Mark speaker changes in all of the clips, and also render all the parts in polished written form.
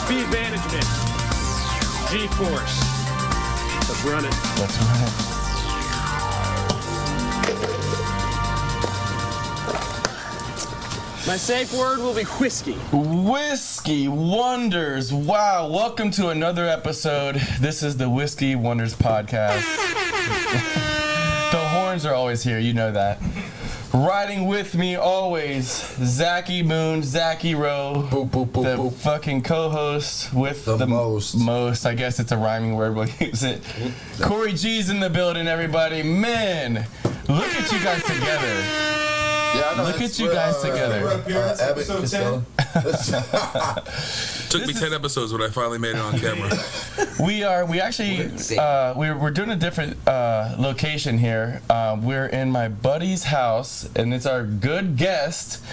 Speaker 1: speed management, G-force. Let's run it.
Speaker 2: Let's run it.
Speaker 1: My safe word will be whiskey.
Speaker 2: Whiskey Wonders. Wow, welcome to another episode. This is the Whiskey Wonders podcast. The horns are always here, you know that. Riding with me always, Zachy Moon, Zachy Rowe,
Speaker 3: Boop, boop, boop,
Speaker 2: the
Speaker 3: boop.
Speaker 2: fucking co-host with
Speaker 3: The most.
Speaker 2: I guess it's a rhyming word, we'll use it. Corey G's in the building, everybody. Man, look at you guys together.
Speaker 3: Yeah, I know.
Speaker 2: Look at you guys together.
Speaker 3: Abbott Costello.
Speaker 4: Took me 10 episodes when I finally made it on camera.
Speaker 2: We're doing a different location here. We're in my buddy's house, and it's our good guest.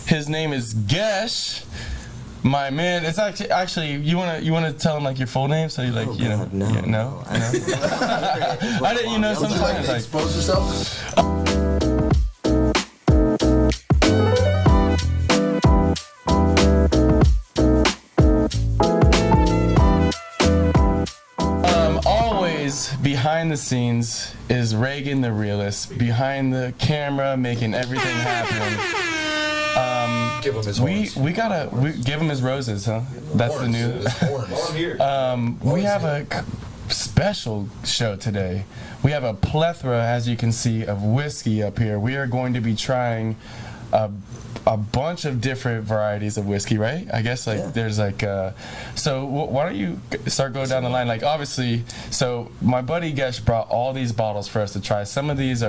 Speaker 2: His name is Gesh. My man, it's actually you wanna tell him like your full name so you like
Speaker 5: No.
Speaker 2: I didn't
Speaker 3: Would you like to expose yourself?
Speaker 2: Behind the scenes is Reagan the realist. Behind the camera, making everything happen.
Speaker 3: Give him his horns.
Speaker 2: We give him his roses, huh? That's
Speaker 3: Horns.
Speaker 2: the new.
Speaker 3: His horns.
Speaker 2: We have a special show today. We have a plethora, as you can see, of whiskey up here. We are going to be trying a bunch of different varieties of whiskey, right? I guess there's so why don't you start going down the line? Like obviously, so my buddy Gesh brought all these bottles for us to try. Some of these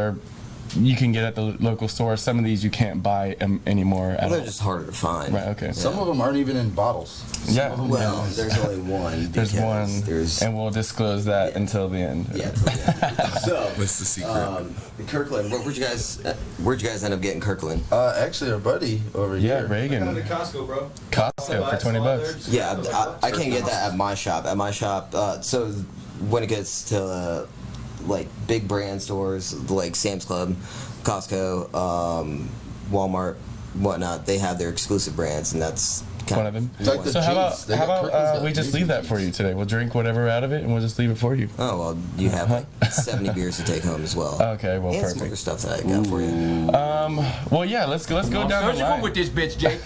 Speaker 2: you can get at the local store. Some of these you can't buy anymore.
Speaker 5: Well, they're just harder to find.
Speaker 2: Right. Okay.
Speaker 3: Some of them aren't even in bottles.
Speaker 2: Yeah.
Speaker 5: Well, there's only one.
Speaker 2: There's one,
Speaker 5: There's
Speaker 2: and we'll disclose that until the end.
Speaker 5: yeah. Till the end. So
Speaker 4: What's the secret?
Speaker 5: Kirkland. Where'd you guys end up getting Kirkland?
Speaker 3: Actually, our buddy over
Speaker 2: Yeah,
Speaker 3: here.
Speaker 2: Reagan.
Speaker 1: Costco, bro.
Speaker 2: Costco for $20.
Speaker 5: Yeah, I can't get that at my shop. So when it gets to like big brand stores like Sam's Club, Costco, Walmart, whatnot, they have their exclusive brands, and that's
Speaker 2: One of them.
Speaker 3: It's like the
Speaker 2: So how
Speaker 3: juice. They got
Speaker 2: about
Speaker 3: Kirkland's
Speaker 2: we
Speaker 3: got
Speaker 2: just
Speaker 3: juice.
Speaker 2: leave that for you today? We'll drink whatever out of it, and we'll just leave it for you.
Speaker 5: Oh well, you have like 70 beers to take home as well.
Speaker 2: Okay, well,
Speaker 5: and some other
Speaker 2: perfect.
Speaker 5: stuff that I got for you.
Speaker 2: Well, yeah, let's go down the
Speaker 1: Surgical
Speaker 2: line.
Speaker 1: with this bitch, Jake.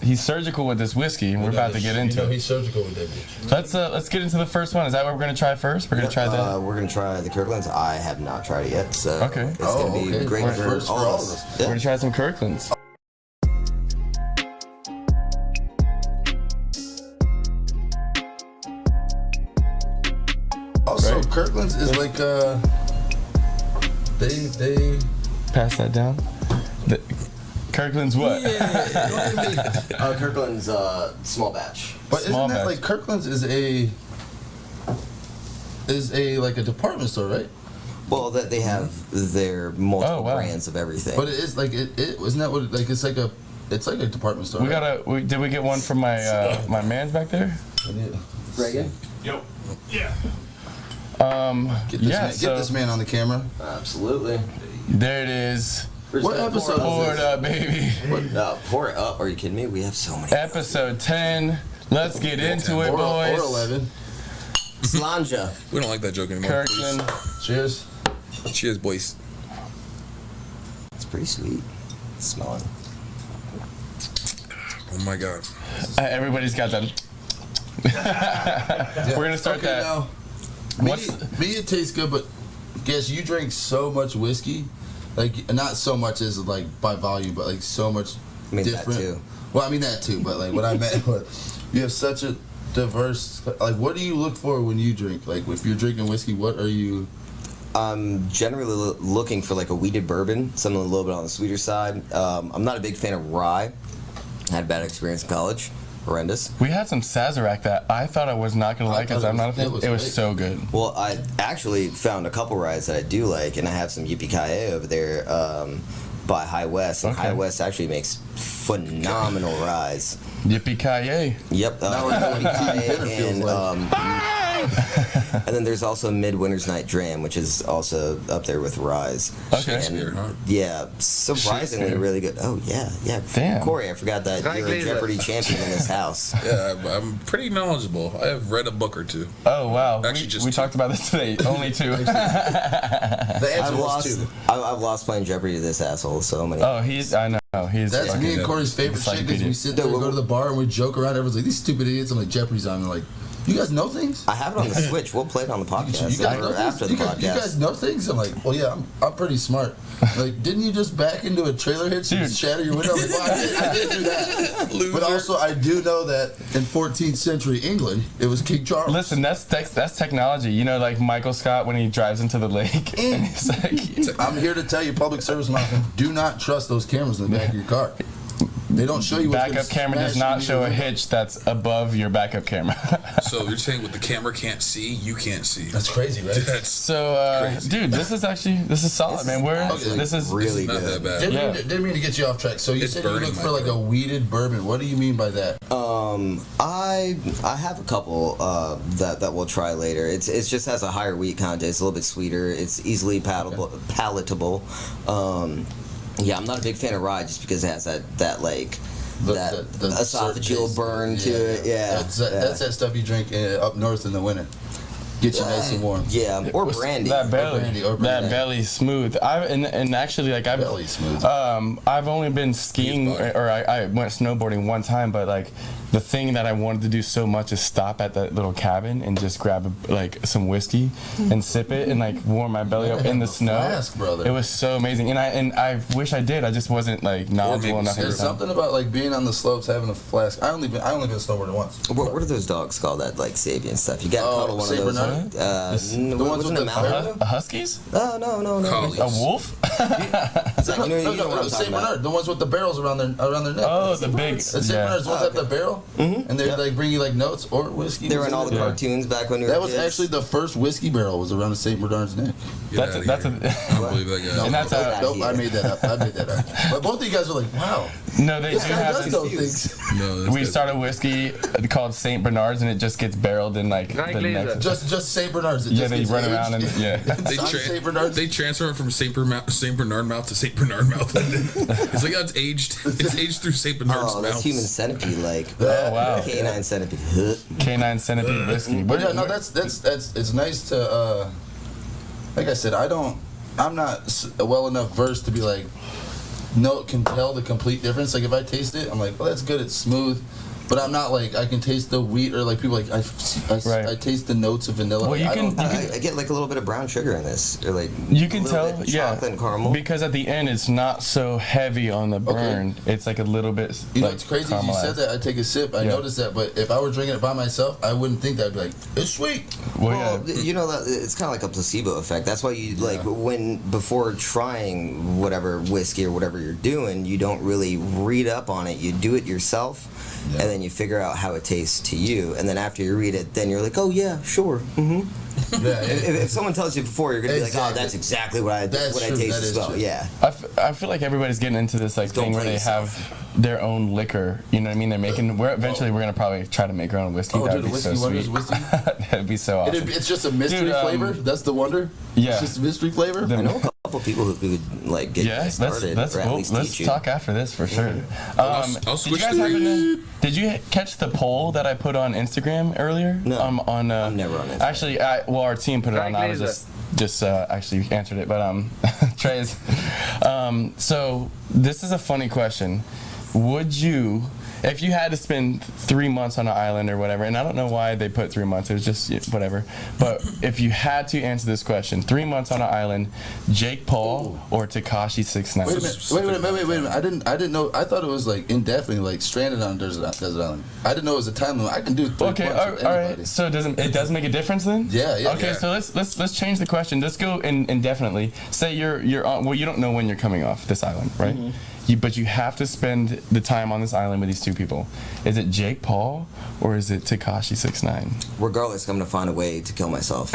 Speaker 2: He's surgical with this whiskey, and we're about to get into it.
Speaker 3: He's surgical with that bitch.
Speaker 2: Let's get into the first one. Is that what we're gonna try first? We're gonna try that.
Speaker 5: We're gonna try the Kirklands. I have not tried it yet, so
Speaker 2: Okay.
Speaker 5: it's gonna be great for
Speaker 3: First
Speaker 5: all of us.
Speaker 2: We're gonna try some Kirklands.
Speaker 3: Also,
Speaker 2: Right.
Speaker 3: Kirkland's is like they.
Speaker 2: Pass that down. Kirkland's what?
Speaker 5: Kirkland's small batch.
Speaker 3: But isn't
Speaker 2: Small
Speaker 3: that
Speaker 2: batch.
Speaker 3: like Kirkland's is a like a department store, right?
Speaker 5: Well, that they have their multiple
Speaker 2: Oh, wow.
Speaker 5: brands of everything.
Speaker 3: But it is like it isn't that what like it's like a department store.
Speaker 2: We
Speaker 3: right?
Speaker 2: did we get one from my my man's back there?
Speaker 5: Reagan?
Speaker 1: Yo. Yeah.
Speaker 3: Get this man on the camera.
Speaker 5: Absolutely.
Speaker 2: There it is.
Speaker 3: What episode
Speaker 2: Pour
Speaker 3: is
Speaker 2: it up, baby.
Speaker 5: Pour it up. Are you kidding me? We have so many.
Speaker 2: Episode 10. Let's get into it,
Speaker 3: Or
Speaker 2: boys.
Speaker 3: 11.
Speaker 5: Slanja.
Speaker 4: We don't like that joke anymore.
Speaker 2: Kirkland.
Speaker 3: Cheers.
Speaker 4: Cheers, boys.
Speaker 5: It's pretty sweet. Smell it.
Speaker 4: Oh my god.
Speaker 2: Everybody's got them. We're gonna start
Speaker 3: Okay,
Speaker 2: that.
Speaker 3: now,
Speaker 2: What's
Speaker 3: me, it tastes good, but guess you drink so much whiskey, like not so much as like by volume, but like so much
Speaker 5: I mean,
Speaker 3: different.
Speaker 5: that too.
Speaker 3: Well, I mean that too, but like what I meant was you have such a diverse. Like, what do you look for when you drink? Like, if you're drinking whiskey, what are you?
Speaker 5: I'm generally looking for like a wheated bourbon, something a little bit on the sweeter side. I'm not a big fan of rye. I had a bad experience in college. Horrendous.
Speaker 2: We had some Sazerac that I thought I was not gonna like because I'm not a fan. It was so good.
Speaker 5: Well, I actually found a couple ryes that I do like, and I have some Yippee-Ki-Yay over there by High West, and
Speaker 2: Okay.
Speaker 5: High West actually makes phenomenal ryes.
Speaker 2: Yippee-ki-yay.
Speaker 5: Yep.
Speaker 3: Now we're doing
Speaker 5: Yippee-Ki-Yay and And then there's also Midwinter's Night Dram, which is also up there with Rise.
Speaker 2: Okay.
Speaker 4: Shakespeare, huh?
Speaker 5: Yeah, surprisingly
Speaker 2: Shakespeare.
Speaker 5: really good. Oh yeah.
Speaker 2: Damn.
Speaker 5: Corey, I forgot that you're a Jeopardy champion in this house.
Speaker 4: Yeah, I'm pretty knowledgeable. I have read a book or two.
Speaker 2: Oh wow.
Speaker 4: Actually, just
Speaker 2: we
Speaker 4: two.
Speaker 2: talked about this today. Only 2.
Speaker 3: The answer
Speaker 5: I've
Speaker 3: was
Speaker 5: lost.
Speaker 3: 2.
Speaker 5: I've lost playing Jeopardy to this asshole so many.
Speaker 2: Oh, I know. He's.
Speaker 3: That's
Speaker 2: fucking-
Speaker 3: me and Corey's favorite shit because we sit there, we go to the bar, and we joke around. Everyone's like, these stupid idiots. I'm like, Jeopardy's on. I'm like, you guys know things?
Speaker 5: I have it on the Switch. We'll play it on the podcast
Speaker 3: You guys know
Speaker 5: or after
Speaker 3: things?
Speaker 5: the
Speaker 3: You
Speaker 5: podcast.
Speaker 3: guys know things? I'm like, well, yeah, I'm pretty smart. Like, didn't you just back into a trailer hitch and
Speaker 2: Dude.
Speaker 3: shatter your window? I'm like, well, I did do that.
Speaker 4: Loser.
Speaker 3: But also, I do know that in 14th century England, it was King Charles.
Speaker 2: Listen, that's technology. You know, like Michael Scott when he drives into the lake, and he's like,
Speaker 3: I'm here to tell you, public service announcement, do not trust those cameras in the back of your car. They don't show you what's
Speaker 2: backup camera does not show a hitch that's above your backup camera.
Speaker 4: So you're saying what the camera can't see, you can't see.
Speaker 3: That's crazy, right?
Speaker 4: That's
Speaker 2: So,
Speaker 4: Crazy.
Speaker 2: dude, this is solid, man. This is
Speaker 5: really
Speaker 4: not
Speaker 5: good.
Speaker 4: that bad.
Speaker 3: Didn't mean to get you off track. So you
Speaker 4: It's
Speaker 3: said you
Speaker 4: burning
Speaker 3: look
Speaker 4: my
Speaker 3: for like a
Speaker 4: throat.
Speaker 3: weeded bourbon. What do you mean by that?
Speaker 5: I have a couple that we'll try later. It just has a higher wheat content. It's a little bit sweeter. It's easily palatable. Yeah, I'm not a big fan of rye just because it has that like that
Speaker 3: the
Speaker 5: esophageal
Speaker 3: taste.
Speaker 5: burn to it. Yeah,
Speaker 3: That's that stuff you drink up north in the winter. Get you nice and warm.
Speaker 5: Yeah, or brandy.
Speaker 2: That belly,
Speaker 3: brandy, or
Speaker 2: that
Speaker 3: brandy.
Speaker 2: belly smooth. And actually, like I've
Speaker 3: Belly smooth.
Speaker 2: I've only been skiing
Speaker 4: Beef body.
Speaker 2: or I went snowboarding one time, but like the thing that I wanted to do so much is stop at that little cabin and just grab like some whiskey and sip it and like warm my belly up in the snow.
Speaker 3: Flask, brother.
Speaker 2: It was so amazing, and I wish I did. I just wasn't like knowledgeable
Speaker 4: maple
Speaker 2: enough.
Speaker 4: syrup.
Speaker 3: There's something about like being on the slopes having a flask. I only been snowboarding once.
Speaker 5: What are those dogs called? That like Sabian stuff. You got to cuddle one of
Speaker 3: Saint
Speaker 5: those.
Speaker 3: Bernard?
Speaker 5: The
Speaker 3: ones with the
Speaker 5: mountain?
Speaker 2: Huskies?
Speaker 5: Oh no.
Speaker 4: Collies.
Speaker 2: A wolf?
Speaker 5: You know what I'm
Speaker 3: Saint
Speaker 5: talking about.
Speaker 3: Bernard, the ones with the barrels around their neck.
Speaker 2: Oh, the big.
Speaker 3: The Saint Bernards, the ones that have the barrel, and they like bring you like notes or whiskey.
Speaker 5: They were in all the cartoons back when we were
Speaker 3: That was
Speaker 5: kids.
Speaker 3: actually the first whiskey barrel was around the Saint Bernard's neck.
Speaker 4: Get
Speaker 2: That's
Speaker 4: outta
Speaker 2: a-
Speaker 4: here. I don't believe that guy.
Speaker 2: And that's a-
Speaker 3: Nope, I made that up. But both of you guys are like, wow,
Speaker 2: No, they do
Speaker 3: this guy
Speaker 2: have
Speaker 3: does
Speaker 2: this.
Speaker 3: those things.
Speaker 4: No,
Speaker 2: We start a whiskey called St. Bernard's, and it just gets barreled in like the next.
Speaker 3: Just Saint Bernard's.
Speaker 2: Yeah, they run around and yeah.
Speaker 3: Saint Bernard's.
Speaker 4: They transfer it from Saint Bernard mouth to Saint Bernard mouth. It's like, yeah, it's aged. It's aged through Saint Bernard's
Speaker 5: Oh,
Speaker 4: mouth.
Speaker 5: that's human centipede, like
Speaker 2: Oh wow.
Speaker 5: canine centipede.
Speaker 2: Canine centipede whiskey.
Speaker 3: But yeah, no, that's it's nice to. Like I said, I'm not well enough versed to be like, can tell the complete difference. Like if I taste it, I'm like, well, that's good. It's smooth. But I'm not like I can taste the wheat or like people like I taste the notes of vanilla.
Speaker 2: Well,
Speaker 3: Like,
Speaker 5: I get like a little bit of brown sugar in this, or like
Speaker 2: You can
Speaker 5: a little
Speaker 2: tell,
Speaker 5: bit of
Speaker 2: yeah,
Speaker 5: chocolate and caramel.
Speaker 2: because at the end it's not so heavy on the burn. It's like a little bit.
Speaker 3: You know
Speaker 2: like,
Speaker 3: what's crazy? You said
Speaker 2: caramelized.
Speaker 3: that I take a sip. I
Speaker 2: Yeah.
Speaker 3: noticed that, but if I were drinking it by myself, I wouldn't think that. I'd be like, it's sweet.
Speaker 2: Well,
Speaker 5: Well, you know, it's kind of like a placebo effect. That's why you like when before trying whatever whiskey or whatever you're doing, you don't really read up on it. You do it yourself, and then you figure out how it tastes to you. And then after you read it, then you're like, oh yeah, sure.
Speaker 3: Yeah,
Speaker 5: If someone tells you before, you're gonna be like, oh,
Speaker 3: Exactly.
Speaker 5: that's exactly what I
Speaker 3: That's
Speaker 5: taste
Speaker 3: true, that
Speaker 5: as
Speaker 3: is
Speaker 5: well.
Speaker 3: true.
Speaker 5: Yeah.
Speaker 2: I feel like everybody's getting into this like
Speaker 5: Don't
Speaker 2: thing where
Speaker 5: play
Speaker 2: they
Speaker 5: yourself.
Speaker 2: have their own liquor. You know what I mean? They're making. Eventually we're gonna probably try to make our own whiskey.
Speaker 3: Oh,
Speaker 2: That'd
Speaker 3: dude,
Speaker 2: be
Speaker 3: the
Speaker 2: so
Speaker 3: Whiskey
Speaker 2: sweet.
Speaker 3: Wonders whiskey?
Speaker 2: That'd be so awesome.
Speaker 3: It's just a mystery
Speaker 2: Dude,
Speaker 3: flavor. That's the wonder.
Speaker 2: yeah.
Speaker 3: It's just a mystery flavor.
Speaker 2: The-
Speaker 5: I know a couple people who could like get you
Speaker 2: Yeah,
Speaker 5: guys
Speaker 2: let's
Speaker 5: started, or at least
Speaker 2: let's
Speaker 5: teach you.
Speaker 2: talk after this for sure.
Speaker 4: I'll
Speaker 2: did you
Speaker 4: switch
Speaker 2: guys
Speaker 4: the
Speaker 2: happen to, did you catch the poll that I put on Instagram earlier?
Speaker 5: No.
Speaker 2: On
Speaker 5: I'm never on Instagram.
Speaker 2: Actually, our team put it on. I was just actually answered it, but Trey's. So this is a funny question. Would you, if you had to spend 3 months on an island or whatever, and I don't know why they put 3 months, it was just whatever, but if you had to answer this question, 3 months on an island, Jake Paul or Tekashi 6ix9ine?
Speaker 3: Wait a minute. I didn't know. I thought it was like indefinitely, like stranded on a desert island. I didn't know it was a time limit. I can do 3
Speaker 2: Okay,
Speaker 3: months with
Speaker 2: all
Speaker 3: anybody.
Speaker 2: right. So it does make a difference then?
Speaker 3: Yeah.
Speaker 2: Okay,
Speaker 3: Yeah.
Speaker 2: so let's change the question. Let's go indefinitely. Say you're on. Well, you don't know when you're coming off this island, right? But you have to spend the time on this island with these two people. Is it Jake Paul or is it Tekashi 6ix9ine?
Speaker 5: Regardless, I'm gonna find a way to kill myself.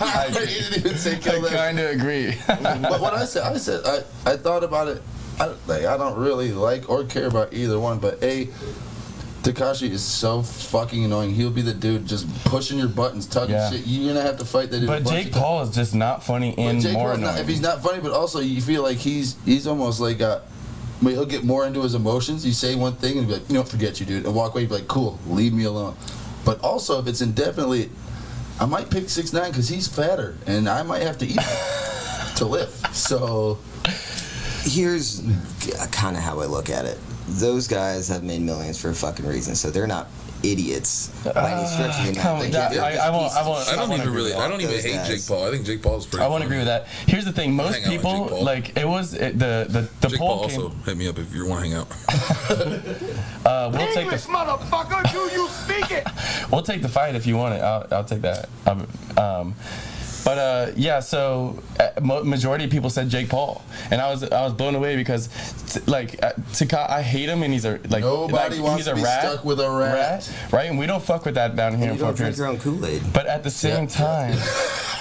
Speaker 3: I didn't even say
Speaker 2: I
Speaker 3: kill them.
Speaker 2: kind of agree.
Speaker 3: But what I said, I thought about it. I don't really like or care about either one. But Tekashi is so fucking annoying. He'll be the dude just pushing your buttons, tugging shit. You're gonna have to fight that dude.
Speaker 2: But Jake Paul is just not funny and more annoying.
Speaker 3: If he's not funny, but also you feel like he's almost like he'll get more into his emotions. You say one thing and be like, you know, forget you, dude, and walk away. You'd be like, cool, leave me alone. But also, if it's indefinitely, I might pick 6ix9ine because he's fatter, and I might have to eat to live. So
Speaker 5: here's kind of how I look at it. Those guys have made millions for a fucking reason, so they're not idiots by any stretch of the imagination.
Speaker 4: I don't even hate
Speaker 5: guys.
Speaker 4: Jake Paul. I think Jake Paul's pretty.
Speaker 2: I won't agree with that. Here's the thing: most people like it was the
Speaker 4: Jake
Speaker 2: poll
Speaker 4: Paul
Speaker 2: came.
Speaker 4: Also hit me up if you want to hang out.
Speaker 2: We'll take the
Speaker 1: motherfucker. Do you speak it?
Speaker 2: We'll take the fight if you want it. I'll take that. Yeah, so majority of people said Jake Paul, and I was blown away because I hate him, and he's a
Speaker 3: nobody wants to be stuck with a rat,
Speaker 2: right? And we don't fuck with that down here.
Speaker 5: And you don't drink your own Kool-Aid.
Speaker 2: But at the same time,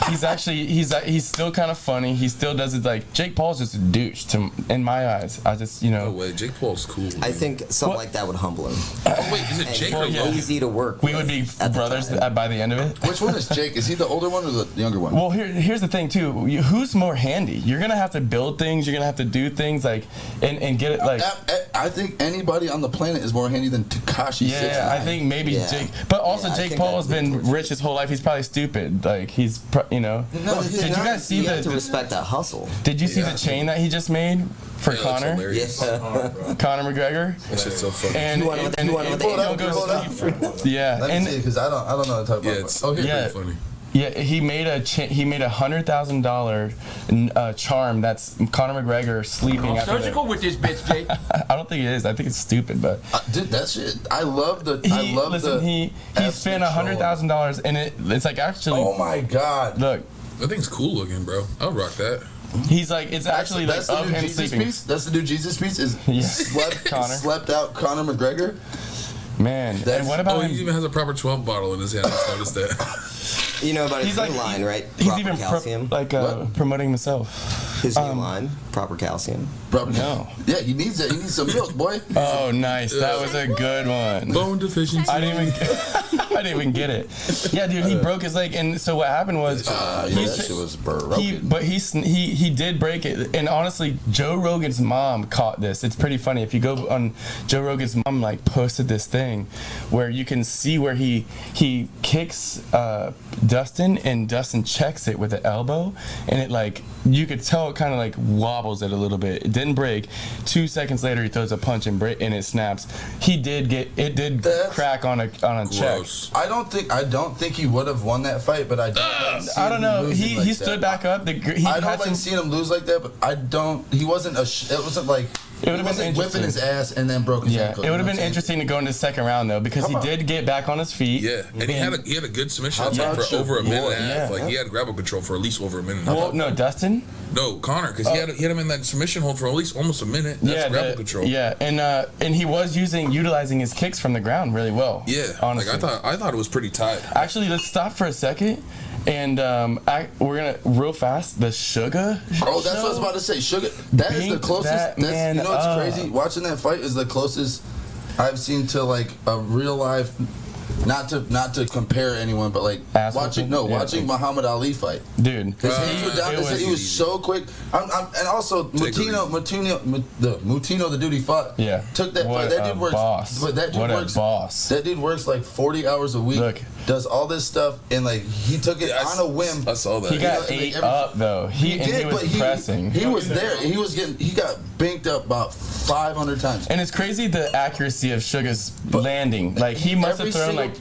Speaker 2: he's still kind of funny. He still does it like Jake Paul's just a douche in my eyes. I just
Speaker 4: No way, Jake Paul's cool. Man.
Speaker 5: I think something like that would humble him.
Speaker 4: Oh wait, is it Jake or Logan?
Speaker 5: Easy to work.
Speaker 2: We would be brothers by the end of it.
Speaker 3: Which one is Jake? Is he the older one or the younger one?
Speaker 2: Well, here's the thing too. Who's more handy? You're gonna have to build things. You're gonna have to do things and get it like.
Speaker 3: I think anybody on the planet is more handy than Tekashi.
Speaker 2: Yeah, I think maybe Jake. But also Jake Paul has been rich his whole life. He's probably stupid. Like he's
Speaker 3: No,
Speaker 2: did you guys see
Speaker 5: you have to respect that hustle.
Speaker 2: Did you see the chain that he just made for Conor?
Speaker 5: Yes.
Speaker 2: Conor McGregor.
Speaker 4: That shit's so funny.
Speaker 2: And
Speaker 5: You want to know what the
Speaker 2: yeah,
Speaker 3: Let me see because I don't know what to talk about.
Speaker 4: It's
Speaker 2: yeah.
Speaker 4: pretty funny.
Speaker 2: Yeah, he made $100,000 charm that's Conor McGregor sleeping.
Speaker 1: Surgical with this bitch, Jake.
Speaker 2: I don't think it is. I think it's stupid, but
Speaker 3: dude, that shit. I love the.
Speaker 2: He spent $100,000 and it's like actually.
Speaker 3: Oh my god!
Speaker 2: Look,
Speaker 4: That thing's cool looking, bro. I'll rock that.
Speaker 2: he's like it's actually
Speaker 3: that's
Speaker 2: like
Speaker 3: the
Speaker 2: of
Speaker 3: new
Speaker 2: him
Speaker 3: Jesus
Speaker 2: sleeping.
Speaker 3: piece. That's the new Jesus piece. Is
Speaker 2: Connor.
Speaker 3: slept out Conor McGregor.
Speaker 2: Man, and what about
Speaker 4: Oh,
Speaker 2: him?
Speaker 4: he even has a proper 12 bottle in his hand. I just noticed that.
Speaker 5: You know about his
Speaker 2: He's
Speaker 5: new
Speaker 2: like
Speaker 5: line, right?
Speaker 2: He's
Speaker 5: Proper
Speaker 2: even
Speaker 5: calcium.
Speaker 2: promoting himself.
Speaker 5: His new line, proper calcium.
Speaker 2: No.
Speaker 3: Yeah, he needs that. He needs some milk, boy.
Speaker 2: Oh, nice. That was a good one.
Speaker 4: Bone deficiency.
Speaker 2: I didn't even get it. Yeah, dude, he broke his leg, and so what happened was
Speaker 3: that shit was broken.
Speaker 2: he did break it, and honestly, Joe Rogan's mom caught this. It's pretty funny. If you go on Joe Rogan's mom, posted this thing where you can see where he kicks Dustin, and Dustin checks it with the elbow, and it you could tell it kind of wobbles it a little bit. It didn't break. 2 seconds later, he throws a punch and it snaps. He did crack on a check.
Speaker 3: I don't think he would have won that fight, but I don't
Speaker 2: know. He stood back up.
Speaker 3: I don't like seeing him lose like that, but I don't. He wasn't it wasn't like.
Speaker 2: It would have been
Speaker 3: whipping his ass and then broke his ankle.
Speaker 2: It would have been interesting to go into the second round though, because he did get back on his feet.
Speaker 4: Yeah, and he had a good submission for over a minute and a half. He had grapple control for at least over a minute.
Speaker 2: Well, no, Dustin.
Speaker 4: No, Conor, because he had him in that submission hold for at least almost a minute. That's grapple control.
Speaker 2: Yeah, and he was utilizing his kicks from the ground really well.
Speaker 4: Yeah,
Speaker 2: honestly.
Speaker 4: I thought it was pretty tight.
Speaker 2: Actually, let's stop for a second. And we're gonna real fast the Sugar.
Speaker 3: Oh, that's what I was about to say. Sugar. That is the closest. You know what's crazy? Watching that fight is the closest I've seen to a real life. Not to compare anyone, but watching Muhammad Ali fight.
Speaker 2: Dude,
Speaker 3: his hands were down. He was so quick. And also Mutino, the dude he fought.
Speaker 2: Yeah,
Speaker 3: took that fight. That dude works.
Speaker 2: Boss.
Speaker 3: But that dude works.
Speaker 2: Boss.
Speaker 3: That dude works 40 hours a week. Look. Does all this stuff and he took it on a whim.
Speaker 4: I saw that.
Speaker 2: He got ate up though. He was pressing.
Speaker 3: He was there. He got banked up about 500 times.
Speaker 2: And it's crazy the accuracy of Sugar's landing. He must have thrown
Speaker 3: me and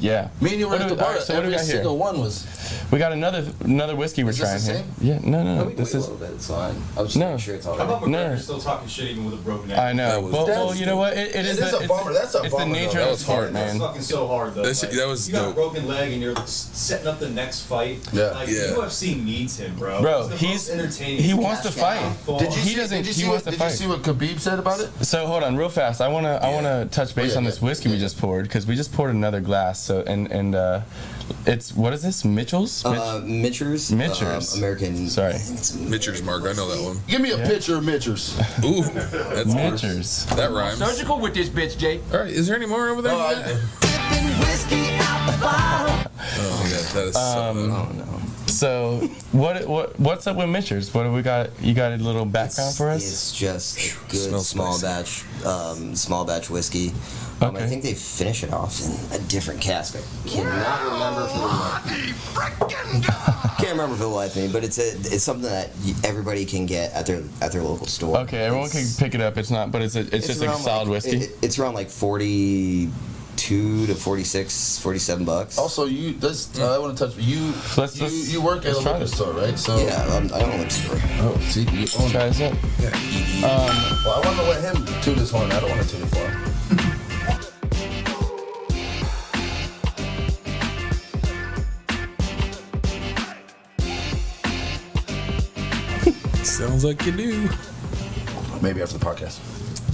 Speaker 3: you were at the bar. Every single one was.
Speaker 2: We got another whiskey we're trying here. Yeah, no.
Speaker 5: This is. It's fine. I was just making sure it's all right.
Speaker 1: How about McGregor still talking shit even with a broken ankle?
Speaker 2: I know. Well, you know what? It is
Speaker 3: a bummer. That's a bummer.
Speaker 2: It's the nature of the sport, man.
Speaker 1: That's fucking so hard though.
Speaker 4: That was
Speaker 1: you got a broken leg and you're setting up the next fight.
Speaker 3: Yeah.
Speaker 1: UFC needs him, bro.
Speaker 2: He wants to fight.
Speaker 3: Did you see what Khabib said about it?
Speaker 2: So hold on, real fast. I wanna touch base on this whiskey we just poured, because we just poured another glass. So and it's, what is this? Mitchell's?
Speaker 5: Mitchers.
Speaker 2: Mitchers.
Speaker 5: American.
Speaker 2: Sorry.
Speaker 4: Mitchers, Mark. I know that one.
Speaker 3: Give me a picture of Mitchers.
Speaker 4: Ooh, that's
Speaker 2: Mitchers.
Speaker 4: That rhymes.
Speaker 6: Surgical with this bitch, Jay.
Speaker 4: All right, is there any more over there? Oh, yeah, that is
Speaker 2: So what's up with Mitchers? What do we got? You got a little background for us?
Speaker 5: It's just a good
Speaker 4: Smells
Speaker 5: small batch whiskey. I
Speaker 2: Okay.
Speaker 5: think they finish it off in a different cask. I cannot remember for the life of me, but it's something that everybody can get at their local store.
Speaker 2: Okay, everyone can pick it up. It's not, but it's just a solid whiskey.
Speaker 5: It's around like 42 to 46, 47 bucks.
Speaker 3: Also, I want to touch you. You work at a liquor store, right? So
Speaker 5: Yeah, I own a liquor store.
Speaker 3: Oh, see, you own
Speaker 2: Try this up.
Speaker 3: Well, I want to let him toot his horn. I don't want to toot it for him.
Speaker 4: Sounds like you do.
Speaker 3: Maybe after the podcast.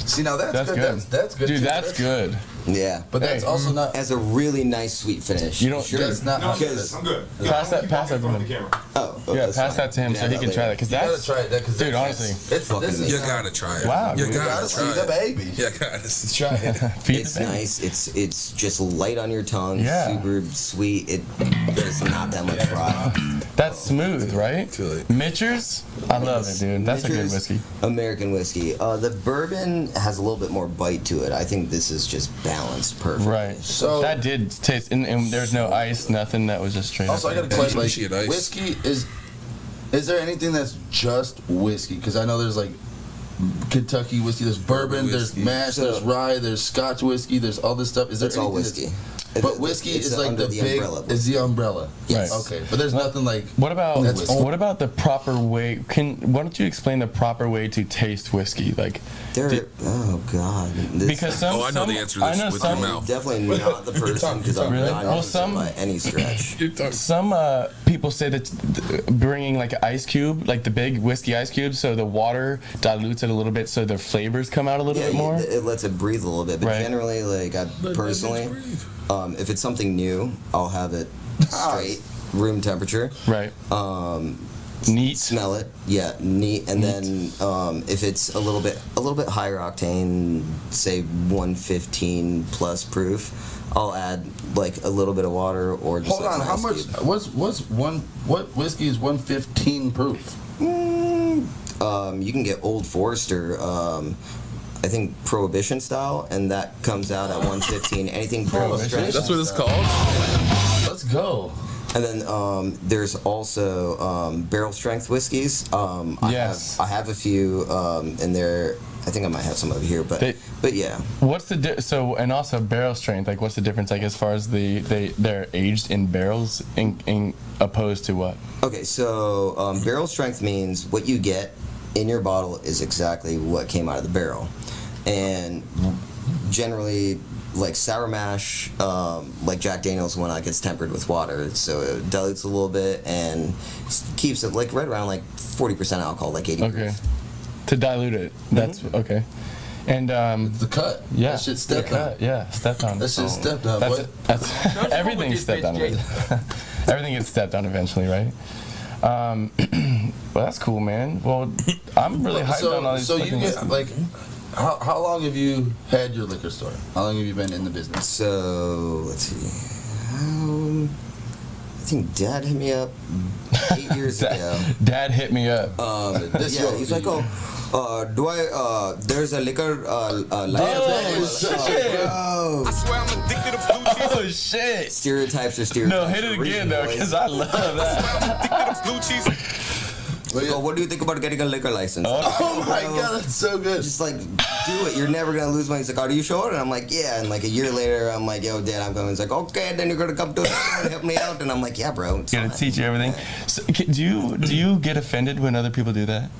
Speaker 3: See, now that's
Speaker 2: good.
Speaker 3: That's good.
Speaker 2: Dude,
Speaker 3: too.
Speaker 2: that's good.
Speaker 5: Yeah.
Speaker 3: But that's also not.
Speaker 5: Has a really nice sweet finish.
Speaker 2: You don't.
Speaker 5: Sure.
Speaker 3: That's not.
Speaker 1: No, I'm good.
Speaker 5: Because-
Speaker 1: I'm good.
Speaker 2: Pass that to
Speaker 1: in front of
Speaker 2: him.
Speaker 1: the camera.
Speaker 5: Oh,
Speaker 2: Yeah,
Speaker 5: that's
Speaker 2: pass
Speaker 5: fine.
Speaker 2: that to him so he can
Speaker 5: later.
Speaker 2: try that, because
Speaker 3: You gotta
Speaker 2: that's,
Speaker 3: try it, because
Speaker 2: dude, honestly,
Speaker 3: this is
Speaker 4: You gotta try it.
Speaker 2: Wow,
Speaker 4: You
Speaker 2: dude.
Speaker 4: gotta
Speaker 3: gotta see
Speaker 4: try
Speaker 3: the
Speaker 4: it.
Speaker 3: baby.
Speaker 4: You gotta try it.
Speaker 2: feed
Speaker 5: It's
Speaker 2: the baby.
Speaker 5: nice. It's just light on your tongue.
Speaker 2: Yeah.
Speaker 5: Super sweet. There's not that much fry.
Speaker 2: That's smooth, right?
Speaker 4: Feel it.
Speaker 2: Mitchers, I love it, dude. That's a good
Speaker 5: Mitchers,
Speaker 2: whiskey.
Speaker 5: American whiskey. The bourbon has a little bit more bite to it. I think this is just balanced perfectly.
Speaker 2: Right.
Speaker 3: So-
Speaker 2: that did taste, and there's no ice, nothing. That was just straight.
Speaker 3: Also, I
Speaker 2: up.
Speaker 3: got a question. Like,
Speaker 4: Appreciate ice.
Speaker 3: whiskey is there anything that's just whiskey? Because I know there's like Kentucky whiskey, there's bourbon, there's
Speaker 4: Whiskey.
Speaker 3: mash, there's rye, there's Scotch whiskey, there's all this stuff. Is there
Speaker 5: It's all
Speaker 3: anything
Speaker 5: whiskey.
Speaker 3: But whiskey
Speaker 5: It's
Speaker 3: is like
Speaker 5: under
Speaker 3: the big.
Speaker 5: umbrella.
Speaker 3: Is the umbrella?
Speaker 5: Yes.
Speaker 2: Right.
Speaker 3: Okay, but there's nothing like.
Speaker 2: What about
Speaker 3: That's whiskey.
Speaker 2: what about the proper way? Why don't you explain the proper way to taste whiskey? Like,
Speaker 5: Oh God.
Speaker 2: because some.
Speaker 4: Oh, I know
Speaker 2: some,
Speaker 4: the answer to
Speaker 2: I
Speaker 4: this
Speaker 2: know
Speaker 4: with
Speaker 2: some,
Speaker 4: your mouth.
Speaker 5: Definitely not the person because I'm
Speaker 2: Really?
Speaker 5: not
Speaker 2: Well,
Speaker 5: innocent
Speaker 2: some-
Speaker 5: by any stretch.
Speaker 2: Some people say that bringing like an ice cube, like the big whiskey ice cube, so the water dilutes it a little bit, so the flavors come out a little bit more.
Speaker 5: It lets it breathe a little bit, but
Speaker 2: Right.
Speaker 5: generally, like I personally, if it's something new, I'll have it straight room temperature.
Speaker 2: Right. Neat.
Speaker 5: Smell it, yeah, neat, and then if it's a little bit higher octane, say 115 plus proof, I'll add like a little bit of water or just
Speaker 3: Hold
Speaker 5: like
Speaker 3: on,
Speaker 5: an
Speaker 3: how
Speaker 5: ice
Speaker 3: much?
Speaker 5: cube.
Speaker 3: What whiskey is 115 proof?
Speaker 5: You can get Old Forester. I think Prohibition style, and that comes out at 115. Anything barrel strength.
Speaker 4: That's what it's called?
Speaker 3: Let's go.
Speaker 5: And then there's also barrel strength whiskeys.
Speaker 2: Yes.
Speaker 5: I have a few in there. I think I might have some over here, but yeah.
Speaker 2: What's the so and also barrel strength? Like, what's the difference? Like, as far as they're aged in barrels in opposed to what?
Speaker 5: Okay, so barrel strength means what you get in your bottle is exactly what came out of the barrel, and generally, like sour mash, like Jack Daniel's one, gets tempered with water, so it dilutes a little bit and keeps it like right around like 40% alcohol, like 80
Speaker 2: Okay.
Speaker 5: proof.
Speaker 2: To dilute it. That's okay. And
Speaker 3: The cut.
Speaker 2: yeah,
Speaker 3: That shit stepped on.
Speaker 2: Yeah, stepped on.
Speaker 3: That shit stepped on.
Speaker 2: That's,
Speaker 3: What?
Speaker 2: that's everything's stepped on. Everything gets stepped on eventually, right? Well, that's cool, man. Well, I'm really hyped on all these.
Speaker 3: So you
Speaker 2: fucking
Speaker 3: get
Speaker 2: whiskeys.
Speaker 3: like, how long have you had your liquor store? How long have you been in the business?
Speaker 5: So let's see. I think Dad hit me up 8 years ago.
Speaker 2: Dad hit me up.
Speaker 3: This
Speaker 5: Yeah, he's like, do I? There's a liquor license.
Speaker 2: Oh shit!
Speaker 5: Stereotypes are stereotypes.
Speaker 2: No, hit it
Speaker 5: for a
Speaker 2: again
Speaker 5: reason,
Speaker 2: though,
Speaker 5: boys.
Speaker 2: because I love that.
Speaker 5: So what do you think about getting a liquor license?
Speaker 3: Oh my god, that's so good.
Speaker 5: Just like, do it. You're never gonna lose money. He's like, are you sure? And I'm like, yeah. And like a year later, I'm like, yo, Dad, I'm going. He's like, okay, then you're gonna come to the store and help me out. And I'm like, yeah, bro. It's
Speaker 2: Gotta
Speaker 5: fine.
Speaker 2: teach you everything. So, do you get offended when other people do that?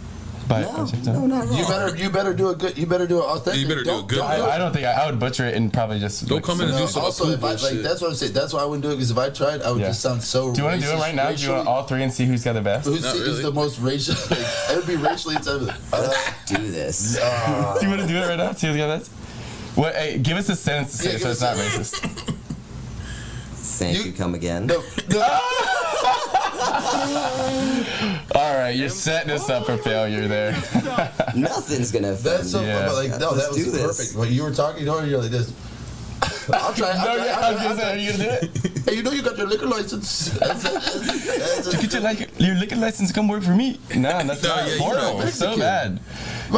Speaker 2: But
Speaker 5: No, not wrong.
Speaker 3: You better do it good. You better do it authentic.
Speaker 4: You better do it good.
Speaker 2: I don't think I would butcher it and probably just.
Speaker 4: Don't come in and do some
Speaker 3: Also, if I, like, that's what I'm saying. That's why I wouldn't do it, because if I tried, I would just sound so.
Speaker 2: Do you want to do it right now? Do you want all three and see who's got the best?
Speaker 3: Who's the most racial? Like, it would be racially insensitive.
Speaker 5: Do this.
Speaker 2: Do you want to do it right now? See who's got the best? What? Hey, give us a sentence to say so it's not racist.
Speaker 5: Thank you. Come again.
Speaker 3: No.
Speaker 2: All right, you're setting us up for failure there.
Speaker 5: Nothing's gonna offend
Speaker 3: That's so
Speaker 5: me.
Speaker 3: fun, but like, no, that
Speaker 5: Let's do
Speaker 3: was
Speaker 5: this.
Speaker 3: perfect. When you were talking to her, you're like this. I'll try.
Speaker 2: I was gonna say, are you gonna do it?
Speaker 3: Hey, you know you got your liquor license.
Speaker 2: You get your liquor license, come work for me. No, that's
Speaker 4: No,
Speaker 2: not
Speaker 4: yeah, you
Speaker 2: horrible.
Speaker 4: know,
Speaker 2: It's so
Speaker 3: Mexican.
Speaker 2: bad.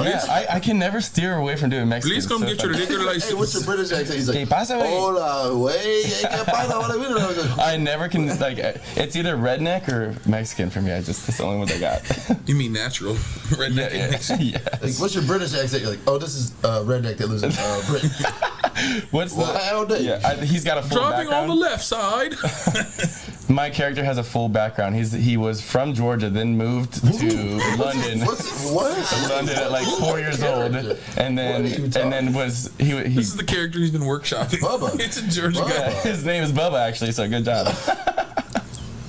Speaker 2: Yeah, I can never steer away from doing Mexican.
Speaker 4: Please come
Speaker 2: so
Speaker 4: get your
Speaker 2: funny.
Speaker 4: liquor license.
Speaker 3: Hey, what's your British accent? He's like,
Speaker 2: ¿Qué pasa, güey?
Speaker 3: hola, güey. Hey, ¿qué pasa? What I mean? I was like,
Speaker 2: I never can, like, it's either redneck or Mexican for me. That's the only one I got.
Speaker 4: You mean natural? Redneck and Mexican.
Speaker 2: Yes.
Speaker 3: like, what's your British accent? You're like, oh, this is redneck that lives in Britain.
Speaker 2: What's the?
Speaker 3: Wow, day.
Speaker 2: Yeah, he's got a full
Speaker 4: Driving
Speaker 2: background.
Speaker 4: on the left side.
Speaker 2: My character has a full background. He was from Georgia, then moved to London.
Speaker 3: What?
Speaker 2: London at like 4 years old, and then
Speaker 3: What are you
Speaker 2: and then was he
Speaker 4: This is the character he's been workshopping.
Speaker 3: Bubba.
Speaker 4: It's a Georgia
Speaker 3: Bubba.
Speaker 4: guy.
Speaker 2: his name is Bubba actually. So good job.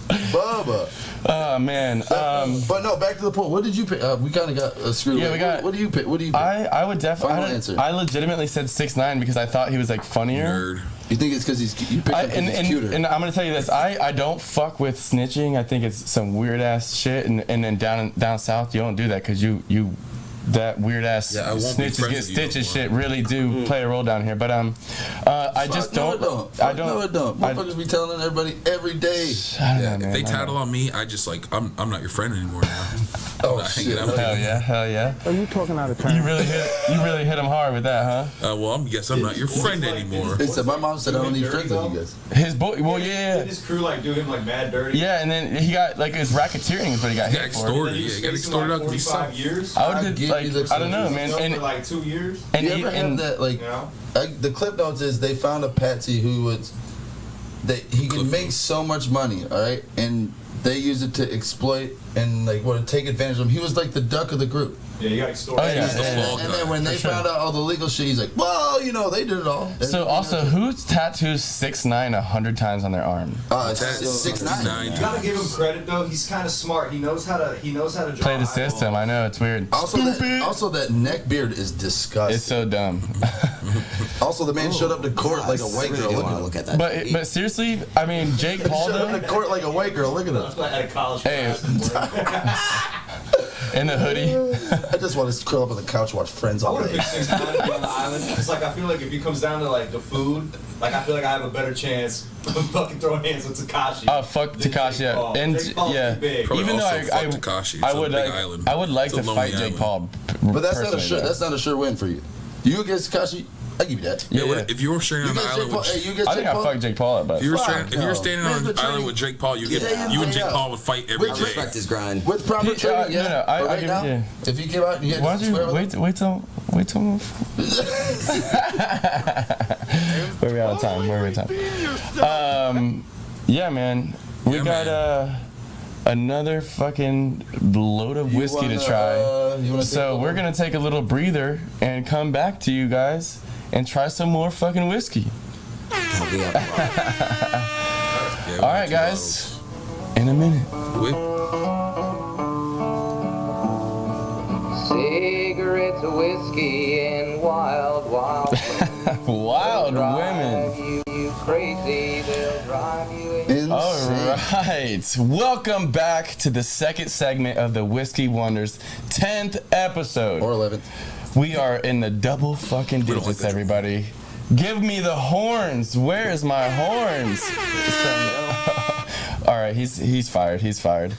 Speaker 3: Bubba.
Speaker 2: Oh man.
Speaker 3: But no, back to the point. What did you pick? We kind of got screwed.
Speaker 2: Yeah,
Speaker 3: away.
Speaker 2: we got-
Speaker 3: What do you pick? What do you pick?
Speaker 2: I would definitely.
Speaker 3: Final answer.
Speaker 2: I legitimately said 6'9" because I thought he was like funnier.
Speaker 4: Nerd.
Speaker 3: You think it's because you picked him 'cause he's cuter?
Speaker 2: And I'm gonna tell you this. I don't fuck with snitching. I think it's some weird ass shit. And then down south you don't do that because you that weird ass
Speaker 4: Yeah, I won't be
Speaker 2: snitches
Speaker 4: friends
Speaker 2: get
Speaker 4: with you
Speaker 2: stitches
Speaker 4: no more.
Speaker 2: shit really do play a role down here. But I just
Speaker 3: No,
Speaker 2: don't.
Speaker 3: it don't.
Speaker 2: I don't.
Speaker 3: No, it don't. Motherfuckers be telling everybody every day.
Speaker 2: I don't know,
Speaker 4: Yeah,
Speaker 2: man.
Speaker 4: if they
Speaker 2: I don't
Speaker 4: tattle
Speaker 2: know.
Speaker 4: on me, I just like I'm not your friend anymore now.
Speaker 3: Oh,
Speaker 4: not hanging
Speaker 3: shit.
Speaker 4: out with
Speaker 2: Hell yeah, hell yeah.
Speaker 6: Are you talking out of turn?
Speaker 2: You really hit him hard with that, huh?
Speaker 4: Well, I guess I'm not your friend anymore.
Speaker 3: They said, my mom said I don't need friends like you guys.
Speaker 2: His boy. Well, yeah.
Speaker 1: Did his crew like do him like mad dirty?
Speaker 2: Yeah, and then he got like his racketeering is what he got
Speaker 4: He
Speaker 2: hit
Speaker 4: got
Speaker 2: for.
Speaker 4: extorted.
Speaker 1: And then
Speaker 4: Yeah,
Speaker 1: he
Speaker 4: he got
Speaker 1: was
Speaker 4: extorted out
Speaker 1: like
Speaker 4: because he
Speaker 1: 45
Speaker 4: sucked.
Speaker 1: years.
Speaker 2: I would
Speaker 3: I
Speaker 2: have
Speaker 3: give
Speaker 2: like
Speaker 3: you the
Speaker 2: I don't know, man.
Speaker 1: For
Speaker 2: And
Speaker 1: like 2 years.
Speaker 2: and
Speaker 3: You ever have that, like,
Speaker 1: You know?
Speaker 3: the clip notes is they found a patsy who was, he can make so much money, all right, and they use it to exploit and like want to take advantage of him. He was like the duck of the group.
Speaker 1: Yeah, you got extorted.
Speaker 2: Oh, yeah.
Speaker 4: He's the fall
Speaker 3: And
Speaker 4: guy.
Speaker 3: then when they
Speaker 2: sure.
Speaker 3: found out all the legal shit, he's like, well, you know, they did it all.
Speaker 2: So also, who tattoos 6'9" 100 times on their arm?
Speaker 3: It's
Speaker 4: That's
Speaker 3: 6'9".
Speaker 1: You gotta give him credit though. He's kind of smart. He knows how to draw
Speaker 2: Play the system. I know it's weird.
Speaker 3: Also, that neck beard is disgusting.
Speaker 2: It's so dumb.
Speaker 3: Also, the man showed up to court like a white
Speaker 5: I
Speaker 3: girl.
Speaker 5: really
Speaker 3: Look
Speaker 5: want
Speaker 3: at
Speaker 5: to
Speaker 3: him.
Speaker 5: look at that.
Speaker 2: But seriously, I mean, Jake Paul
Speaker 3: Showed up
Speaker 2: though,
Speaker 3: to court like a white girl. Look at him.
Speaker 1: At a college
Speaker 2: Hey.
Speaker 1: class.
Speaker 2: in the hoodie.
Speaker 3: I just want to curl up on the couch, watch Friends
Speaker 1: I
Speaker 3: all
Speaker 1: want to
Speaker 3: day.
Speaker 1: pick 6'9" be on the island. It's like I feel like if it comes down to like the food, like I feel like I have a better chance of fucking throwing hands with Tekashi.
Speaker 2: Oh fuck
Speaker 1: than
Speaker 2: Tekashi,
Speaker 1: Jake Paul.
Speaker 2: yeah, and
Speaker 1: Jake Paul's
Speaker 2: yeah.
Speaker 1: too big.
Speaker 4: Probably
Speaker 2: Even though
Speaker 4: also
Speaker 2: I
Speaker 4: fuck Tekashi. It's
Speaker 2: I
Speaker 4: a
Speaker 2: would
Speaker 4: big
Speaker 2: like
Speaker 4: island.
Speaker 2: I would like
Speaker 4: It's a
Speaker 2: to
Speaker 4: lonely
Speaker 2: fight Jake
Speaker 4: island.
Speaker 2: Paul.
Speaker 3: But that's not a
Speaker 2: personally,
Speaker 3: sure.
Speaker 2: though.
Speaker 3: That's not a sure win for you. You against Tekashi, I give you that.
Speaker 4: Yeah,
Speaker 2: Yeah.
Speaker 4: if you were sharing
Speaker 3: You
Speaker 4: on the
Speaker 3: against Jake
Speaker 4: island
Speaker 3: Paul?
Speaker 4: with
Speaker 3: Hey, you against
Speaker 2: I
Speaker 3: Jake
Speaker 2: think I
Speaker 3: Paul?
Speaker 2: fucked Jake Paul up, but
Speaker 4: if you were
Speaker 3: Fuck
Speaker 4: standing
Speaker 3: no.
Speaker 4: on an
Speaker 3: Man's
Speaker 4: island
Speaker 3: between-
Speaker 4: with Jake Paul, you
Speaker 3: Yeah,
Speaker 4: and Jake
Speaker 3: yeah.
Speaker 4: Paul would fight every
Speaker 3: With
Speaker 4: day.
Speaker 5: Respect his grind.
Speaker 3: With proper
Speaker 2: Yeah,
Speaker 3: training,
Speaker 2: no,
Speaker 3: yeah.
Speaker 2: no, I
Speaker 3: But right
Speaker 2: give-
Speaker 3: now,
Speaker 2: yeah.
Speaker 3: if you came out and you had
Speaker 2: why
Speaker 3: to
Speaker 2: don't you
Speaker 3: swear
Speaker 2: wait till Where we out of time? Where we out of time? Yeah, man. We
Speaker 4: Yeah,
Speaker 2: got
Speaker 4: man.
Speaker 2: another fucking load of whiskey to try.
Speaker 3: You wanna
Speaker 2: So we're gonna take a little breather and come back to you guys and try some more fucking whiskey.
Speaker 5: I'll be up.
Speaker 4: Yeah,
Speaker 2: All right, guys. In a minute.
Speaker 7: Cigarettes, whiskey, and wild, wild
Speaker 2: Wild women.
Speaker 7: you crazy, they'll drive you
Speaker 3: Insane.
Speaker 2: All right. Welcome back to the second segment of the Whiskey Wonders 10th episode.
Speaker 3: Or 11th.
Speaker 2: We are in the double fucking
Speaker 4: don't like
Speaker 2: digits,
Speaker 4: that.
Speaker 2: everybody. Give me the horns. Where is my horns? All right, he's fired. He's fired.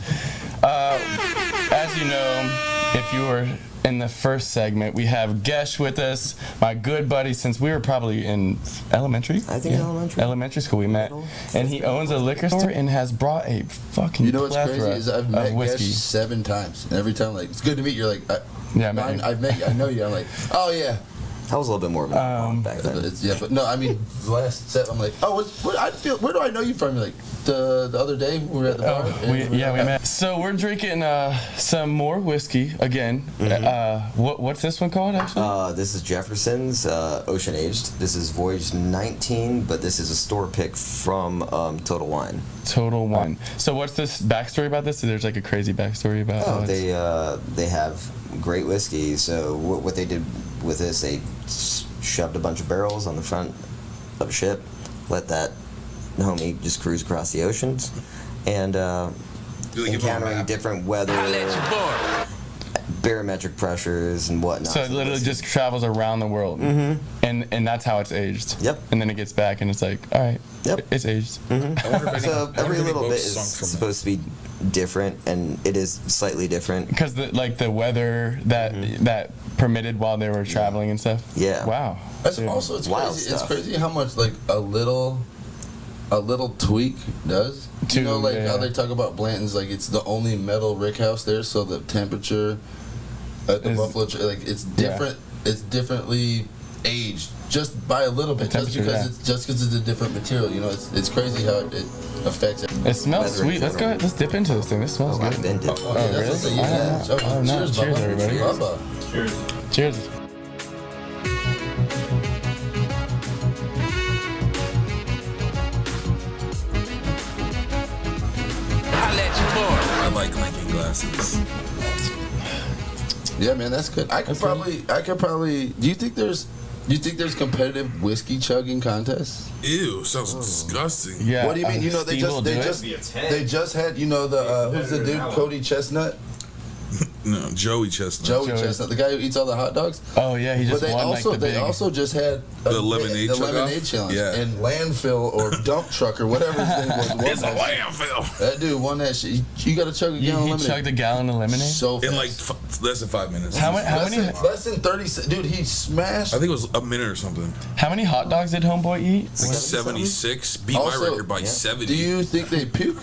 Speaker 2: As you know, if you were in the first segment, we have Gesh with us, my good buddy since we were probably in elementary.
Speaker 5: I think elementary.
Speaker 2: Elementary school we met, and he owns a liquor store and has brought a fucking
Speaker 3: You know what's
Speaker 2: plethora
Speaker 3: crazy is I've
Speaker 2: of
Speaker 3: met Gesh
Speaker 2: whiskey.
Speaker 3: 7 times, and every time like it's good to meet you. Like
Speaker 2: Yeah, I met him.
Speaker 3: I've met you. I know you. I'm like, oh yeah.
Speaker 5: I was a little bit more of a back then.
Speaker 3: But no, I mean, the last set, I'm like, oh, where do I know you from? You're like, the other day we were at the bar.
Speaker 2: We met. So we're drinking some more whiskey again. What's this one called, actually?
Speaker 5: This is Jefferson's Ocean Aged. This is Voyage 19, but this is a store pick from Total Wine.
Speaker 2: Total Wine. So what's this backstory about this? There's like a crazy backstory about
Speaker 5: they have great whiskey. So what they did with this, they shoved a bunch of barrels on the front of a ship, let that homie just cruise across the oceans, and encountering different weather, barometric pressures and whatnot.
Speaker 2: So it literally just travels around the world, and that's how it's aged.
Speaker 5: Yep.
Speaker 2: And then it gets back and it's like, all right, it's aged.
Speaker 5: So every little bit is supposed to be different, and it is slightly different
Speaker 2: because the weather that permitted while they were traveling and stuff.
Speaker 5: Yeah.
Speaker 2: Wow.
Speaker 3: That's also it's
Speaker 5: Wild
Speaker 3: crazy.
Speaker 5: stuff.
Speaker 3: It's crazy how much like a little tweak does. You know, like how they talk about Blanton's, like it's the only metal rick house there, so the temperature at the Buffalo, like it's different. It's differently aged just by a little bit, just because it's a different material. You know, it's crazy how it affects it.
Speaker 2: It smells sweet. Let's go. Let's dip into this thing. This smells good.
Speaker 5: I've been to.
Speaker 2: Oh, no.
Speaker 3: Cheers,
Speaker 2: Cheers,
Speaker 3: Bubba.
Speaker 2: everybody.
Speaker 3: Bubba.
Speaker 1: Cheers.
Speaker 2: Cheers.
Speaker 4: I like making glasses.
Speaker 3: Yeah, man, that's good. I could probably. Do you think there's competitive whiskey chugging contests?
Speaker 4: Ew, sounds disgusting.
Speaker 2: Yeah.
Speaker 3: What do you mean? You know, they just had, you know, the who's the dude, Cody Chestnut?
Speaker 4: No, Joey Chestnut.
Speaker 3: Joey Chestnut, the guy who eats all the hot dogs.
Speaker 2: Oh yeah, he just
Speaker 3: But they
Speaker 2: won
Speaker 3: also just had
Speaker 4: The lemonade
Speaker 3: challenge.
Speaker 4: Yeah.
Speaker 3: And landfill or dump truck or whatever his name was.
Speaker 4: It's a landfill.
Speaker 3: That dude won that shit. You got to chug a gallon of
Speaker 2: He
Speaker 3: lemonade.
Speaker 2: chugged a gallon of lemonade.
Speaker 3: So fast.
Speaker 4: In like less than 5 minutes.
Speaker 2: How many?
Speaker 3: Less than 30. Dude, he smashed.
Speaker 4: I think it was a minute or something.
Speaker 2: How many hot dogs did Homeboy eat?
Speaker 4: Like 76. Beat my record by 70.
Speaker 3: Do you think they puke?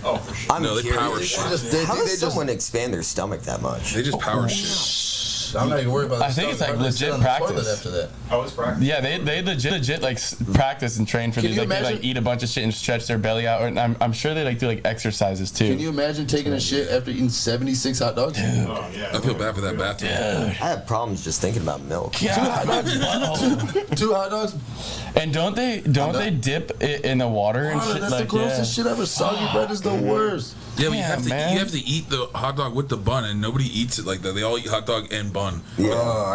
Speaker 1: Oh, for sure.
Speaker 5: I'm
Speaker 4: No, they
Speaker 5: curious.
Speaker 4: power shit.
Speaker 5: How does someone expand their stomach that much?
Speaker 4: They just power shit.
Speaker 3: I'm not even worried about that.
Speaker 2: I think it's like
Speaker 3: Probably sit
Speaker 2: legit
Speaker 3: on the toilet
Speaker 2: practice.
Speaker 3: after that.
Speaker 1: Oh, it's practice.
Speaker 2: Yeah, they legit like practice and train for
Speaker 3: Can
Speaker 2: these.
Speaker 3: you
Speaker 2: Like they like
Speaker 3: imagine-
Speaker 2: eat a bunch of shit and stretch their belly out. And I'm sure they like do like exercises too.
Speaker 3: Can you imagine taking a shit after eating 76 hot dogs?
Speaker 1: Oh, yeah.
Speaker 4: I feel bad for that bathroom.
Speaker 5: I have problems just thinking about milk.
Speaker 3: Two hot dogs?
Speaker 2: And don't they dip it in the water and
Speaker 3: Bro,
Speaker 2: shit?
Speaker 3: that's
Speaker 2: Like,
Speaker 3: the grossest shit ever. Soggy bread is the worst.
Speaker 4: Yeah, but you
Speaker 2: man.
Speaker 4: have to eat the hot dog with the bun, and nobody eats it like that. They all eat hot dog and bun.
Speaker 3: I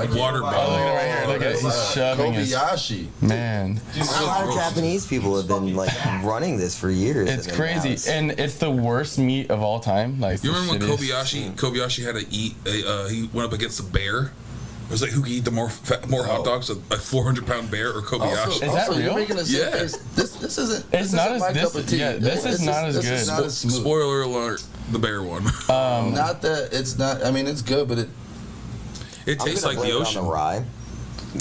Speaker 3: can't-
Speaker 4: Water
Speaker 2: Oh, look at
Speaker 4: bun.
Speaker 2: it right here. Look at it. He's shoving his
Speaker 3: Kobayashi.
Speaker 2: man.
Speaker 5: A lot of Japanese people have been like running this for years.
Speaker 2: It's
Speaker 5: in their
Speaker 2: crazy,
Speaker 5: mouths.
Speaker 2: and it's the worst meat of all time. Like
Speaker 4: You
Speaker 2: the
Speaker 4: remember when
Speaker 2: shittiest-
Speaker 4: Kobayashi had to eat? He went up against a bear. It was like who could eat the more hot dogs, a 400-pound bear or Kobayashi?
Speaker 2: Is that
Speaker 3: You're
Speaker 2: real?
Speaker 3: making a
Speaker 4: Yeah.
Speaker 3: face. This isn't.
Speaker 2: It's
Speaker 3: this
Speaker 2: not
Speaker 3: isn't
Speaker 2: as
Speaker 3: my
Speaker 2: this.
Speaker 3: cup of tea.
Speaker 2: Yeah, this is not as
Speaker 3: This is
Speaker 2: good.
Speaker 3: not as smooth.
Speaker 4: Spoiler alert: the bear one.
Speaker 3: Not that it's not. I mean, it's good, but it
Speaker 4: It
Speaker 5: I'm
Speaker 4: tastes
Speaker 5: gonna
Speaker 4: like the
Speaker 5: blame it
Speaker 4: ocean.
Speaker 5: on the rye.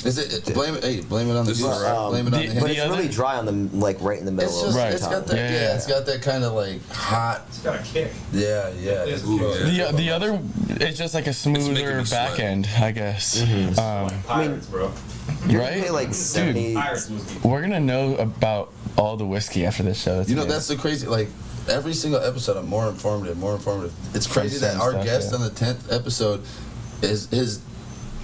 Speaker 3: is it. Blame it. Hey, blame it on the
Speaker 4: This
Speaker 3: goose.
Speaker 4: is,
Speaker 3: Blame it on the
Speaker 5: But
Speaker 3: hen.
Speaker 5: it's really dry on the right in the middle
Speaker 3: It's
Speaker 5: of
Speaker 3: just.
Speaker 5: the
Speaker 2: Right.
Speaker 3: It's got
Speaker 5: tongue.
Speaker 3: that.
Speaker 2: Yeah.
Speaker 3: It's got that kind of like hot.
Speaker 1: It's got a kick.
Speaker 3: Yeah.
Speaker 1: It's
Speaker 4: Ooh, yeah.
Speaker 2: The other, it's just like a
Speaker 4: making
Speaker 2: smoother
Speaker 4: me sweat.
Speaker 2: back end, I guess.
Speaker 1: Pirates, bro.
Speaker 5: You're
Speaker 2: Right?
Speaker 5: gonna pay like 70.
Speaker 1: Pirates whiskey.
Speaker 2: We're gonna know about all the whiskey after this show.
Speaker 3: You know, that's the crazy. Like every single episode, I'm more informative. It's crazy that our
Speaker 2: stuff,
Speaker 3: guest
Speaker 2: yeah.
Speaker 3: on the 10th episode is his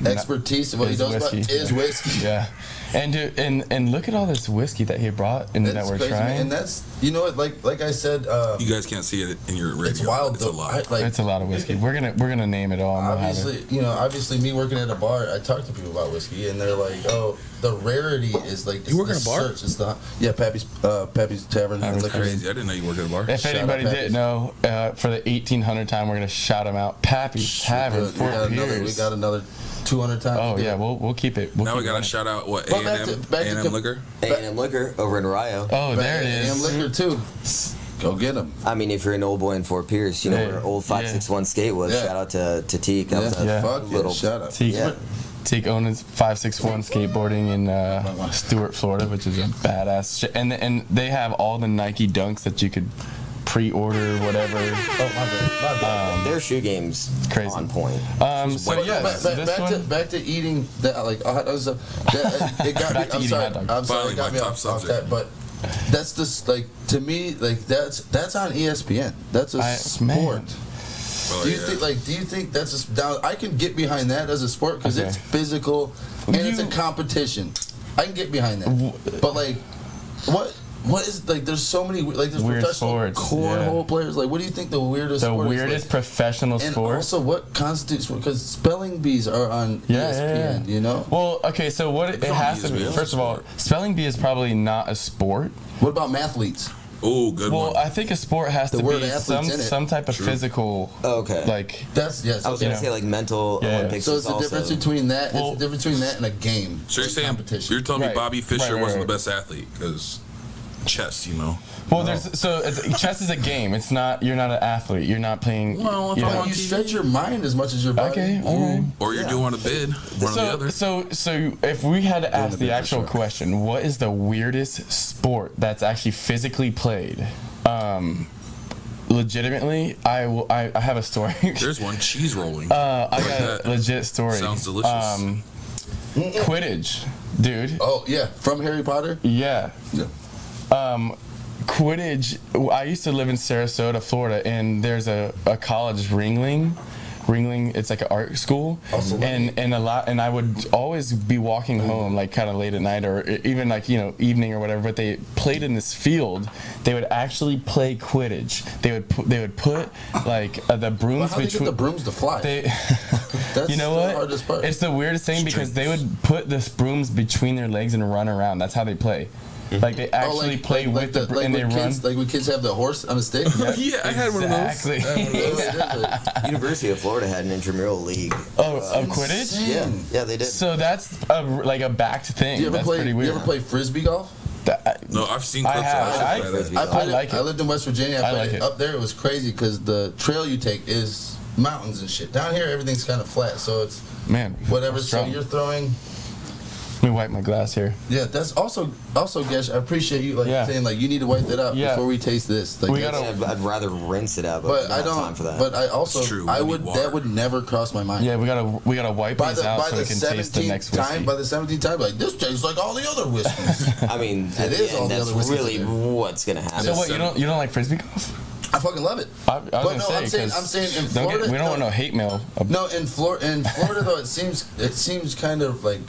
Speaker 3: expertise and what he
Speaker 2: Is
Speaker 3: knows
Speaker 2: whiskey.
Speaker 3: about is whiskey.
Speaker 2: Yeah, and dude, and look at all this whiskey that he brought and that
Speaker 3: That's
Speaker 2: we're
Speaker 3: crazy, man.
Speaker 2: trying.
Speaker 3: And that's, you know what, like I said,
Speaker 4: You guys can't see it in your radio.
Speaker 3: it's wild.
Speaker 4: It's a
Speaker 3: though.
Speaker 4: lot.
Speaker 3: Like
Speaker 2: It's a lot of whiskey. We're gonna name it all. And we'll have it.
Speaker 3: obviously, me working at a bar, I talk to people about whiskey, and they're like, "Oh, the rarity is like."
Speaker 4: You work
Speaker 3: the
Speaker 4: at a bar?
Speaker 3: search. It's the Pappy's Tavern.
Speaker 2: Pappy's
Speaker 3: Liquor.
Speaker 4: Crazy. I didn't know you worked at a bar.
Speaker 2: If
Speaker 3: Shout out
Speaker 2: anybody
Speaker 3: Pappy's.
Speaker 2: didn't know, for the 1800th time, we're gonna shout him out. Pappy's Tavern,
Speaker 3: We
Speaker 2: Fort
Speaker 3: we got another 200 times.
Speaker 2: Oh
Speaker 3: to do
Speaker 2: yeah,
Speaker 3: it.
Speaker 2: we'll keep it.
Speaker 4: Now we
Speaker 2: keep
Speaker 4: gotta
Speaker 2: it.
Speaker 4: shout out what
Speaker 3: Well, back to
Speaker 4: A&M Liquor.
Speaker 5: A&M Liquor over in Rio.
Speaker 2: Oh, there it
Speaker 3: A&M
Speaker 2: is.
Speaker 3: Liquor too. Go get them.
Speaker 5: I mean, if you're an old boy in Fort Pierce, you know
Speaker 2: Yeah.
Speaker 5: where old 561 skate was.
Speaker 3: Yeah.
Speaker 5: Shout out to Teak. That was a
Speaker 2: Yeah.
Speaker 3: Fuck yeah.
Speaker 5: little
Speaker 3: Shout out.
Speaker 2: Teak,
Speaker 5: Yeah.
Speaker 2: Teak owns 561 skateboarding in Stuart, Florida, which is a badass shit. And they have all the Nike dunks that you could pre-order whatever.
Speaker 3: Oh my bad.
Speaker 5: Their shoe game's
Speaker 2: Crazy.
Speaker 5: on point.
Speaker 2: So yes, this one.
Speaker 3: Back to eating that it got
Speaker 2: Back to
Speaker 3: me. I'm
Speaker 2: eating
Speaker 3: sorry.
Speaker 2: hot dogs.
Speaker 3: I'm sorry.
Speaker 4: Finally,
Speaker 3: It got
Speaker 4: my
Speaker 3: me
Speaker 4: top
Speaker 3: off
Speaker 4: subject.
Speaker 3: that, but that's just like to me like that's on ESPN. That's a sport.
Speaker 2: Man.
Speaker 4: Oh,
Speaker 3: Do you
Speaker 4: yeah.
Speaker 3: think that's a, now I can get behind that as a sport because
Speaker 2: Okay.
Speaker 3: it's physical and it's a
Speaker 2: You-
Speaker 3: competition. I can get behind that. But like, what is like? There's so many like there's
Speaker 2: Weird
Speaker 3: professional
Speaker 2: sports,
Speaker 3: cornhole players. Like, what do you think the weirdest?
Speaker 2: The
Speaker 3: sport
Speaker 2: weirdest
Speaker 3: is,
Speaker 2: professional
Speaker 3: like? And
Speaker 2: sport.
Speaker 3: also, what constitutes because spelling bees are on
Speaker 2: Yeah,
Speaker 3: ESPN.
Speaker 2: yeah.
Speaker 3: You know.
Speaker 2: Well, okay, so what it
Speaker 4: Spelling
Speaker 2: has
Speaker 4: bee
Speaker 2: to
Speaker 4: is
Speaker 2: be,
Speaker 4: real
Speaker 2: first of all,
Speaker 4: sport.
Speaker 2: spelling bee is probably not a sport.
Speaker 3: What about mathletes?
Speaker 4: Oh, good
Speaker 2: Well,
Speaker 4: one.
Speaker 2: I think a sport has
Speaker 3: The
Speaker 2: to
Speaker 3: word
Speaker 2: be
Speaker 3: athlete's in it.
Speaker 2: some type of
Speaker 4: True.
Speaker 2: physical,
Speaker 5: Okay.
Speaker 2: like,
Speaker 3: That's yes.
Speaker 5: I was gonna
Speaker 2: Yeah.
Speaker 5: say like mental
Speaker 2: Yeah.
Speaker 5: Olympics.
Speaker 3: So
Speaker 5: is
Speaker 3: it's the
Speaker 5: also,
Speaker 3: difference between that.
Speaker 2: Well-
Speaker 3: it's the difference between that and a game.
Speaker 4: So you're
Speaker 3: like
Speaker 4: saying
Speaker 3: competition.
Speaker 4: you're telling me
Speaker 2: Right.
Speaker 4: Bobby Fischer
Speaker 2: Right,
Speaker 4: wasn't
Speaker 2: right.
Speaker 4: the best athlete because chess, you know.
Speaker 2: well, chess is a game. It's not, you're not an athlete. You're not playing,
Speaker 4: Well, if
Speaker 2: you
Speaker 4: I'm
Speaker 2: know.
Speaker 4: on
Speaker 3: you
Speaker 4: TV.
Speaker 3: stretch your mind as much as your body.
Speaker 2: Okay, all right.
Speaker 4: Or you're doing a bid, one or the other.
Speaker 2: So if we had to ask
Speaker 3: the
Speaker 2: the
Speaker 3: big for
Speaker 2: actual
Speaker 3: sure.
Speaker 2: question, what is the weirdest sport that's actually physically played? Legitimately, I have a story.
Speaker 4: There's one, cheese rolling.
Speaker 2: I
Speaker 4: Like
Speaker 2: got
Speaker 4: that.
Speaker 2: a legit story.
Speaker 4: Sounds delicious.
Speaker 2: Quidditch, dude.
Speaker 3: Oh yeah, from Harry Potter.
Speaker 2: Yeah.
Speaker 3: Yeah.
Speaker 2: Quidditch. I used to live in Sarasota, Florida, and there's a college, Ringling, it's like an art school,
Speaker 3: Also
Speaker 2: and I would always be walking home like kind of late at night or even like evening or whatever. But they played in this field. They would actually play Quidditch. They would put like the brooms
Speaker 3: Well, how do they get
Speaker 2: between.
Speaker 3: the brooms to fly? That's
Speaker 2: You know
Speaker 3: the
Speaker 2: what?
Speaker 3: hardest part.
Speaker 2: It's the weirdest thing because they would put the brooms between their legs and run around. That's how they play. Like they actually play with the and they run.
Speaker 3: kids, like when kids have the horse on a stick.
Speaker 4: Yeah, I had one of those.
Speaker 2: Exactly.
Speaker 5: University of Florida had an intramural league.
Speaker 2: Of Quidditch?
Speaker 5: Yeah, they did.
Speaker 2: So that's like a backed thing.
Speaker 3: Do you ever
Speaker 2: That's
Speaker 3: play?
Speaker 2: pretty
Speaker 3: You
Speaker 2: weird.
Speaker 3: ever play frisbee golf?
Speaker 4: No, I've seen
Speaker 2: I
Speaker 4: clips
Speaker 2: have.
Speaker 4: of
Speaker 5: I-
Speaker 4: that.
Speaker 2: I like it.
Speaker 3: I lived in West Virginia.
Speaker 2: I
Speaker 3: I
Speaker 2: like
Speaker 3: played
Speaker 2: it.
Speaker 3: Up there, it was crazy because the trail you take is mountains and shit. Down here, everything's kind of flat, so it's
Speaker 2: Man.
Speaker 3: whatever.
Speaker 2: that's
Speaker 3: So
Speaker 2: strong.
Speaker 3: you're throwing.
Speaker 2: Let me wipe my glass here.
Speaker 3: Yeah, that's also Gesh. I appreciate you
Speaker 2: Yeah.
Speaker 3: saying you need to wipe that up
Speaker 2: Yeah.
Speaker 3: before we taste this. Like,
Speaker 2: We
Speaker 3: that's-
Speaker 2: gotta-
Speaker 5: I'd rather rinse it out, but,
Speaker 3: But
Speaker 5: we don't
Speaker 3: I
Speaker 5: have
Speaker 3: don't.
Speaker 5: time for that.
Speaker 3: But I also
Speaker 4: It's true,
Speaker 3: I
Speaker 4: we
Speaker 3: would
Speaker 4: need
Speaker 3: that
Speaker 4: water.
Speaker 3: would never cross my mind.
Speaker 2: Yeah, we gotta wipe
Speaker 3: By
Speaker 2: these
Speaker 3: the
Speaker 2: out
Speaker 3: by
Speaker 2: so
Speaker 3: the
Speaker 2: we can taste the next
Speaker 3: 17th
Speaker 2: whiskey.
Speaker 3: time, by the 17th time, like this tastes like all the other whiskeys.
Speaker 5: I mean, at
Speaker 3: It
Speaker 5: the
Speaker 3: is all
Speaker 5: end,
Speaker 3: the
Speaker 5: that's
Speaker 3: other whiskeys
Speaker 5: really
Speaker 3: in there.
Speaker 5: what's gonna happen.
Speaker 2: So what? You don't like frisbee golf?
Speaker 3: I fucking love it.
Speaker 2: I was
Speaker 3: But
Speaker 2: gonna
Speaker 3: no,
Speaker 2: say
Speaker 3: I'm saying in
Speaker 2: don't
Speaker 3: Florida.
Speaker 2: we don't want no hate mail.
Speaker 3: No, in Florida though, it seems kind of like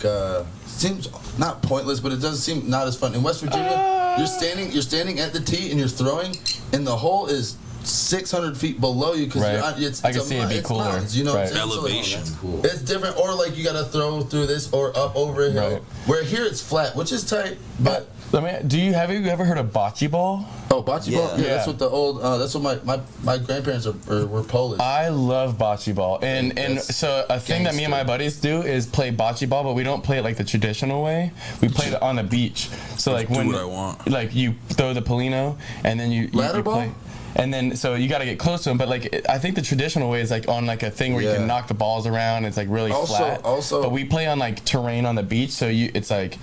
Speaker 3: seems not pointless, but it does seem not as fun. In West Virginia, you're standing at the tee and you're throwing, and the hole is 600 feet below you because
Speaker 2: Right.
Speaker 3: it's
Speaker 2: I can see it'd be
Speaker 3: it's
Speaker 2: cooler.
Speaker 3: mountains, you know what I'm
Speaker 2: Right.
Speaker 3: saying? So, like,
Speaker 4: Elevation.
Speaker 3: it's different, or like you gotta throw through this or up over a hill.
Speaker 2: Right.
Speaker 3: Where here it's flat, which is tight, but.
Speaker 2: Have you ever heard of bocce ball?
Speaker 3: Oh, bocce ball. Yeah,
Speaker 2: Yeah.
Speaker 3: that's what the old. That's what my grandparents were Polish.
Speaker 2: I love bocce ball, and
Speaker 3: That's
Speaker 2: so a thing that me and my buddies do is play bocce ball, but we don't play it like the traditional way. We play it on the beach. So like
Speaker 4: Do
Speaker 2: when
Speaker 4: what I want.
Speaker 2: like you throw the Polino, and then you
Speaker 3: Ladder ball?
Speaker 2: play. And then, so you got to get close to them, but like I think the traditional way is like on like a thing where you
Speaker 3: Yeah.
Speaker 2: can knock the balls around. It's like really flat.
Speaker 3: Also-
Speaker 2: but we play on like terrain on the beach, so it's like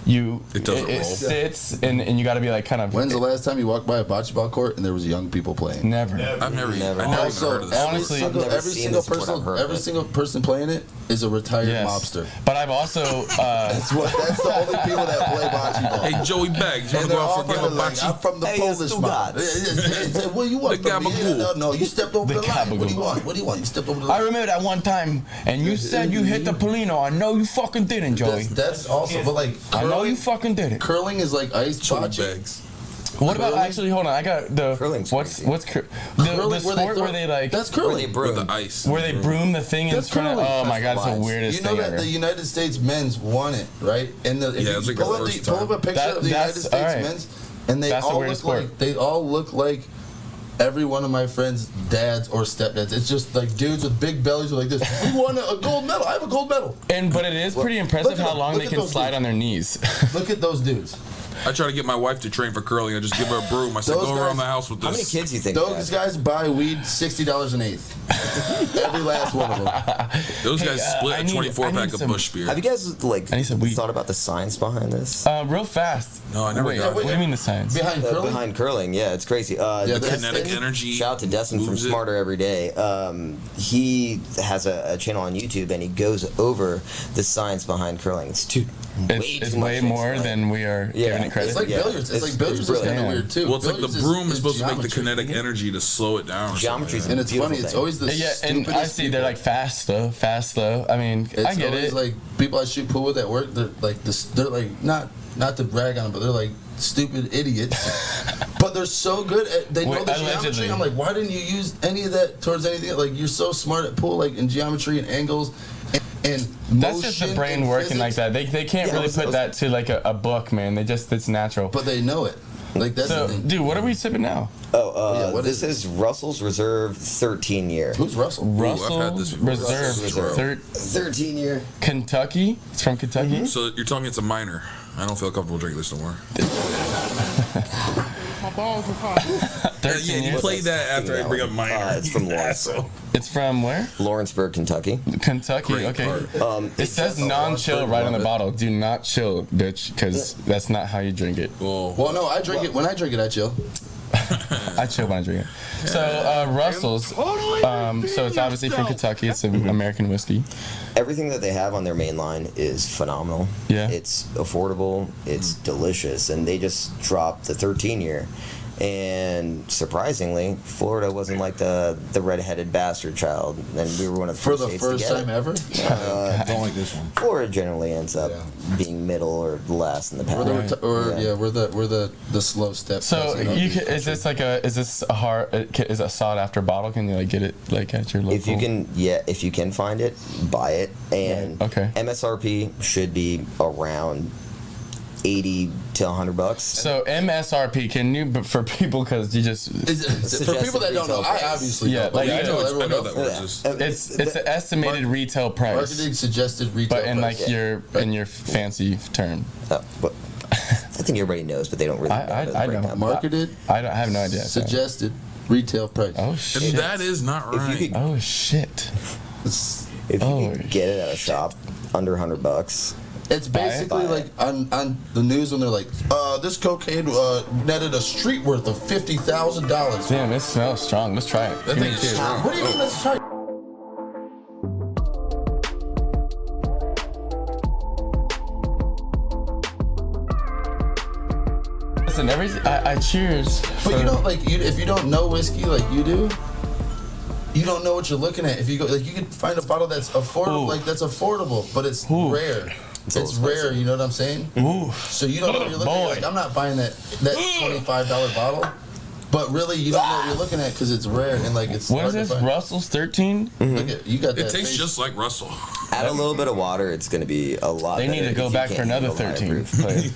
Speaker 4: It doesn't roll.
Speaker 2: sits, and you got to be like kind of.
Speaker 3: When's the last time you walked by a bocce ball court and there was young people playing?
Speaker 2: Never.
Speaker 4: I've never
Speaker 5: Never.
Speaker 4: even
Speaker 3: Also,
Speaker 4: heard of this.
Speaker 2: honestly,
Speaker 4: sport.
Speaker 5: I've never seen this before, I've heard of
Speaker 3: every
Speaker 5: it.
Speaker 3: single person playing it is a retired
Speaker 2: Yes.
Speaker 3: mobster.
Speaker 2: But I've also.
Speaker 3: That's the only people that play bocce ball.
Speaker 4: Hey, Joey Bags, you want
Speaker 3: And
Speaker 4: to
Speaker 3: they're
Speaker 4: go
Speaker 3: all
Speaker 4: out for a game
Speaker 3: from
Speaker 4: of
Speaker 3: the, like, I'm
Speaker 4: bocce?
Speaker 3: from the
Speaker 5: Hey,
Speaker 3: Polish
Speaker 5: it's two
Speaker 3: mob.
Speaker 5: gods.
Speaker 3: Well, you want
Speaker 4: The
Speaker 3: from me?
Speaker 4: gabagool.
Speaker 3: No, you stepped over
Speaker 2: The
Speaker 3: the line. What do you
Speaker 2: gabagool.
Speaker 3: want? What do you want? You stepped over the
Speaker 2: I
Speaker 3: line.
Speaker 2: remember that one time, and you said you hit the Polino. I know you fucking didn't, Joey.
Speaker 3: That's also, but like
Speaker 2: I know you
Speaker 3: curling,
Speaker 2: fucking did it.
Speaker 3: curling is like ice
Speaker 4: Joey
Speaker 3: bocce.
Speaker 4: Bags.
Speaker 2: What about
Speaker 3: Curling?
Speaker 2: actually? Hold on, I got the
Speaker 5: Curling's
Speaker 2: what's
Speaker 5: crazy.
Speaker 2: the
Speaker 3: Curling
Speaker 2: sport where they like
Speaker 3: that's
Speaker 5: Where they
Speaker 3: curling.
Speaker 5: brew.
Speaker 4: With the ice.
Speaker 2: where they broom the thing in
Speaker 3: That's
Speaker 2: front of.
Speaker 3: curling.
Speaker 2: Oh my god, it's the
Speaker 5: Lives.
Speaker 2: weirdest
Speaker 3: You know
Speaker 2: thing
Speaker 3: that
Speaker 2: ever.
Speaker 3: the United States men's won it, right? And if
Speaker 4: Yeah,
Speaker 3: you
Speaker 4: it's like
Speaker 3: pull,
Speaker 4: the
Speaker 3: up
Speaker 4: first
Speaker 3: pull up a
Speaker 4: time.
Speaker 3: picture of the United
Speaker 2: That's-
Speaker 3: States
Speaker 2: alright.
Speaker 3: men's, and they
Speaker 2: That's the
Speaker 3: all
Speaker 2: weirdest
Speaker 3: look
Speaker 2: sport.
Speaker 3: like every one of my friends' dads or stepdads. It's just like dudes with big bellies like this. We won a gold medal. I have a gold medal.
Speaker 2: But it is pretty
Speaker 3: Look
Speaker 2: impressive
Speaker 3: at
Speaker 2: how
Speaker 3: them.
Speaker 2: long
Speaker 3: Look
Speaker 2: they
Speaker 3: at
Speaker 2: can
Speaker 3: those
Speaker 2: slide
Speaker 3: dudes.
Speaker 2: on their knees.
Speaker 3: Look at those dudes.
Speaker 4: I try to get my wife to train for curling. I just give her a broom. I said,
Speaker 3: Those
Speaker 4: go
Speaker 3: guys-
Speaker 4: around the house with this.
Speaker 5: How many kids do you think?
Speaker 3: Those guys buy weed $60 an eighth. Every last one of them.
Speaker 4: Those guys split
Speaker 2: I
Speaker 4: a
Speaker 2: need-
Speaker 4: 24
Speaker 2: I need
Speaker 4: pack of
Speaker 2: some-
Speaker 4: Bush beer.
Speaker 5: Have you guys like
Speaker 2: I need some weed.
Speaker 5: thought about the science behind this?
Speaker 2: Real fast.
Speaker 4: No, I never
Speaker 2: Wait,
Speaker 4: got
Speaker 2: what
Speaker 4: it.
Speaker 2: do you mean the science?
Speaker 3: Behind curling?
Speaker 5: Behind curling, yeah, it's crazy.
Speaker 3: Yeah,
Speaker 4: The
Speaker 3: that's-
Speaker 4: kinetic energy.
Speaker 5: Shout out to Destin from
Speaker 4: moves it.
Speaker 5: Smarter Every Day. He has a channel on YouTube and he goes over the science behind curling. It's
Speaker 2: It's
Speaker 5: too much
Speaker 2: way
Speaker 5: to
Speaker 2: more
Speaker 5: explain.
Speaker 2: than we are giving it credit.
Speaker 3: It's like
Speaker 5: Yeah.
Speaker 3: billiards. It's like
Speaker 5: It's
Speaker 3: billiards is
Speaker 5: brilliant.
Speaker 3: kind of weird too.
Speaker 4: Well, it's like the
Speaker 3: Billiards
Speaker 4: broom is supposed to make the
Speaker 3: geometry.
Speaker 4: kinetic energy to slow it down. or something
Speaker 5: Geometry's
Speaker 4: like
Speaker 3: And it's
Speaker 5: Beautiful
Speaker 3: funny. It's
Speaker 5: thing.
Speaker 3: always the
Speaker 2: Yeah, and I
Speaker 3: stupidest
Speaker 2: see they're
Speaker 3: people.
Speaker 2: like fast though. I mean,
Speaker 3: It's
Speaker 2: I get
Speaker 3: always
Speaker 2: it.
Speaker 3: like people I shoot pool with at work. They're like this. They're like not to brag on them, but they're like stupid idiots. But they're so good at they know
Speaker 2: Wait,
Speaker 3: the
Speaker 2: allegedly.
Speaker 3: geometry. I'm like, why didn't you use any of that towards anything? Like you're so smart at pool, like in geometry and angles. And
Speaker 2: That's just the
Speaker 3: motion
Speaker 2: brain
Speaker 3: and
Speaker 2: working like
Speaker 3: physics,
Speaker 2: that. They can't
Speaker 3: Yeah,
Speaker 2: really
Speaker 3: let's-
Speaker 2: put that to like a book, man. It's natural.
Speaker 3: But they know it. Like that's
Speaker 2: So,
Speaker 3: the thing.
Speaker 2: dude, what are we sipping now?
Speaker 3: Yeah, what
Speaker 5: This is Russell's Reserve 13 year.
Speaker 3: Who's Russell?
Speaker 2: Russell
Speaker 4: had this before.
Speaker 2: Reserve,
Speaker 4: Russell's Reserve.
Speaker 5: 13 year.
Speaker 2: Kentucky. It's from Kentucky.
Speaker 4: So you're telling me it's a minor. I don't feel comfortable drinking this no more.
Speaker 2: 13
Speaker 4: you
Speaker 2: years.
Speaker 4: play that after I bring up minor.
Speaker 5: It's from Lawrenceburg.
Speaker 2: It's from where?
Speaker 5: Lawrenceburg, Kentucky.
Speaker 2: Kentucky.
Speaker 4: Great
Speaker 2: Okay.
Speaker 4: part.
Speaker 2: It says non-chill right on the bottle. Do not chill, bitch, because that's not how you drink it.
Speaker 4: Well,
Speaker 3: Well, no, I drink it. When I drink it, I chill.
Speaker 2: I chill when I drink it. So Russell's. So it's obviously from Kentucky. It's an American whiskey.
Speaker 5: Everything that they have on their main line is phenomenal.
Speaker 2: Yeah.
Speaker 5: It's affordable, it's delicious, and they just dropped the 13 year. And surprisingly, Florida wasn't like the redheaded bastard child, and we were one of the
Speaker 3: For
Speaker 5: first
Speaker 3: the
Speaker 5: states to
Speaker 3: first
Speaker 5: get
Speaker 3: time
Speaker 5: it.
Speaker 3: ever.
Speaker 6: Don't like this one.
Speaker 5: Florida generally ends up being middle or last in the pack.
Speaker 3: We're the slow step.
Speaker 2: So you can, is this a hard? Is it a sought after bottle? Can you like get it like at your local?
Speaker 5: If you can find it, buy it. And
Speaker 2: Okay.
Speaker 5: MSRP should be around $80 to $100.
Speaker 2: So MSRP, can you, but for people, because you just,
Speaker 3: For people that don't know, I obviously
Speaker 2: Yeah,
Speaker 3: know, but
Speaker 2: like,
Speaker 3: you
Speaker 2: I
Speaker 3: tell
Speaker 2: know
Speaker 3: everyone
Speaker 4: that
Speaker 3: else.
Speaker 4: word is.
Speaker 2: it's an estimated retail price,
Speaker 3: Marketing suggested retail
Speaker 2: but in
Speaker 3: price.
Speaker 2: like your fancy term.
Speaker 5: But I think everybody knows, but they don't really know
Speaker 2: I
Speaker 5: the
Speaker 2: don't.
Speaker 5: breakdown.
Speaker 3: Marketed
Speaker 2: I have no idea. so.
Speaker 3: suggested retail price.
Speaker 2: Oh
Speaker 4: And
Speaker 2: shit.
Speaker 4: that is not
Speaker 5: If you
Speaker 4: right.
Speaker 5: could-
Speaker 2: Oh shit.
Speaker 3: It's,
Speaker 5: If you
Speaker 2: Oh,
Speaker 5: could get it at a shop under $100,
Speaker 3: it's basically
Speaker 5: Buy
Speaker 3: like on the news when they're like, this cocaine netted a street worth of $50,000.
Speaker 2: Damn, it smells strong. Let's try it.
Speaker 4: That
Speaker 2: Give
Speaker 4: thing
Speaker 2: me a
Speaker 4: is
Speaker 2: cheers.
Speaker 4: strong.
Speaker 3: What do you mean? Let's try.
Speaker 2: Listen, I cheers.
Speaker 3: But you
Speaker 2: for-
Speaker 3: don't like if you don't know whiskey like you do, you don't know what you're looking at. If you go like you could find a bottle that's affordable,
Speaker 2: Ooh.
Speaker 3: like that's affordable, but it's
Speaker 2: Ooh.
Speaker 3: rare.
Speaker 5: It's
Speaker 3: It's
Speaker 5: a little
Speaker 3: rare. You know what I'm saying?
Speaker 2: Ooh.
Speaker 3: So you don't know what you're looking at.
Speaker 2: Boy.
Speaker 3: Like I'm not buying that $25 bottle, but really you don't know what you're looking at because it's rare and like it's.
Speaker 2: What is
Speaker 3: hard to
Speaker 2: this?
Speaker 3: find.
Speaker 2: Russell's 13?
Speaker 3: Look at you got that.
Speaker 4: It tastes
Speaker 3: face.
Speaker 4: just like Russell.
Speaker 5: add a little bit of water, it's going to be a lot
Speaker 2: They
Speaker 5: better
Speaker 2: need to go
Speaker 5: if you
Speaker 2: back for
Speaker 5: can't
Speaker 2: another
Speaker 5: handle higher
Speaker 2: 13.
Speaker 5: proof.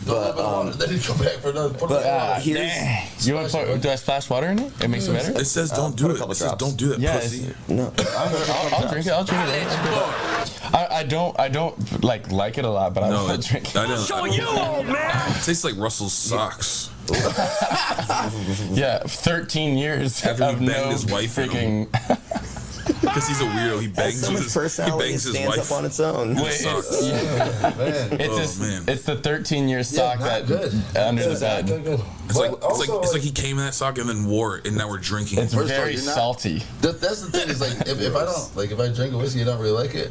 Speaker 2: But,
Speaker 3: Then you come back for another. Put
Speaker 5: but,
Speaker 3: it on.
Speaker 5: here's-
Speaker 2: dang. You want to do I splash water in it? It makes it better?
Speaker 4: It says don't
Speaker 5: put
Speaker 4: do
Speaker 5: a
Speaker 4: it.
Speaker 5: couple
Speaker 4: It says
Speaker 5: drops.
Speaker 4: don't do that,
Speaker 2: Yeah,
Speaker 4: pussy.
Speaker 5: No.
Speaker 2: I'll drink it. I'll drink it. I don't like it a lot, but I
Speaker 4: No,
Speaker 2: want to drink it.
Speaker 4: I don't. It tastes like Russell's socks.
Speaker 2: Yeah, 13 years
Speaker 4: After he
Speaker 2: of
Speaker 4: banged
Speaker 2: no
Speaker 4: his wife in
Speaker 2: freaking.
Speaker 4: Because he's a weirdo. He bangs
Speaker 5: So
Speaker 4: with
Speaker 5: much
Speaker 4: his, he
Speaker 5: personality
Speaker 4: bangs his
Speaker 5: stands
Speaker 4: wife.
Speaker 5: up on its own.
Speaker 2: Wait,
Speaker 4: Sucks.
Speaker 3: Man.
Speaker 4: man.
Speaker 2: It's the 13-year sock
Speaker 3: not
Speaker 2: that
Speaker 3: good.
Speaker 2: under the bed.
Speaker 4: It's like he came in that sock and then wore it, and now we're drinking.
Speaker 2: It's
Speaker 3: First of all,
Speaker 2: very
Speaker 3: you're not-
Speaker 2: salty.
Speaker 3: That's the thing is like if I don't like if I drink a whiskey and don't really like it,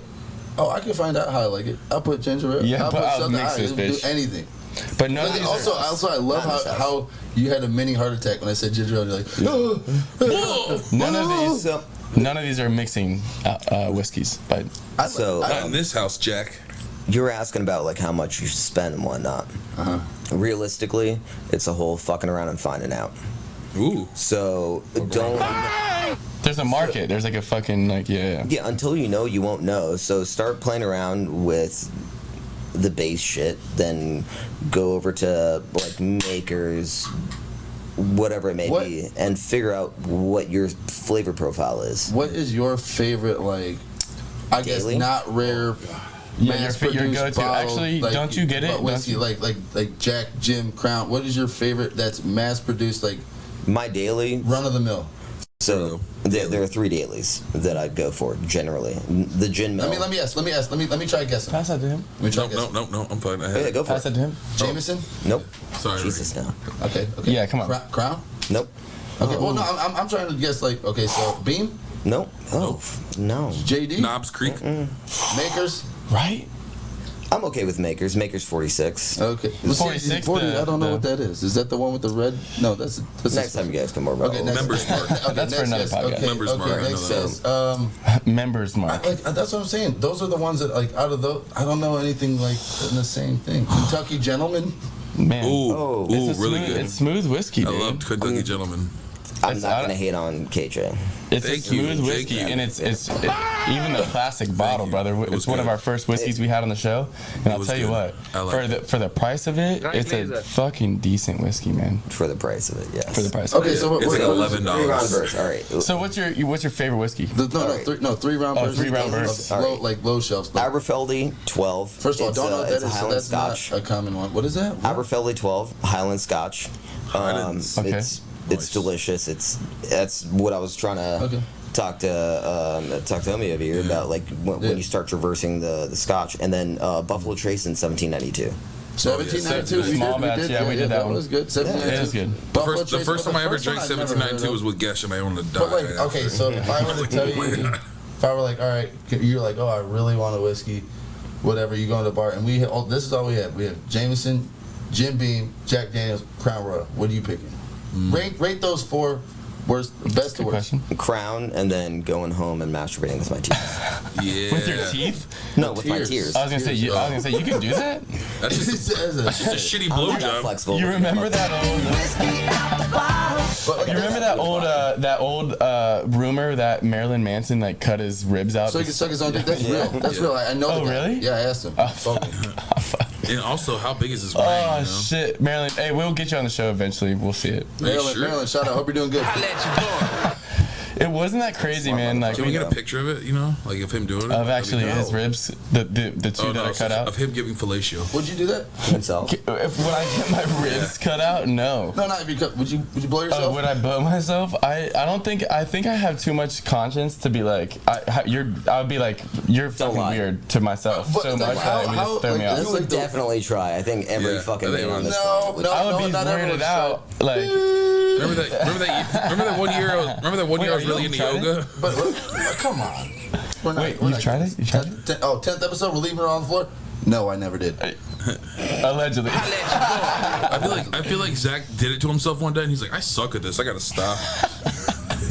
Speaker 3: I can find out how I like it. I'll put ginger ale.
Speaker 2: Yeah,
Speaker 3: I'll
Speaker 2: but
Speaker 3: put
Speaker 2: I'll
Speaker 3: something.
Speaker 2: mix this
Speaker 3: I'll do
Speaker 2: bitch.
Speaker 3: anything.
Speaker 2: But none of
Speaker 3: Like,
Speaker 2: these
Speaker 3: also, I love how you had a mini heart attack when I said ginger ale. You're like,
Speaker 2: none of these are mixing whiskeys. But
Speaker 5: So
Speaker 4: Not in this house, Jack.
Speaker 5: you were asking about like how much you spend and whatnot. Realistically, it's a whole fucking around and finding out.
Speaker 4: Ooh.
Speaker 5: So don't.
Speaker 2: there's a market. There's like a fucking yeah.
Speaker 5: Yeah, until you know, you won't know. So start playing around with the base shit, then go over to like makers, whatever it may
Speaker 3: What-
Speaker 5: be, and figure out what your flavor profile is.
Speaker 3: what is your favorite like? I
Speaker 5: Daily?
Speaker 3: guess not rare
Speaker 2: Yeah,
Speaker 3: mass-produced
Speaker 2: your go-to.
Speaker 3: bottle,
Speaker 2: Actually, don't you get it?
Speaker 3: Whiskey, like Jack, Jim, Crown. What is your favorite that's mass-produced, like
Speaker 5: My daily.
Speaker 3: run of the mill?
Speaker 5: So there are 3 dailies that I'd go for generally. The gin mill.
Speaker 3: Let me try guessing.
Speaker 2: Pass that to him.
Speaker 3: Let me try guessing.
Speaker 4: No, I'm fine. I
Speaker 5: Yeah,
Speaker 4: had it.
Speaker 5: go for
Speaker 2: Pass
Speaker 5: it.
Speaker 2: that to him.
Speaker 3: Jameson?
Speaker 5: Nope.
Speaker 4: Sorry.
Speaker 5: Jesus, no.
Speaker 3: Okay.
Speaker 2: Yeah, come on.
Speaker 3: Crown?
Speaker 5: Nope.
Speaker 3: Okay. Well, no, I'm trying to guess. Like, okay, so Beam,
Speaker 5: Nope. Oh, no.
Speaker 3: JD,
Speaker 4: Knobs Creek.
Speaker 3: Makers.
Speaker 2: Right?
Speaker 5: I'm okay with Makers. Makers 46.
Speaker 3: Okay.
Speaker 2: The 46,
Speaker 3: 40,
Speaker 2: the-
Speaker 3: I don't know what that is. Is that the one with the red? No, that's
Speaker 5: Next time you guys come over.
Speaker 3: Okay,
Speaker 5: I'll-
Speaker 3: next.
Speaker 4: Members Mark.
Speaker 3: Okay,
Speaker 2: That's for
Speaker 3: next
Speaker 2: another
Speaker 3: guess.
Speaker 2: podcast.
Speaker 3: Okay,
Speaker 4: Members
Speaker 3: okay,
Speaker 4: Mark, I know
Speaker 3: next
Speaker 4: that.
Speaker 3: guess.
Speaker 2: Members mark.
Speaker 3: That's what I'm saying. Those are the ones that, like, out of those, I don't know anything like in the same thing. Kentucky Gentleman.
Speaker 2: Man.
Speaker 4: Ooh,
Speaker 2: It's a
Speaker 4: really
Speaker 2: smooth,
Speaker 4: good.
Speaker 2: It's smooth whiskey,
Speaker 4: I
Speaker 2: dude.
Speaker 4: loved Kentucky Gentleman.
Speaker 5: I'm
Speaker 2: It's
Speaker 5: not
Speaker 2: out-
Speaker 5: gonna hate on KJ.
Speaker 2: It's
Speaker 4: Thank
Speaker 2: a smooth
Speaker 4: you,
Speaker 2: whiskey,
Speaker 4: thank you.
Speaker 2: and it's even the plastic bottle,
Speaker 4: you.
Speaker 2: brother.
Speaker 4: It was
Speaker 2: It's one of
Speaker 4: good.
Speaker 2: our first whiskeys we had on the show, and I'll
Speaker 4: was
Speaker 2: tell you
Speaker 4: good.
Speaker 2: what,
Speaker 4: I liked
Speaker 2: for the price of it, it's a fucking decent whiskey, man.
Speaker 5: For the price of it, yes.
Speaker 2: For the price. Of
Speaker 3: Okay,
Speaker 2: it.
Speaker 3: so
Speaker 4: It's like
Speaker 3: what-
Speaker 4: $11.
Speaker 5: 3 round burst. All right.
Speaker 2: So what's your favorite whiskey?
Speaker 3: three round
Speaker 2: Oh,
Speaker 3: bursts.
Speaker 2: 3 round
Speaker 3: of
Speaker 2: bursts.
Speaker 3: Low, like low shelves.
Speaker 5: Aberfeldy 12.
Speaker 3: First of all,
Speaker 5: It's,
Speaker 3: don't know what
Speaker 5: it's
Speaker 3: that
Speaker 5: a
Speaker 3: is, so
Speaker 5: Highland
Speaker 3: that's
Speaker 5: Scotch.
Speaker 3: not a common one. What is that? What?
Speaker 5: Aberfeldy 12 Highland Scotch.
Speaker 4: Highlands.
Speaker 2: Okay.
Speaker 5: It's delicious. That's what I was trying to talk to Homie over here about, like when you start traversing the Scotch, and then Buffalo Trace in 1792.
Speaker 3: 1792. We
Speaker 2: Small
Speaker 3: did,
Speaker 2: batch,
Speaker 3: we did.
Speaker 2: yeah, we did that one.
Speaker 3: was good.
Speaker 2: It
Speaker 3: 1792.
Speaker 2: is good.
Speaker 3: Buffalo
Speaker 4: The
Speaker 3: Trace
Speaker 4: first time I ever
Speaker 3: one
Speaker 4: drank
Speaker 3: I'd never heard
Speaker 4: 1792
Speaker 3: of.
Speaker 4: was with Gesh, and I wanted to die.
Speaker 3: But like,
Speaker 4: right
Speaker 3: okay,
Speaker 4: after.
Speaker 3: so if I were to tell you, if I were like, all right, you're like, oh, I really want a whiskey, whatever. You go to the bar, and this is all we have. We have Jameson, Jim Beam, Jack Daniels, Crown Royal. What are you picking? Rate those 4 worst, best to
Speaker 2: Good
Speaker 3: worst.
Speaker 2: question.
Speaker 5: Crown, and then going home and masturbating with my teeth.
Speaker 4: Yeah.
Speaker 2: With your teeth?
Speaker 5: No, with my
Speaker 3: Tears.
Speaker 5: tears.
Speaker 2: I was gonna say you can do that.
Speaker 4: That's just a shitty
Speaker 5: I'm not that
Speaker 4: blowjob.
Speaker 5: flexible.
Speaker 2: You remember that old rumor that Marilyn Manson like cut his ribs out?
Speaker 3: So he can suck his own dick. That's real. That's real. I know.
Speaker 2: Oh,
Speaker 3: the guy.
Speaker 2: really?
Speaker 3: Yeah, I asked him. Told me.
Speaker 4: And also, how big is his brain?
Speaker 2: Oh
Speaker 4: you know?
Speaker 2: shit, Marilyn! Hey, we'll get you on the show eventually. We'll see it.
Speaker 4: Are you
Speaker 3: Marilyn,
Speaker 4: sure?
Speaker 3: Marilyn, shout out. Hope you're doing good.
Speaker 2: It wasn't that crazy, man. Like
Speaker 4: Can we get a picture of it? You know, like of him doing it.
Speaker 2: of
Speaker 4: That'd be
Speaker 2: actually
Speaker 4: dope.
Speaker 2: his ribs, the two
Speaker 4: Oh,
Speaker 2: that
Speaker 4: no,
Speaker 2: are cut out.
Speaker 4: of him giving fellatio.
Speaker 3: Would you do that?
Speaker 5: Himself.
Speaker 2: If when I get my ribs cut out, no.
Speaker 3: No, not if you cut. Would you blow yourself?
Speaker 2: Would I blow myself? I don't think. I think I have too much conscience to be like. I would be like, you're fucking
Speaker 5: lie.
Speaker 2: weird to myf
Speaker 3: But,
Speaker 2: so
Speaker 3: like,
Speaker 2: much that it would
Speaker 3: how-
Speaker 2: just throw
Speaker 3: like,
Speaker 2: me
Speaker 3: that's
Speaker 2: off.
Speaker 5: You would
Speaker 3: like the-
Speaker 5: definitely try. I think every
Speaker 4: Yeah,
Speaker 5: fucking
Speaker 4: I think
Speaker 5: man on this
Speaker 3: No,
Speaker 5: planet.
Speaker 2: I would be
Speaker 3: not everyone
Speaker 2: weirded out. Like,
Speaker 4: Remember that 1 year? Remember that 1 year I was
Speaker 2: Wait,
Speaker 4: really
Speaker 2: you
Speaker 4: into
Speaker 2: tried it?
Speaker 4: yoga?
Speaker 3: But come on. We're not,
Speaker 2: Wait,
Speaker 3: we're
Speaker 2: you've
Speaker 3: not
Speaker 2: tried
Speaker 3: doing
Speaker 2: it? You tried it?
Speaker 3: 10th episode. We're leaving her on the floor. No, I never did.
Speaker 2: allegedly.
Speaker 4: I feel like Zach did it to himself one day, and he's like, "I suck at this. I gotta stop."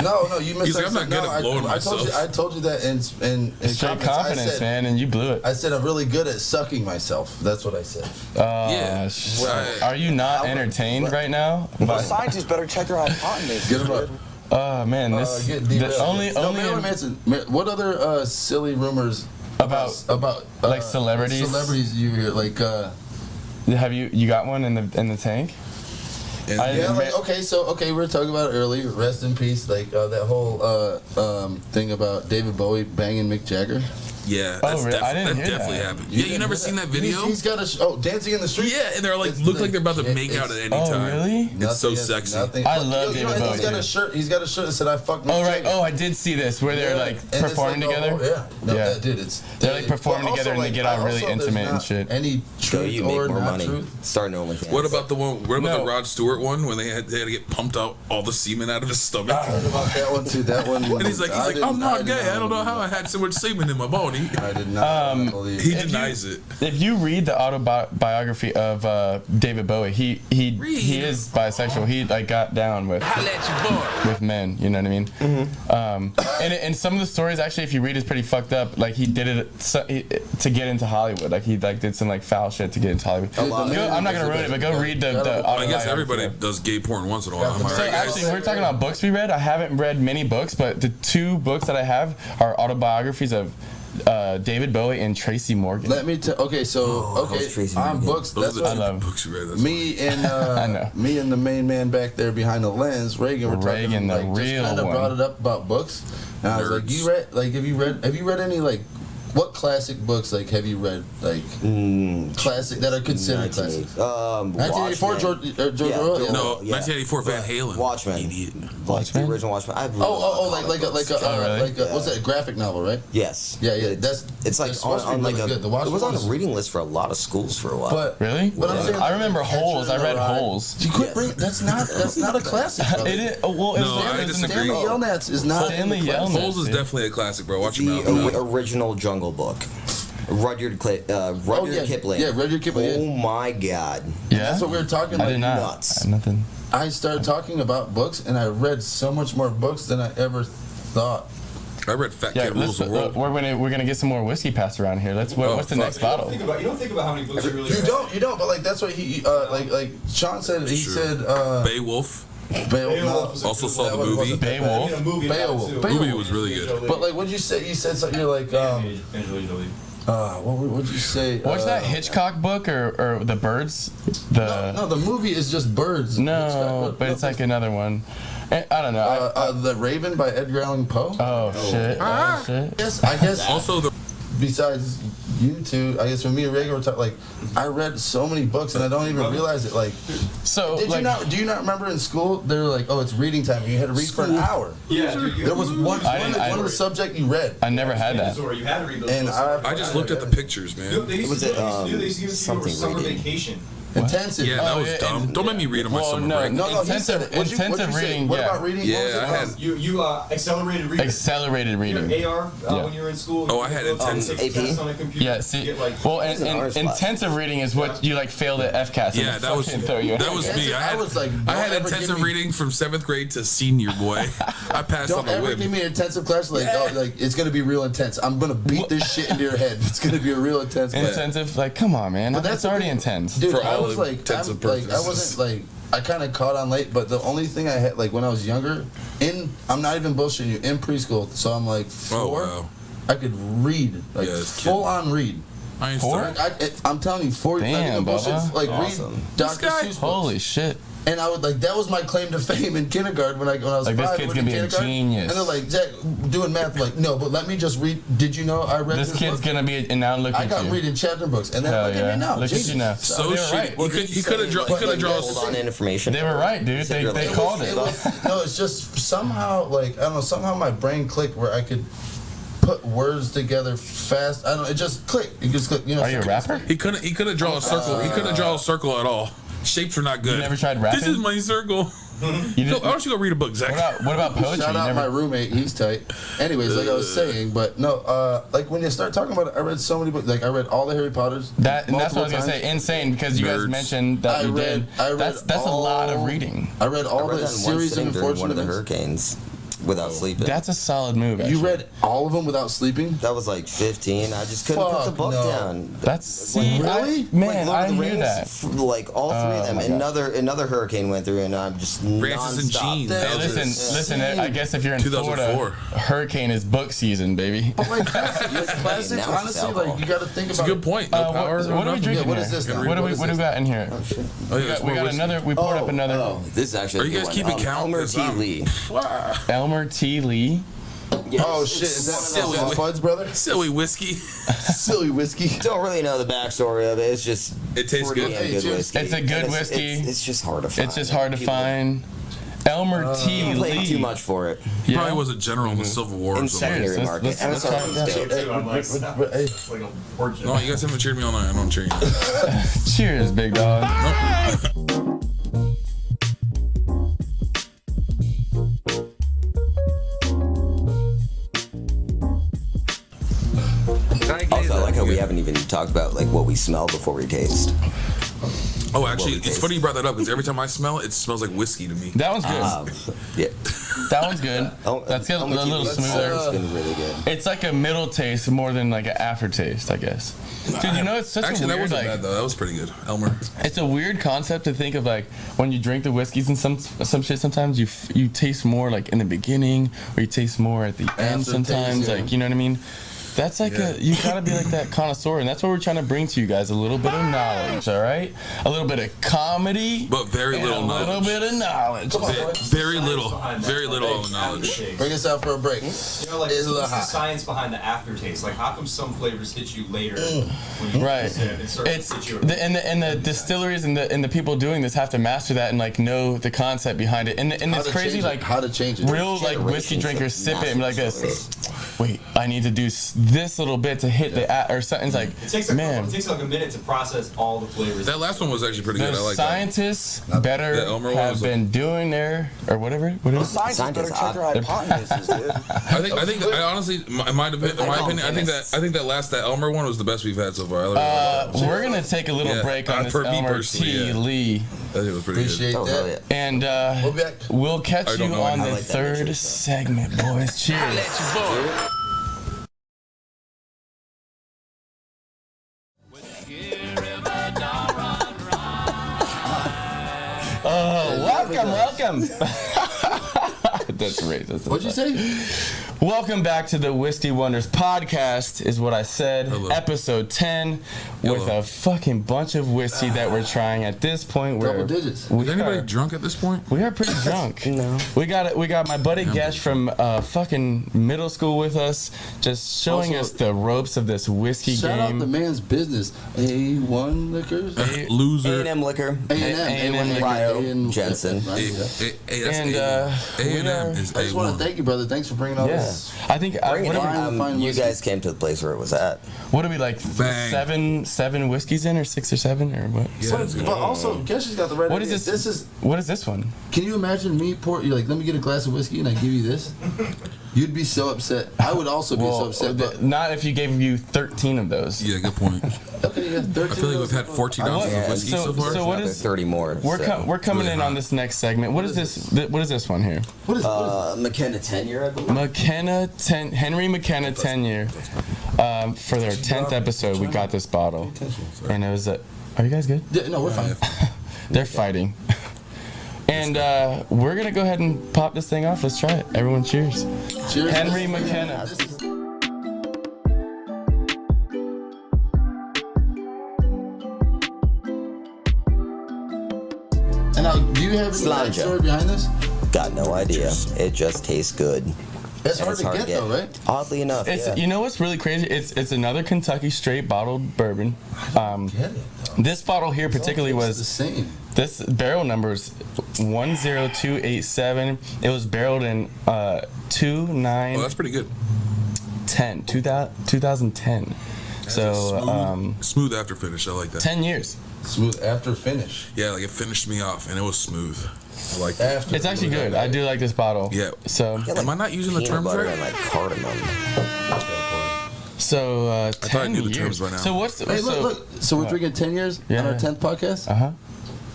Speaker 3: No, you missed.
Speaker 4: He's like, I'm not good at blowing myself.
Speaker 3: I told you that in
Speaker 2: Straight
Speaker 3: comments.
Speaker 2: confidence, man, and you blew it.
Speaker 3: I said I'm really good at sucking myself. That's what I said.
Speaker 4: Yeah.
Speaker 2: Are you not entertained right now?
Speaker 6: Scientists better check their hypotenuse.
Speaker 3: Get him up.
Speaker 2: Oh man, this
Speaker 3: Get
Speaker 2: the
Speaker 3: derailed.
Speaker 2: only
Speaker 3: Marilyn Manson. What other silly rumors
Speaker 2: about like celebrities?
Speaker 3: Celebrities you hear like.
Speaker 2: Have you got one in the tank?
Speaker 3: Yeah, like, okay, we were talking about it earlier. Rest in peace, like that whole thing about David Bowie banging Mick Jagger.
Speaker 4: Yeah,
Speaker 2: Oh,
Speaker 4: that's
Speaker 2: really? I didn't hear
Speaker 4: definitely
Speaker 2: that.
Speaker 4: happened. Yeah, you never seen that video?
Speaker 3: He's got a Dancing in the Street.
Speaker 4: Yeah, and they're like look like they're about to make out at any
Speaker 2: Oh,
Speaker 4: time.
Speaker 2: really?
Speaker 4: It's so sexy.
Speaker 2: I love David Bowie,
Speaker 3: He's got
Speaker 2: too.
Speaker 3: a shirt. He's got a shirt that said "I fucked Mick
Speaker 2: Oh right.
Speaker 3: Jagger."
Speaker 2: Oh, I did see this where they're like
Speaker 3: And it's
Speaker 2: performing
Speaker 3: like,
Speaker 2: together.
Speaker 3: Yeah, dude, it's
Speaker 2: They're, like, performing
Speaker 3: but also,
Speaker 2: together and they
Speaker 3: like,
Speaker 2: get all really
Speaker 3: also, there's
Speaker 2: intimate and
Speaker 3: not
Speaker 2: shit.
Speaker 3: Any
Speaker 5: So
Speaker 3: truth
Speaker 5: you make
Speaker 3: or
Speaker 5: more
Speaker 3: not
Speaker 5: money.
Speaker 3: truth?
Speaker 5: Starting OnlyFans.
Speaker 4: What about the one? What about
Speaker 2: No.
Speaker 4: the Rod Stewart one when they had to get pumped out all the semen out of his stomach?
Speaker 3: I heard about that one too. That one.
Speaker 4: And he's like, I'm not gay. I don't know how I had so much semen in my body.
Speaker 3: I did not believe.
Speaker 4: He denies it.
Speaker 2: If you read the autobiography of David Bowie, he is bisexual. He like got down with men. You know what I mean? And some of the stories actually, if you read, is pretty fucked up. Like he did it to get into Hollywood. Like he like did some like foul shit to get into Hollywood. I'm not gonna ruin it, but go read the
Speaker 4: I guess
Speaker 2: autobiography.
Speaker 4: everybody does gay porn once in a while. Am I
Speaker 2: So
Speaker 4: right, guys?
Speaker 2: actually, we're talking about books we read. I haven't read many books, but the 2 books that I have are autobiographies of David Bowie and Tracy Morgan.
Speaker 3: Let me tell. Okay, so
Speaker 5: Tracy
Speaker 3: on
Speaker 5: Morgan.
Speaker 3: books.
Speaker 4: Those
Speaker 3: That's
Speaker 4: are the
Speaker 3: what
Speaker 4: two
Speaker 2: love.
Speaker 4: books you read. That's
Speaker 3: me and
Speaker 2: I know.
Speaker 3: me and the main man back there behind the lens, Reagan. Were
Speaker 2: Reagan,
Speaker 3: talking,
Speaker 2: the
Speaker 3: like,
Speaker 2: real
Speaker 3: just kind of
Speaker 2: one.
Speaker 3: brought it up about books, and I was like,
Speaker 4: Nerds.
Speaker 3: have you read any like what classic books like have you read? Like classic that are considered classic. 1984 George Orwell.
Speaker 4: No, 1984 Van Halen.
Speaker 5: Watchmen.
Speaker 4: Idiot.
Speaker 5: Like the original Watchmen. I
Speaker 3: like what's that, a graphic novel, right?
Speaker 5: Yes.
Speaker 3: Yeah.
Speaker 5: It's like on like
Speaker 3: good.
Speaker 5: it was on a reading list for a lot of schools for a while.
Speaker 3: But
Speaker 2: Really?
Speaker 3: But I'm saying,
Speaker 2: I remember Holes. I read Holes.
Speaker 3: You quit bringing. That's not a classic. Brother.
Speaker 2: It is. Well,
Speaker 4: No, I disagree.
Speaker 3: Stanley Yelnats is not
Speaker 2: Stanley
Speaker 3: in the classic.
Speaker 2: Yelnats.
Speaker 4: Holes is definitely a classic, bro. Watch your
Speaker 5: The
Speaker 4: mouth.
Speaker 5: original Jungle Book. Rudyard Kipling.
Speaker 3: Yeah, Rudyard Kipling.
Speaker 5: Oh my God.
Speaker 2: Yeah.
Speaker 3: That's what we were talking
Speaker 2: I
Speaker 3: about.
Speaker 2: did not.
Speaker 5: nuts.
Speaker 2: Nothing.
Speaker 3: I started talking about books, and I read so much more books than I ever thought.
Speaker 4: I read Fat
Speaker 2: Yeah,
Speaker 4: Cat Rules the World.
Speaker 2: we're gonna get some more whiskey passed around here. What's the next bottle?
Speaker 1: You don't think about how many books you really
Speaker 3: You don't, but like that's what he like Sean said. He
Speaker 4: Sure.
Speaker 3: said
Speaker 4: Beowulf.
Speaker 3: Beowulf.
Speaker 4: Also saw the movie.
Speaker 2: Beowulf.
Speaker 3: Beowulf.
Speaker 4: Movie was really good.
Speaker 3: But like, what'd you say? You said something. You're like, what'd you say?
Speaker 2: What's that Hitchcock book or the Birds?
Speaker 3: No, the movie is just birds.
Speaker 2: No, but it's like another one. I don't know.
Speaker 3: The Raven by Edgar Allan Poe.
Speaker 2: Oh shit! Oh shit!
Speaker 3: Yes, I guess.
Speaker 4: Also the
Speaker 3: Besides you two, I guess when me and Reagan were talking, like, I read so many books and I don't even realize it. Like,
Speaker 2: So
Speaker 3: do you not remember in school they were like, oh, it's reading time, and you had to read for an hour.
Speaker 1: Yeah,
Speaker 3: There was one of the subject you read.
Speaker 2: I never had that.
Speaker 1: You had to read those
Speaker 3: And
Speaker 1: books.
Speaker 4: I just looked at the pictures, man.
Speaker 1: They used
Speaker 5: Was
Speaker 1: to
Speaker 5: it,
Speaker 1: they used to give it to you over
Speaker 5: something
Speaker 1: summer
Speaker 5: reading?
Speaker 1: vacation.
Speaker 3: Intensive.
Speaker 4: Yeah, that
Speaker 2: Oh,
Speaker 4: was
Speaker 2: yeah,
Speaker 4: dumb.
Speaker 2: and-
Speaker 4: Don't make me read on my
Speaker 2: Well,
Speaker 4: summer
Speaker 2: no,
Speaker 4: break.
Speaker 2: no.
Speaker 3: He said it. What'd you
Speaker 2: Intensive
Speaker 3: say?
Speaker 2: reading,
Speaker 3: What
Speaker 2: yeah.
Speaker 3: about reading?
Speaker 4: Yeah,
Speaker 3: What was it
Speaker 4: I had-
Speaker 3: called?
Speaker 1: You accelerated reading.
Speaker 2: Accelerated reading.
Speaker 1: AR
Speaker 2: Yeah.
Speaker 1: when you were in school.
Speaker 4: Oh, I had intensive.
Speaker 5: AP?
Speaker 1: On a computer.
Speaker 2: Yeah, see,
Speaker 1: Get, like,
Speaker 2: well,
Speaker 5: an honors class.
Speaker 2: intensive reading is what you like failed at FCAS.
Speaker 4: Yeah, that was me. I
Speaker 3: was like,
Speaker 4: I had
Speaker 3: don't ever
Speaker 4: intensive
Speaker 3: give me-
Speaker 4: reading from 7th grade to senior, boy. I passed on
Speaker 3: Don't
Speaker 4: a
Speaker 3: ever
Speaker 4: whip.
Speaker 3: give me an intensive class like, oh, like it's gonna be real intense. I'm gonna beat this shit into your head. It's gonna be a real intense class.
Speaker 2: Intensive, like, come on, man.
Speaker 3: But
Speaker 2: That's
Speaker 3: the
Speaker 2: already
Speaker 3: thing-
Speaker 2: intense.
Speaker 3: Dude,
Speaker 4: For
Speaker 3: I
Speaker 4: all
Speaker 3: was like,
Speaker 4: intents and
Speaker 3: I
Speaker 4: purposes.
Speaker 3: wasn't like, I kind of caught on late, but the only thing I had, like when I was younger, I'm not even bullshitting you, in preschool, so I'm like 4,
Speaker 4: Oh, wow.
Speaker 3: I could read, like
Speaker 4: Yeah, it's
Speaker 3: full on read.
Speaker 4: I ain't
Speaker 2: 4?
Speaker 4: starting.
Speaker 3: I'm telling you, 4
Speaker 2: Damn,
Speaker 3: bullshit,
Speaker 2: Bubba.
Speaker 3: like
Speaker 5: Awesome.
Speaker 3: read Dr.
Speaker 4: guy-
Speaker 3: Seuss books.
Speaker 2: Holy shit.
Speaker 3: And I would like that was my claim to fame in kindergarten when I was
Speaker 2: Like, this
Speaker 3: 5.
Speaker 2: kid's
Speaker 3: went
Speaker 2: gonna
Speaker 3: to
Speaker 2: be a
Speaker 3: kindergarten,
Speaker 2: genius.
Speaker 3: And they're like, Zach, doing math, like, no, but let me just read. Did you know I read
Speaker 2: This kid's
Speaker 3: book?
Speaker 2: gonna be, and now look
Speaker 3: I
Speaker 2: at
Speaker 3: got
Speaker 2: you.
Speaker 3: reading chapter books, and then
Speaker 2: Hell
Speaker 3: look at
Speaker 2: yeah.
Speaker 3: me now.
Speaker 2: Look at
Speaker 3: Jesus.
Speaker 2: you now.
Speaker 4: So
Speaker 2: They were
Speaker 4: shitty.
Speaker 2: right.
Speaker 4: He could have drawn. He could have drawn.
Speaker 5: Hold on information.
Speaker 2: They were right, dude. They
Speaker 5: It
Speaker 2: called
Speaker 3: It
Speaker 2: it.
Speaker 3: was, no, it's just somehow like I don't know. Somehow my brain clicked where I could put words together fast. I don't know. It just clicked. It just clicked. You know.
Speaker 2: Are you a rapper?
Speaker 4: He couldn't have drawn a circle. He couldn't draw a circle at all. Shapes are not good.
Speaker 2: You never tried rapping?
Speaker 4: This is my circle.
Speaker 2: You
Speaker 4: Go,
Speaker 2: didn't-
Speaker 4: why don't you go read a book, Zach?
Speaker 2: what about poetry?
Speaker 3: Shout
Speaker 2: You
Speaker 3: out
Speaker 2: never-
Speaker 3: my roommate. He's tight. Anyways, like I was saying, but no. Like when you start talking about it, I read so many books. Like I read all the Harry Potters.
Speaker 2: and that's what I was
Speaker 3: multiple
Speaker 2: gonna say.
Speaker 3: times.
Speaker 2: Insane, because you guys
Speaker 4: Nerds.
Speaker 2: mentioned that you did. That's a lot of reading.
Speaker 3: I read all
Speaker 5: I read
Speaker 3: the
Speaker 5: that in one
Speaker 3: series of
Speaker 5: sitting during one
Speaker 3: unfortunate
Speaker 5: of the
Speaker 3: events.
Speaker 5: hurricanes without sleeping.
Speaker 2: That's a solid move.
Speaker 3: You
Speaker 2: Actually.
Speaker 3: read all of them without sleeping?
Speaker 5: That was like 15. I just couldn't put the
Speaker 3: Fuck
Speaker 5: book
Speaker 3: no.
Speaker 5: down.
Speaker 2: That's see,
Speaker 3: Really?
Speaker 2: man.
Speaker 5: Lord
Speaker 2: I
Speaker 5: of the
Speaker 2: knew
Speaker 5: Rings,
Speaker 2: that.
Speaker 5: Like all 3 of them.
Speaker 2: my God.
Speaker 5: Another hurricane went through, and I'm just
Speaker 4: Francis and
Speaker 5: nonstop.
Speaker 4: Jean.
Speaker 3: That
Speaker 2: Hey,
Speaker 3: was
Speaker 2: listen.
Speaker 3: insane.
Speaker 2: I guess if you're in
Speaker 4: 2004.
Speaker 2: Florida, hurricane is book season, baby.
Speaker 3: But like classics,
Speaker 5: Now it's
Speaker 3: honestly,
Speaker 5: alcohol.
Speaker 3: like you got to think
Speaker 4: It's a
Speaker 3: about.
Speaker 4: good point. No power.
Speaker 2: What
Speaker 4: no
Speaker 2: are we
Speaker 4: nothing.
Speaker 2: drinking
Speaker 3: what
Speaker 2: here?
Speaker 3: is this now?
Speaker 2: What do
Speaker 3: What
Speaker 2: we
Speaker 3: is
Speaker 2: what do we
Speaker 3: this?
Speaker 2: got in here?
Speaker 4: Oh, yeah,
Speaker 2: We
Speaker 4: it's
Speaker 2: got
Speaker 4: more whiskey.
Speaker 2: another. We poured up another.
Speaker 5: Oh, this is actually
Speaker 4: Are
Speaker 5: a
Speaker 4: you
Speaker 5: good
Speaker 4: guys
Speaker 5: one.
Speaker 4: keeping count?
Speaker 5: Elmer
Speaker 4: 'Cause
Speaker 5: T.
Speaker 4: I'm-
Speaker 5: Lee.
Speaker 2: Elmer T. Lee.
Speaker 5: Yes,
Speaker 3: Oh shit!
Speaker 5: it's
Speaker 3: Is that
Speaker 5: one of those-
Speaker 3: Fud's brother?
Speaker 4: Silly whiskey.
Speaker 3: Silly whiskey.
Speaker 5: Don't really know the backstory of it. It's just
Speaker 4: It tastes
Speaker 5: pretty
Speaker 4: good.
Speaker 5: damn
Speaker 3: Hey,
Speaker 5: good
Speaker 3: cheers.
Speaker 5: whiskey.
Speaker 2: It's a good
Speaker 5: And
Speaker 2: whiskey.
Speaker 5: It's just hard to find.
Speaker 2: It's just hard to
Speaker 5: People
Speaker 2: find. Elmer T.
Speaker 5: Don't pay
Speaker 2: Lee.
Speaker 5: too much for it.
Speaker 4: He
Speaker 2: Yeah.
Speaker 4: probably was a general in the Civil War or
Speaker 5: In
Speaker 4: something.
Speaker 5: secondary
Speaker 2: Let's-
Speaker 5: market.
Speaker 2: let's-
Speaker 5: And
Speaker 2: let's
Speaker 5: it's
Speaker 2: try
Speaker 5: hard
Speaker 2: that.
Speaker 5: to stay.
Speaker 3: Hey,
Speaker 1: It's like a fortune.
Speaker 4: No, you guys haven't cheered me all night. I don't cheer you.
Speaker 2: Cheers, big dog.
Speaker 5: Also, I like how we haven't even talked about like what we smell before we taste.
Speaker 4: Oh, actually,
Speaker 5: we
Speaker 4: it's
Speaker 5: taste.
Speaker 4: funny you brought that up because every time I smell it, it smells like whiskey to me.
Speaker 2: That one's good.
Speaker 5: Yeah.
Speaker 2: That one's good. That's good. A
Speaker 5: Elmer T.
Speaker 2: little
Speaker 5: Lee's
Speaker 2: smoother.
Speaker 5: It's been really good.
Speaker 2: It's like a middle taste more than like an aftertaste, I guess. Dude, you know it's such
Speaker 4: Actually,
Speaker 2: a
Speaker 4: that
Speaker 2: weird
Speaker 4: wasn't
Speaker 2: like.
Speaker 4: bad though. That was pretty good. Elmer.
Speaker 2: It's a weird concept to think of like when you drink the whiskeys and some shit. Sometimes you taste more like in the beginning, or you taste more at the end.
Speaker 3: Aftertaste,
Speaker 2: Sometimes
Speaker 3: yeah.
Speaker 2: like you know what I mean. That's like you gotta be like that connoisseur, and that's what we're trying to bring to you guys, a little bit of knowledge, all right? A little bit of comedy,
Speaker 4: but very little knowledge.
Speaker 2: A little bit of knowledge.
Speaker 4: Very little knowledge.
Speaker 3: Bring us out for a break.
Speaker 1: You know, like, what's the science behind the aftertaste? Like, how come some flavors hit you later when you
Speaker 2: Right. And the distilleries and the people doing this have to master that and like know the concept behind it. And it's crazy, like
Speaker 3: how to change it.
Speaker 2: Real like whiskey drinkers sip it and be like this. Wait, I need to do this little bit to hit the or something. It's like,
Speaker 1: it takes like a minute to process all the flavors.
Speaker 4: That last one was actually pretty good. I like
Speaker 2: scientists better have been doing their or whatever. What is it?
Speaker 6: Scientists better check their hypotheses, dude.
Speaker 4: I think I honestly, in my opinion, I think that Elmer one was the best we've had so far.
Speaker 2: We're gonna take a little break on this Elmer T. Lee.
Speaker 4: I think it was pretty
Speaker 3: Appreciate
Speaker 4: good.
Speaker 3: that.
Speaker 2: And we'll catch you on the third segment, boys. Cheers. Welcome. That's racist.
Speaker 3: What'd you say?
Speaker 2: Welcome back to the Whiskey Wonders podcast, is what I said.
Speaker 4: Hello.
Speaker 2: Episode 10 with a fucking bunch of whiskey that we're trying at this point.
Speaker 3: Double digits.
Speaker 4: Is anybody drunk at this point?
Speaker 2: We are pretty drunk.
Speaker 5: No.
Speaker 2: We got my buddy Gesh from fucking middle school with us, just showing us the ropes of this whiskey
Speaker 3: Shout
Speaker 2: game.
Speaker 3: out the man's business. A1 Liquors.
Speaker 4: Loser.
Speaker 5: A&M Liquor.
Speaker 3: A&M
Speaker 5: Rio. Jensen.
Speaker 2: And
Speaker 4: A&M is
Speaker 3: I just want to thank you, brother. Thanks for bringing all this.
Speaker 2: I think
Speaker 5: you guys came to the place where it was at.
Speaker 2: what are we like seven whiskeys in, or 6 or 7 or what?
Speaker 3: But also, Gesh has got the right
Speaker 2: What is
Speaker 3: idea.
Speaker 2: this? What is this one?
Speaker 3: Can you imagine me you're like, let me get a glass of whiskey and I give you this? You'd be so upset. I would also be so upset. But
Speaker 2: not if you gave you 13 of those.
Speaker 4: Yeah, good point.
Speaker 3: okay, yeah, 13
Speaker 4: I feel like we've had 14 ounces of whiskey so far.
Speaker 2: So what is
Speaker 5: 30 more?
Speaker 2: We're coming in on this next segment. What is this? What is this one here?
Speaker 3: What is
Speaker 5: Mckenna 10 year, I believe.
Speaker 2: Henry Mckenna 10 year. For their 10th episode, we got this bottle, and it was are you guys good?
Speaker 3: Yeah, no, we're fine.
Speaker 2: They're fighting. And we're gonna go ahead and pop this thing off. Let's try it. Everyone, cheers.
Speaker 3: Cheers.
Speaker 2: Henry Mckenna.
Speaker 3: And now, do you have any backstory behind this?
Speaker 5: Got no idea. It just tastes good.
Speaker 3: It's hard to get though, right?
Speaker 5: Oddly enough,
Speaker 2: You know what's really crazy? It's another Kentucky straight bottled bourbon. This bottle here particularly was
Speaker 3: the same.
Speaker 2: This barrel number is 10287. It was barreled in 2010.
Speaker 4: Oh, that's pretty good.
Speaker 2: 2010. So
Speaker 4: smooth after finish. I like that.
Speaker 2: 10 years.
Speaker 3: Smooth after finish.
Speaker 4: Yeah, like it finished me off, and it was smooth. I like that.
Speaker 2: It's actually good. I do like this bottle.
Speaker 4: Yeah.
Speaker 2: So
Speaker 4: am I not using the terms right?
Speaker 5: And like cardamom.
Speaker 2: So 10
Speaker 4: I knew the
Speaker 2: years.
Speaker 4: terms by now.
Speaker 2: So what's
Speaker 3: Hey, look. So we're drinking 10 years on our 10th podcast?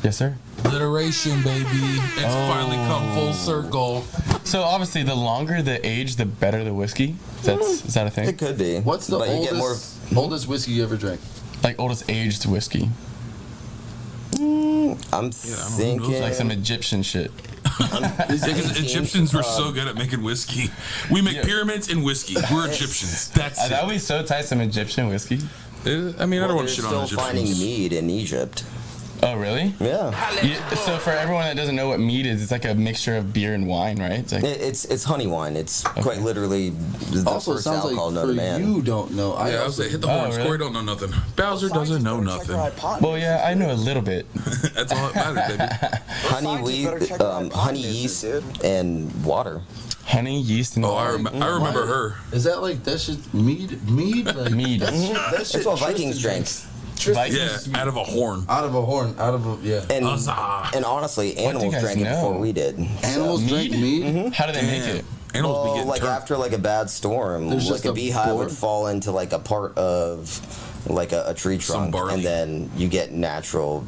Speaker 2: Yes, sir.
Speaker 4: Alliteration, baby. It's finally come full circle.
Speaker 2: So obviously, the longer the age, the better the whiskey. Is that a thing?
Speaker 5: It could be.
Speaker 3: What's the oldest whiskey you ever drank?
Speaker 2: Like oldest aged whiskey.
Speaker 5: I'm thinking
Speaker 2: Like some Egyptian shit.
Speaker 4: Because Egyptians were so good at making whiskey. We make pyramids in whiskey. We're Egyptians. That's it.
Speaker 2: That would be so tight, some Egyptian whiskey.
Speaker 4: I mean, I don't want to shit on
Speaker 5: Egyptians. Still finding mead in Egypt.
Speaker 2: Oh, really?
Speaker 5: Yeah.
Speaker 2: So for everyone that doesn't know what mead is, it's like a mixture of beer and wine, right? It's like,
Speaker 5: it's honey wine. It's quite literally the
Speaker 3: also
Speaker 5: first
Speaker 3: sounds
Speaker 5: alcohol
Speaker 3: like
Speaker 5: known
Speaker 3: for
Speaker 5: to man.
Speaker 3: you don't know.
Speaker 4: I was like, hit the horns.
Speaker 2: really?
Speaker 4: Corey don't know nothing. Bowser doesn't know nothing.
Speaker 2: well, yeah, I know a little bit.
Speaker 4: That's all that matters, baby.
Speaker 5: Honey yeast, and water.
Speaker 2: Honey, yeast, and
Speaker 4: I remember her.
Speaker 3: Is that like that shit mead? Mead? Like,
Speaker 2: mead.
Speaker 5: That's what Vikings drank.
Speaker 4: Yeah, out of a horn.
Speaker 3: Out of a horn.
Speaker 5: And honestly, animals drank it before we did.
Speaker 3: Animals drank mead?
Speaker 2: Mm-hmm. How do they make it?
Speaker 4: Animals be getting
Speaker 5: like
Speaker 4: turned.
Speaker 5: after like a bad storm,
Speaker 3: There's
Speaker 5: like
Speaker 3: just
Speaker 5: a
Speaker 3: a
Speaker 5: beehive
Speaker 3: board?
Speaker 5: would fall into like a part of like a tree trunk,
Speaker 4: barley.
Speaker 5: and then you get natural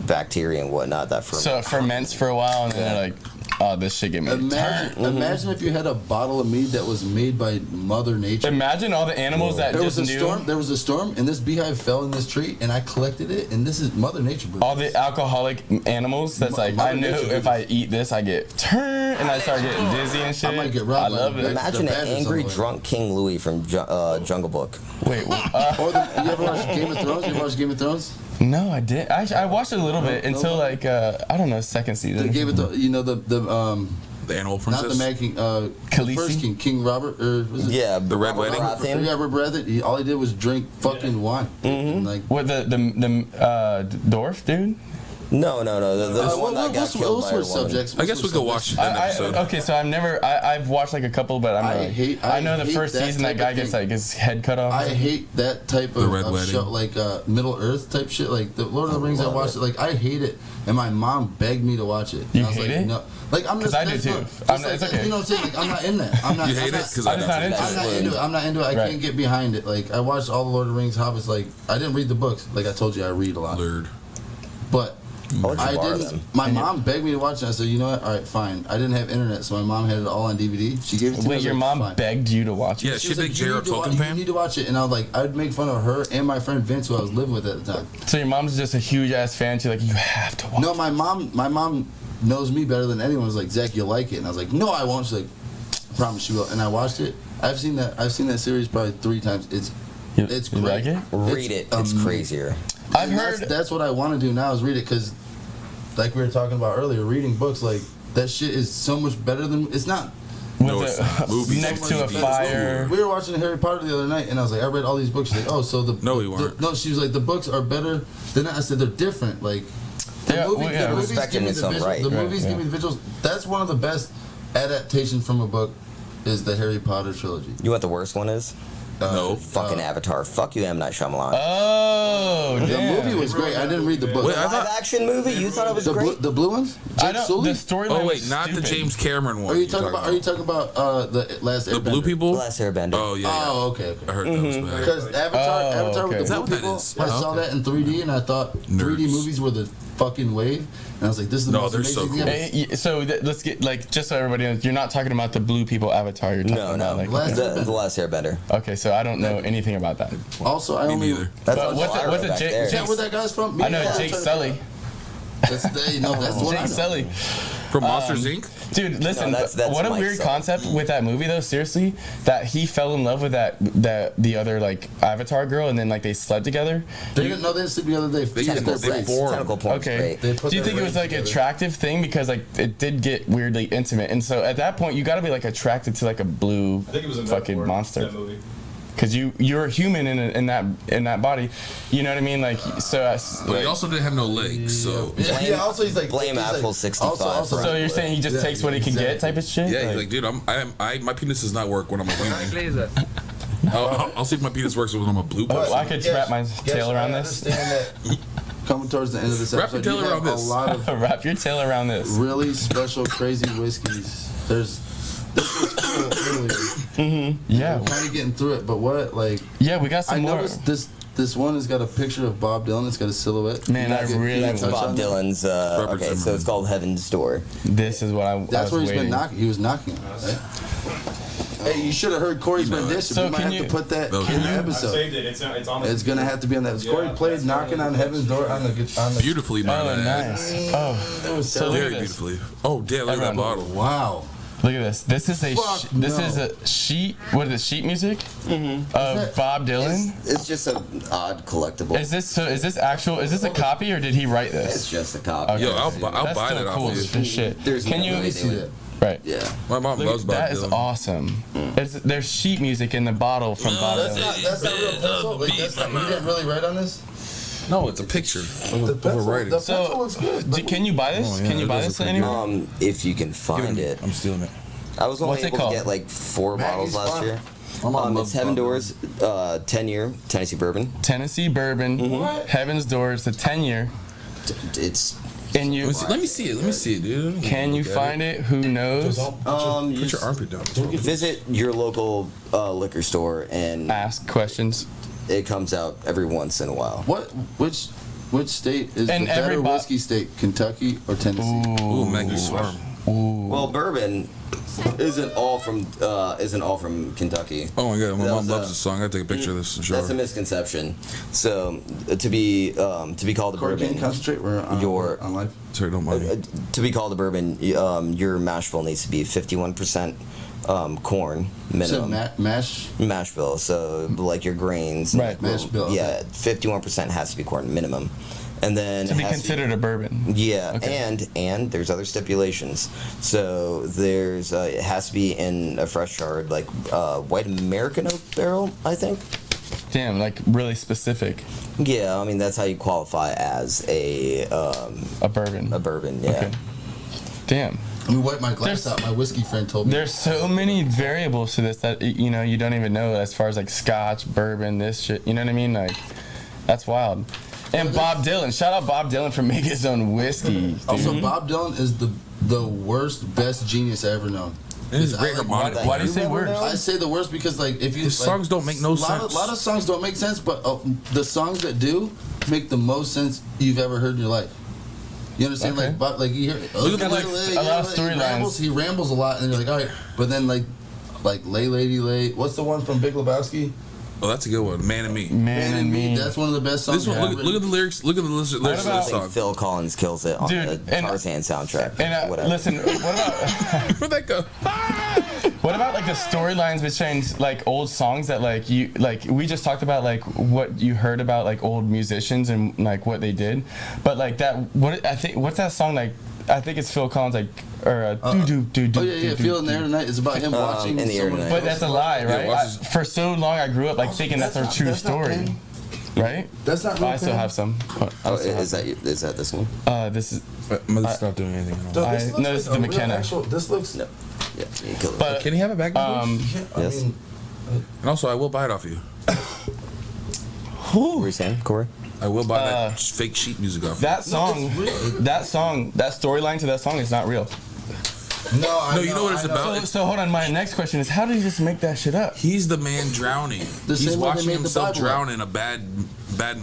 Speaker 5: bacteria and whatnot that ferment.
Speaker 2: So it ferments for a while, and then they're like, Oh, this shit get me
Speaker 3: Imagine if you had a bottle of mead that was made by Mother Nature.
Speaker 2: Imagine all the animals that
Speaker 3: There
Speaker 2: just
Speaker 3: was a
Speaker 2: knew.
Speaker 3: storm. There was a storm, and this beehive fell in this tree, and I collected it. And this is Mother Nature. Bro.
Speaker 2: All the alcoholic animals. That's like
Speaker 3: Mother
Speaker 2: I knew
Speaker 3: Nature,
Speaker 2: if I eat this, I get turned and I start getting dizzy and shit.
Speaker 3: I might get robbed.
Speaker 2: I love it.
Speaker 5: Imagine
Speaker 3: The
Speaker 5: an
Speaker 3: badgers
Speaker 5: angry
Speaker 3: on the way.
Speaker 5: drunk King Louis from Jungle Book.
Speaker 2: Wait,
Speaker 3: Or you ever watch Game of Thrones? You ever watch Game of Thrones?
Speaker 2: no, I did. I watched it a little bit until like I don't know, second season.
Speaker 3: The Game of Thrones. You know
Speaker 4: The Animal
Speaker 3: not
Speaker 4: Princess.
Speaker 3: the Mad King. The
Speaker 2: Khaleesi?
Speaker 3: first king, King Robert, or was it?
Speaker 5: Yeah,
Speaker 4: The Red Wedding?
Speaker 5: Baratheon.
Speaker 3: Yeah, Robert Baratheon. All he did was drink fucking wine. And like.
Speaker 2: What the dwarf dude?
Speaker 5: No, the one that got killed by a woman.
Speaker 3: Subjects.
Speaker 4: I guess we could watch an episode.
Speaker 2: Okay, so I've watched like a couple, but I know the
Speaker 3: hate
Speaker 2: first
Speaker 3: that
Speaker 2: season that
Speaker 3: type
Speaker 2: guy
Speaker 3: of
Speaker 2: gets
Speaker 3: thing.
Speaker 2: like his head cut off.
Speaker 3: I hate that type
Speaker 4: The Red
Speaker 3: of
Speaker 4: Wedding.
Speaker 3: show, like Middle Earth type shit. Like the Lord of the Rings, I watched it. Like I hate it, and my mom begged me to watch it. And
Speaker 2: You
Speaker 3: I was
Speaker 2: hate
Speaker 3: like,
Speaker 2: it?
Speaker 3: No, like I'm just.
Speaker 2: 'Cause I do
Speaker 3: that's
Speaker 2: too.
Speaker 3: not-
Speaker 2: I'm
Speaker 3: just
Speaker 2: not-
Speaker 3: like
Speaker 2: it's
Speaker 3: that,
Speaker 2: okay.
Speaker 3: You know what I'm saying? Like I'm not in that. I'm not.
Speaker 4: You hate
Speaker 3: I'm
Speaker 4: it
Speaker 3: not-
Speaker 4: because
Speaker 2: I'm just not into
Speaker 3: I'm not into it. I'm not into it. I
Speaker 2: Right.
Speaker 3: can't get behind it. Like I watched all the Lord of the Rings, Hobbits. Like I didn't read the books. Like I told you, I read a lot.
Speaker 4: Lord.
Speaker 3: But
Speaker 5: I'll let you
Speaker 3: I
Speaker 5: borrow
Speaker 3: didn't.
Speaker 5: them.
Speaker 3: My mom begged me to watch it. I said, you know what? All right, fine. I didn't have internet, so my mom had it all on DVD. She gave it to me. I
Speaker 2: Wait,
Speaker 3: was
Speaker 2: your
Speaker 3: like,
Speaker 2: mom
Speaker 3: fine.
Speaker 2: begged you to watch it?
Speaker 4: Yeah,
Speaker 3: She
Speaker 4: she
Speaker 3: was
Speaker 4: a big
Speaker 3: like,
Speaker 4: J.R. Tolkien
Speaker 3: you
Speaker 4: fan.
Speaker 3: need to watch it, and I was like, I'd make fun of her and my friend Vince, who I was living with at the time.
Speaker 2: So your mom's just a huge ass fan. She's like, you have to watch.
Speaker 3: No, my mom knows me better than anyone. Was like, Zach, you'll like it, and I was like, no, I won't. She's like, I promise you will. And I watched it. I've seen that series probably 3 times. It's
Speaker 2: You
Speaker 3: great.
Speaker 2: like it?
Speaker 5: Read it. It's crazier.
Speaker 2: I've
Speaker 3: And
Speaker 2: heard.
Speaker 3: that's what I want to do now is read it, because like we were talking about earlier, reading books, like that shit is so much better than it's not.
Speaker 4: No,
Speaker 2: with
Speaker 4: it's
Speaker 2: it-
Speaker 4: not. Movies.
Speaker 2: next
Speaker 3: So
Speaker 2: to a
Speaker 3: much better.
Speaker 2: fire.
Speaker 3: We were watching Harry Potter the other night, and I was like, I read all these books. She's like, oh, so the
Speaker 4: No, we weren't.
Speaker 3: no, she was like, the books are better than I said they're different. Like the
Speaker 2: Yeah,
Speaker 3: movie,
Speaker 2: well, yeah.
Speaker 3: the movies
Speaker 5: Respecting
Speaker 3: give me
Speaker 5: its
Speaker 3: the
Speaker 5: own
Speaker 3: visuals.
Speaker 5: right.
Speaker 3: The
Speaker 2: Right,
Speaker 3: movies
Speaker 2: yeah.
Speaker 3: give me the visuals. That's one of the best adaptations from a book. Is the Harry Potter trilogy?
Speaker 5: You know what the worst one is?
Speaker 4: No.
Speaker 5: Fucking Avatar. Fuck you, M. Night Shyamalan.
Speaker 2: Oh,
Speaker 3: The
Speaker 2: damn.
Speaker 3: movie was great. I didn't read the book.
Speaker 4: Wait, I
Speaker 5: Live
Speaker 4: thought.
Speaker 5: action movie? You thought it was
Speaker 3: the
Speaker 5: great?
Speaker 3: blue ones?
Speaker 2: I
Speaker 3: Jake
Speaker 2: don't.
Speaker 3: Sully?
Speaker 2: The storyline.
Speaker 4: Oh wait,
Speaker 2: was
Speaker 4: not the
Speaker 2: stupid.
Speaker 4: James Cameron one.
Speaker 3: Are you talking about? Are you talking about the last?
Speaker 4: the
Speaker 3: Airbender?
Speaker 4: Blue people?
Speaker 5: The Last Airbender.
Speaker 4: Oh yeah. yeah.
Speaker 3: Oh, okay.
Speaker 4: I heard that was bad.
Speaker 3: Because Avatar,
Speaker 2: Oh,
Speaker 3: Avatar
Speaker 2: okay.
Speaker 3: with
Speaker 2: Is
Speaker 3: the
Speaker 4: that
Speaker 3: blue
Speaker 4: what that
Speaker 3: people,
Speaker 4: is?
Speaker 3: I
Speaker 4: Oh,
Speaker 3: saw
Speaker 4: okay.
Speaker 3: that in 3D, and I thought 3D
Speaker 4: Nerds.
Speaker 3: movies were the fucking wave. And I was like, this is the
Speaker 4: No,
Speaker 3: most
Speaker 4: they're so
Speaker 3: amazing
Speaker 4: cool.
Speaker 3: thing.
Speaker 2: Hey, so let's get like just so everybody knows, you're not talking about the blue people Avatar. You're talking
Speaker 5: No,
Speaker 2: about
Speaker 5: no.
Speaker 2: like.
Speaker 3: Last
Speaker 5: The Last Airbender.
Speaker 2: Okay, so I don't know anything about that.
Speaker 3: Also, I
Speaker 4: Me
Speaker 3: only.
Speaker 4: neither.
Speaker 5: That's
Speaker 2: But
Speaker 5: all
Speaker 2: what's
Speaker 5: I
Speaker 2: it? What's
Speaker 5: wrote
Speaker 2: it?
Speaker 5: back
Speaker 2: Jake,
Speaker 5: there.
Speaker 3: Is that where that guy's from?
Speaker 2: I know
Speaker 3: Yeah,
Speaker 2: Jake
Speaker 3: I'm trying
Speaker 2: Sully.
Speaker 3: to- That's the one I
Speaker 2: Jake
Speaker 3: know.
Speaker 2: Sully.
Speaker 4: From Monsters Inc.
Speaker 2: Dude, listen.
Speaker 5: No, that's
Speaker 2: what a
Speaker 5: Mike
Speaker 2: weird
Speaker 5: Sully.
Speaker 2: concept with that movie, though. Seriously, that he fell in love with the other like Avatar girl, and then like they slept together.
Speaker 3: They didn't know they slept the other day.
Speaker 4: They
Speaker 3: Check
Speaker 4: used
Speaker 3: their
Speaker 4: they
Speaker 3: breaks.
Speaker 4: formed.
Speaker 5: Tentacle porn's
Speaker 2: Okay.
Speaker 5: great.
Speaker 3: They put
Speaker 2: Do you
Speaker 3: their
Speaker 2: think it was
Speaker 3: brains
Speaker 2: like an
Speaker 3: together.
Speaker 2: attractive thing because like it did get weirdly intimate, and so at that point you got to be like attracted to like a blue
Speaker 1: I think it was a
Speaker 2: fucking
Speaker 1: metaphor,
Speaker 2: monster.
Speaker 1: that movie.
Speaker 2: Because you're a human in that body, you know what I mean? Like so.
Speaker 4: But he also didn't have no legs, so
Speaker 3: Yeah, also he's like
Speaker 5: Blame
Speaker 3: he's
Speaker 5: Apple
Speaker 3: like,
Speaker 5: 65
Speaker 3: Also,
Speaker 2: So you're saying he just
Speaker 3: Yeah,
Speaker 2: takes what he can
Speaker 3: exactly.
Speaker 2: get, type of shit?
Speaker 4: yeah, he's like, dude, my penis does not work when I'm a human. I'll see if my penis works when I'm a blue person.
Speaker 2: Oh, I could wrap my tail around
Speaker 3: I
Speaker 2: this.
Speaker 3: understand that. Coming towards the end of this
Speaker 4: Wrap your
Speaker 3: episode,
Speaker 4: tail
Speaker 3: you
Speaker 4: around
Speaker 3: have
Speaker 4: this.
Speaker 3: a lot of
Speaker 2: Wrap your tail around this.
Speaker 3: really special, crazy whiskeys. This was full earlier.
Speaker 2: Yeah,
Speaker 3: I'm kind of getting through it, but what like
Speaker 2: yeah, we got
Speaker 3: I
Speaker 2: some more.
Speaker 3: noticed this one has got a picture of Bob Dylan. It's got a silhouette.
Speaker 2: Man, I
Speaker 3: Can you
Speaker 2: really
Speaker 5: That's
Speaker 3: touch
Speaker 5: Bob
Speaker 3: on that?
Speaker 5: Dylan's.
Speaker 4: Robert
Speaker 5: Okay, so
Speaker 4: Zimmerman.
Speaker 5: it's called Heaven's Door.
Speaker 2: This is what I
Speaker 3: That's
Speaker 2: was
Speaker 3: where he's
Speaker 2: waiting.
Speaker 3: been knocking. He was knocking on it, right? Hey, you should have heard Corey's
Speaker 4: You know it.
Speaker 3: rendition.
Speaker 2: So
Speaker 3: we might
Speaker 2: can
Speaker 3: have
Speaker 2: you-
Speaker 3: to put that
Speaker 4: Can
Speaker 3: in the
Speaker 4: you-
Speaker 1: I
Speaker 3: episode.
Speaker 1: saved it. It's on.
Speaker 3: It's gonna have to be on that.
Speaker 1: Yeah,
Speaker 3: Corey played
Speaker 1: that's
Speaker 3: knocking
Speaker 1: one
Speaker 3: on
Speaker 1: of the
Speaker 3: Heaven's Door on the.
Speaker 4: Beautifully,
Speaker 2: Oh,
Speaker 4: man.
Speaker 2: nice. Oh,
Speaker 3: It was
Speaker 2: So look
Speaker 4: Very
Speaker 2: at this.
Speaker 4: beautifully. Oh, damn! Look at that
Speaker 2: Everyone-
Speaker 4: bottle.
Speaker 3: Wow.
Speaker 2: look at this. This is a
Speaker 3: Fuck
Speaker 2: this
Speaker 3: no.
Speaker 2: is a sheet. What is it? Sheet music of Bob Dylan.
Speaker 5: It's just an odd collectible.
Speaker 2: Is this actual? Is this a copy or did he write
Speaker 5: It's
Speaker 2: this?
Speaker 5: just a copy.
Speaker 2: Okay.
Speaker 4: Yo, I'll
Speaker 2: That's
Speaker 4: buy
Speaker 2: still
Speaker 4: that
Speaker 2: cool
Speaker 4: off
Speaker 2: as
Speaker 4: you.
Speaker 2: shit.
Speaker 5: There's
Speaker 2: Can
Speaker 5: no
Speaker 2: you?
Speaker 5: way
Speaker 3: Let me see
Speaker 5: they
Speaker 3: that.
Speaker 5: would.
Speaker 2: Right.
Speaker 5: Yeah.
Speaker 4: My mom
Speaker 2: Look,
Speaker 4: loves Bob
Speaker 2: that is
Speaker 4: Dylan.
Speaker 2: awesome. There's sheet music in the bottle from Bob Dylan.
Speaker 3: That's not real pencil. Like, that's not, you didn't really write on this.
Speaker 4: No, it's a picture of
Speaker 3: The
Speaker 4: a
Speaker 3: pencil,
Speaker 4: writing.
Speaker 3: the pencil looks good.
Speaker 2: Can you buy this?
Speaker 4: Oh, yeah,
Speaker 2: Can you
Speaker 4: it
Speaker 2: buy
Speaker 4: does
Speaker 2: this
Speaker 4: look pretty
Speaker 2: anywhere?
Speaker 5: If you can find it.
Speaker 4: I'm stealing it.
Speaker 5: I was only
Speaker 2: What's it
Speaker 5: able
Speaker 2: called?
Speaker 5: to get like 4
Speaker 3: Maggie's
Speaker 5: bottles last
Speaker 3: Farm.
Speaker 5: year.
Speaker 3: My mom loves
Speaker 5: It's Heaven
Speaker 3: Bob
Speaker 5: Doors, 10-year Tennessee bourbon.
Speaker 2: Tennessee bourbon,
Speaker 3: What?
Speaker 2: Heaven's Doors, the 10-year.
Speaker 5: It's
Speaker 2: And you
Speaker 4: Let me see it. Let me see it, dude.
Speaker 2: can you find it? Who knows?
Speaker 4: Put your armpit down.
Speaker 5: visit your local liquor store and
Speaker 2: Ask questions.
Speaker 5: it comes out every once in a while.
Speaker 3: Which state is
Speaker 2: And
Speaker 3: the better
Speaker 2: everybody-
Speaker 3: whiskey state? Kentucky or Tennessee?
Speaker 4: Ooh, Maggie's Farm.
Speaker 2: Ooh.
Speaker 5: Well, bourbon isn't all from Kentucky.
Speaker 4: Oh my god, my mom loves this song. I gotta take a picture of this and show
Speaker 5: That's
Speaker 4: her.
Speaker 5: a misconception. So to be called a bourbon,
Speaker 3: concentrate. We're on live.
Speaker 4: Sorry, don't mind me.
Speaker 5: to be called a bourbon, your mash bill needs to be 51% corn minimum.
Speaker 3: So
Speaker 5: mash bill. So like your grains.
Speaker 2: Right.
Speaker 3: Mash bill.
Speaker 5: Yeah, 51% has to be corn minimum. And then
Speaker 2: To be considered a bourbon.
Speaker 5: Yeah,
Speaker 2: Okay.
Speaker 5: and there's other stipulations. So there's it has to be in a fresh charred like white American oak barrel, I think.
Speaker 2: Damn, like really specific.
Speaker 5: Yeah, I mean that's how you qualify as a
Speaker 2: bourbon.
Speaker 5: A bourbon, yeah.
Speaker 2: Okay. Damn.
Speaker 3: Let me wipe my glass out. My whiskey friend told me.
Speaker 2: There's so many variables to this that you don't even know as far as like Scotch, bourbon, this shit. You know what I mean? Like, that's wild. And Bob Dylan, shout out Bob Dylan for making his own whiskey. Dude.
Speaker 3: Also, Bob Dylan is the worst, best genius I ever known.
Speaker 4: And it's a great harmonic.
Speaker 2: Why do you say worse?
Speaker 3: I say the worst because like if you
Speaker 4: His songs don't make no sense.
Speaker 3: A lot of songs don't make sense, but the songs that do make the most sense you've ever heard in your life. You understand?
Speaker 2: Okay.
Speaker 3: Like Bob, like you hear
Speaker 2: Look at, like, a lot of storylines.
Speaker 3: He rambles a lot, and you're like, all right. But then like Lay Lady Lay. What's the one from Big Lebowski?
Speaker 4: Oh, that's a good one. Man and Me.
Speaker 2: Man and Me.
Speaker 3: That's one of the best songs.
Speaker 4: This one, look at the lyrics. Look at the lyrics of this
Speaker 5: I
Speaker 4: song.
Speaker 5: think Phil Collins kills it on
Speaker 2: Dude,
Speaker 5: the
Speaker 2: and-
Speaker 5: Tarzan soundtrack.
Speaker 2: And
Speaker 5: whatever.
Speaker 2: listen, what about
Speaker 4: Where'd that go?
Speaker 2: what about like the storylines between like old songs that like you like we just talked about like what you heard about like old musicians and like what they did, but like that what I think what's that song like? I think it's Phil Collins like or do.
Speaker 3: Oh yeah, Feel in the Air Tonight. It's about him watching
Speaker 5: In the Air
Speaker 3: someone
Speaker 5: Tonight.
Speaker 2: But that's a lie, right?
Speaker 4: watch this.
Speaker 2: For so long I grew up like thinking that's a true story, right?
Speaker 3: That's not.
Speaker 2: Oh, I still have some.
Speaker 5: Oh, is that this one?
Speaker 2: This is
Speaker 4: Mother's not doing anything at all.
Speaker 2: no, this is the Mckenna.
Speaker 3: This looks.
Speaker 5: No. Yeah, you killed it.
Speaker 2: But
Speaker 4: Can you have it back?
Speaker 5: Yes.
Speaker 4: And also, I will buy it off you.
Speaker 5: What were you saying, Corey?
Speaker 4: I will buy that fake sheet music off you.
Speaker 2: that song, that storyline to that song is not real.
Speaker 3: No,
Speaker 4: No, you know what it's about?
Speaker 2: So hold on, my next question is how did you just make that shit up?
Speaker 4: He's the man drowning.
Speaker 3: The
Speaker 4: He's
Speaker 3: same way they
Speaker 4: watching
Speaker 3: made the
Speaker 4: himself
Speaker 3: Bible
Speaker 4: drown in a bad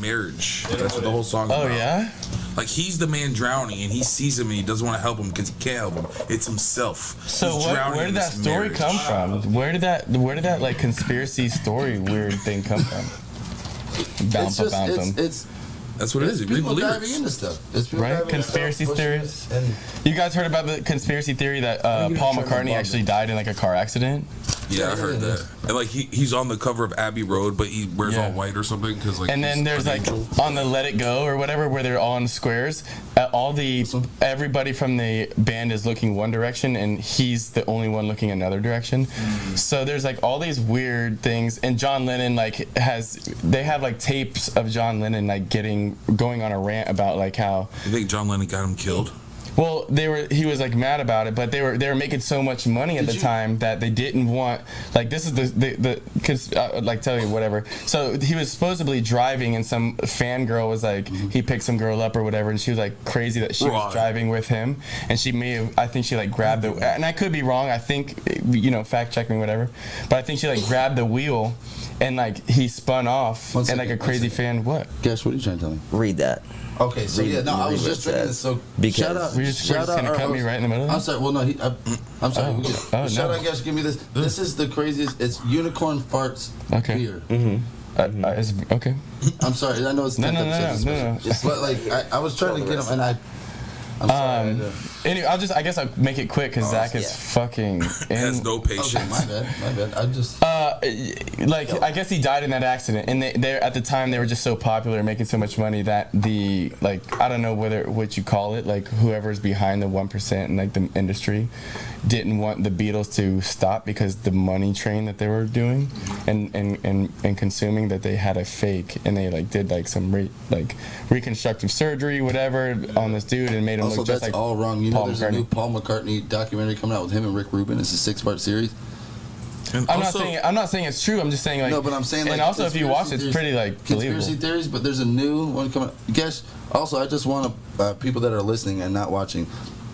Speaker 4: marriage. That's what the whole song is
Speaker 2: Oh
Speaker 4: about.
Speaker 2: yeah?
Speaker 4: Like he's the man drowning, and he sees him, and he doesn't want to help him because he can't help him. It's himself.
Speaker 2: So
Speaker 4: He's drowning
Speaker 2: where
Speaker 4: in
Speaker 2: did that
Speaker 4: this
Speaker 2: story
Speaker 4: marriage.
Speaker 2: come from? Where did that like conspiracy story weird thing come from? Bound
Speaker 3: It's just
Speaker 2: them.
Speaker 3: it's
Speaker 4: That's what it is. You read the
Speaker 3: people diving
Speaker 4: lyrics.
Speaker 3: into stuff. It's people
Speaker 2: Right?
Speaker 3: diving into
Speaker 2: Conspiracy
Speaker 3: stuff, pushing
Speaker 2: theories?
Speaker 3: it, and
Speaker 2: You guys heard about the conspiracy theory that Paul McCartney actually died in like a car accident?
Speaker 4: Yeah, I heard that. And like he's on the cover of Abbey Road, but he wears
Speaker 2: Yeah.
Speaker 4: all white or something because like.
Speaker 2: And then
Speaker 4: he's
Speaker 2: there's
Speaker 4: an
Speaker 2: like
Speaker 4: angel.
Speaker 2: on the Let It Go or whatever where they're all in squares. Everybody from the band is looking one direction and he's the only one looking another direction. So there's like all these weird things. And John Lennon like they have like tapes of John Lennon like going on a rant about like how.
Speaker 4: You think John Lennon got him killed?
Speaker 2: Well, he was like mad about it, but they were making so much money at the time that they didn't want like this is the cause like tell you whatever. So he was supposedly driving and some fangirl was like he picked some girl up or whatever and she was like crazy that she was driving with him and she I think she like grabbed the and I could be wrong. I think fact check me whatever, but I think she like grabbed the wheel and like he spun off and like a crazy fan. What?
Speaker 3: Guess what are you trying to tell me?
Speaker 5: Read that.
Speaker 3: Okay, so
Speaker 5: Read-
Speaker 3: I was
Speaker 5: read
Speaker 3: just
Speaker 5: what it
Speaker 3: drinking this. So
Speaker 5: Because-
Speaker 3: shout out,
Speaker 2: We're just gonna cut me right in the middle of
Speaker 3: I'm
Speaker 2: it?
Speaker 3: sorry. Well, no, I'm sorry.
Speaker 2: Oh,
Speaker 3: Shout
Speaker 2: no.
Speaker 3: out, Gesh. Give me this. This is the craziest. It's unicorn farts
Speaker 2: Okay.
Speaker 3: beer.
Speaker 2: Okay.
Speaker 3: I'm sorry. I know it's
Speaker 2: No,
Speaker 3: 10th
Speaker 2: no, no,
Speaker 3: episode,
Speaker 2: no, no.
Speaker 3: but like I was trying to get them, and I'm sorry.
Speaker 2: Anyway, I guess I'll make it quick because Zach is
Speaker 5: yeah.
Speaker 2: fucking.
Speaker 4: Has no patience.
Speaker 3: Okay, my bad. I just.
Speaker 2: Like I guess he died in that accident, and they at the time they were just so popular, making so much money that the like I don't know what you call it, like whoever's behind the 1% in like the industry, didn't want the Beatles to stop because the money train that they were doing, and consuming that they had a fake, and they like did like some reconstructive surgery whatever on this dude and made him
Speaker 3: Also,
Speaker 2: look just
Speaker 3: that's
Speaker 2: like
Speaker 3: all wrong. You know,
Speaker 2: Paul
Speaker 3: there's
Speaker 2: McCartney.
Speaker 3: a new Paul McCartney documentary coming out with him and Rick Rubin. It's a 6-part series.
Speaker 4: And
Speaker 2: I'm
Speaker 4: also,
Speaker 2: not saying it's true. I'm just saying like.
Speaker 3: No, but I'm saying like.
Speaker 2: And also, if you watch,
Speaker 3: conspiracy
Speaker 2: it's pretty like
Speaker 3: conspiracy
Speaker 2: believable.
Speaker 3: theories. But there's a new one coming. Guess. Also, I just want to people that are listening and not watching.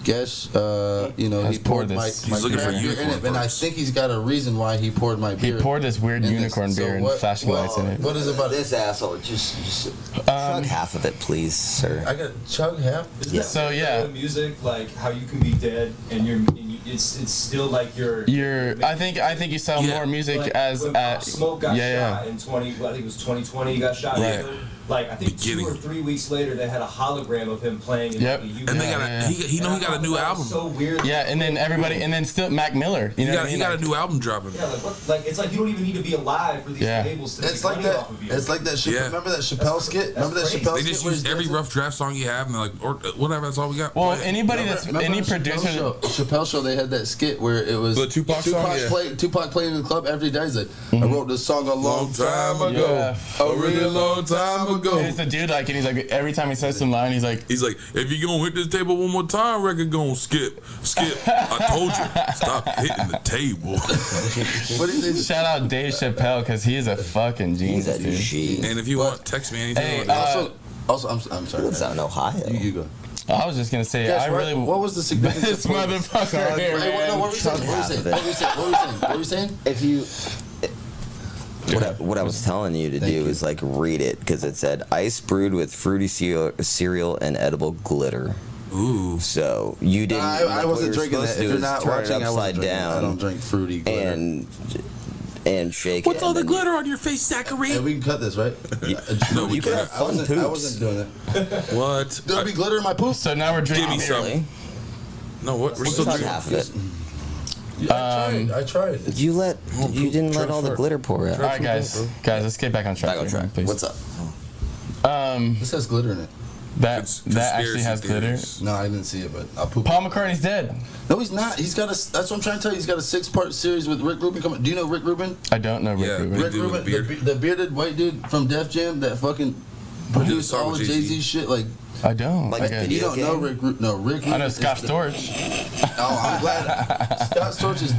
Speaker 3: Gesh, he
Speaker 2: Has
Speaker 3: poured
Speaker 2: poured
Speaker 3: my
Speaker 2: this.
Speaker 4: He's looking for
Speaker 3: beer in
Speaker 4: unicorn
Speaker 3: it, and I
Speaker 4: parts.
Speaker 3: think he's got a reason why he poured my
Speaker 2: He
Speaker 3: beer.
Speaker 2: poured this weird
Speaker 3: in this.
Speaker 2: unicorn
Speaker 3: So
Speaker 2: beer and
Speaker 3: what-
Speaker 2: flashing lights in it.
Speaker 3: What is it about
Speaker 5: This asshole, just chug half of it, please, sir.
Speaker 3: I got chug half.
Speaker 1: Isn't
Speaker 5: Yeah.
Speaker 1: that
Speaker 2: So,
Speaker 1: weird
Speaker 2: yeah.
Speaker 1: about music, like how you can be dead and it's still like you're.
Speaker 2: I think you sell
Speaker 4: Yeah.
Speaker 2: more music
Speaker 1: Like,
Speaker 2: as
Speaker 1: when Pop Smoke got shot in 20, I think it was 2020. He got shot.
Speaker 2: Right.
Speaker 1: Like I think
Speaker 4: Beginning.
Speaker 1: 2 or 3 weeks later, they had a hologram of him playing. In
Speaker 2: Yep.
Speaker 1: the UK.
Speaker 4: And they got
Speaker 2: Yeah.
Speaker 4: he got a new album.
Speaker 1: So weird.
Speaker 2: Yeah, and then everybody, and then still Mac Miller. You know what I
Speaker 4: He
Speaker 2: mean?
Speaker 4: got a
Speaker 2: Like,
Speaker 4: new album dropping.
Speaker 1: Yeah, like what? Like it's like you don't even need to be alive for these
Speaker 2: Yeah.
Speaker 1: labels to
Speaker 3: It's
Speaker 1: make
Speaker 3: like
Speaker 1: money
Speaker 3: that.
Speaker 1: off of you.
Speaker 3: It's like that.
Speaker 4: Yeah.
Speaker 3: Remember that Chappelle skit? Remember that
Speaker 1: crazy.
Speaker 3: Chappelle
Speaker 4: They
Speaker 3: skit?
Speaker 4: just
Speaker 3: where
Speaker 4: use
Speaker 3: he
Speaker 4: every
Speaker 3: does it?
Speaker 4: rough draft song you have, and they're like, or whatever, that's all we got.
Speaker 2: well,
Speaker 4: Play it.
Speaker 2: anybody that's
Speaker 3: Remember
Speaker 2: any
Speaker 3: on
Speaker 2: producer.
Speaker 3: Chappelle show, they had that skit where it was
Speaker 4: The Tupac song? Yeah.
Speaker 3: Tupac playing in the club after he dies. Like, I wrote this song a long time ago,
Speaker 2: Yeah.
Speaker 3: a really long time ago.
Speaker 2: And it's the dude like, and he's like, every time he says some line, he's like,
Speaker 4: If you gonna hit this table one more time, record gonna skip. I told you, stop hitting the table.
Speaker 3: What do you think?
Speaker 2: shout out Dave Chappelle because he's a fucking
Speaker 5: He's
Speaker 2: genius,
Speaker 5: a
Speaker 2: dude.
Speaker 5: G.
Speaker 4: And if you want, text me anything.
Speaker 2: Hey,
Speaker 3: Also, I'm sorry.
Speaker 5: Lives out in Ohio.
Speaker 3: You go.
Speaker 2: I was just gonna say,
Speaker 3: Guys,
Speaker 2: I really.
Speaker 3: what was the significance
Speaker 2: This
Speaker 3: of pouring-
Speaker 2: motherfucker here,
Speaker 3: Hey,
Speaker 2: man.
Speaker 3: what were you saying? What were you
Speaker 5: Half
Speaker 3: saying?
Speaker 5: of it.
Speaker 3: What were you saying? What were you saying?
Speaker 5: If you, what I was telling you to
Speaker 3: Thank
Speaker 5: do
Speaker 3: you.
Speaker 5: is like read it because it said ice brewed with fruity cereal and edible glitter.
Speaker 4: Ooh.
Speaker 5: So you didn't.
Speaker 3: I
Speaker 5: like, what
Speaker 3: wasn't
Speaker 5: you're
Speaker 3: drinking
Speaker 5: supposed
Speaker 3: that.
Speaker 5: to
Speaker 3: If
Speaker 5: do
Speaker 3: you're
Speaker 5: is
Speaker 3: not
Speaker 5: turn
Speaker 3: watching,
Speaker 5: it
Speaker 3: I wasn't
Speaker 5: upside
Speaker 3: drinking.
Speaker 5: down
Speaker 3: I don't drink fruity glitter.
Speaker 5: and shake
Speaker 4: What's
Speaker 5: it.
Speaker 4: all
Speaker 5: and
Speaker 4: the
Speaker 5: then
Speaker 4: glitter on your face, Zachary?
Speaker 3: Hey, we can cut this, right?
Speaker 4: No, we
Speaker 5: You could have
Speaker 4: can't.
Speaker 5: fun
Speaker 3: I
Speaker 5: poops.
Speaker 3: wasn't doing it.
Speaker 4: What?
Speaker 3: There'll be glitter in my poop.
Speaker 2: So now we're drinking
Speaker 4: Give me
Speaker 2: beer.
Speaker 4: some.
Speaker 5: Really?
Speaker 4: No, what? We're still
Speaker 5: Chug
Speaker 4: drinking.
Speaker 5: half of it.
Speaker 3: I tried.
Speaker 5: You didn't let all the glitter pour out.
Speaker 2: All right, guys, let's get back on track.
Speaker 5: Back on
Speaker 2: here,
Speaker 5: track.
Speaker 2: please.
Speaker 5: What's up?
Speaker 3: This has glitter in it.
Speaker 2: That actually has glitter.
Speaker 4: Conspiracy
Speaker 3: No, I didn't see it, but I'll poop.
Speaker 2: Paul McCartney's dead.
Speaker 3: No, he's not. He's got a. That's what I'm trying to tell you. He's got a 6-part series with Rick Rubin coming. Do you know Rick Rubin?
Speaker 2: I don't know Rick
Speaker 4: Yeah,
Speaker 2: Rubin.
Speaker 4: Rick dude with
Speaker 3: Rubin,
Speaker 4: the beard.
Speaker 3: the bearded white dude from Def Jam that fucking produced
Speaker 4: song
Speaker 3: all
Speaker 4: with
Speaker 3: of
Speaker 4: Jay-Z.
Speaker 3: Jay-Z shit. Like,
Speaker 2: I don't.
Speaker 5: Like
Speaker 2: Okay.
Speaker 5: a
Speaker 3: you
Speaker 5: video
Speaker 3: don't know
Speaker 5: game?
Speaker 3: Rick Rubin. No, Rick Rubin.
Speaker 2: I know
Speaker 3: is
Speaker 2: Scott
Speaker 3: the-
Speaker 2: Storch.
Speaker 3: Oh, I'm glad. Scott Storch is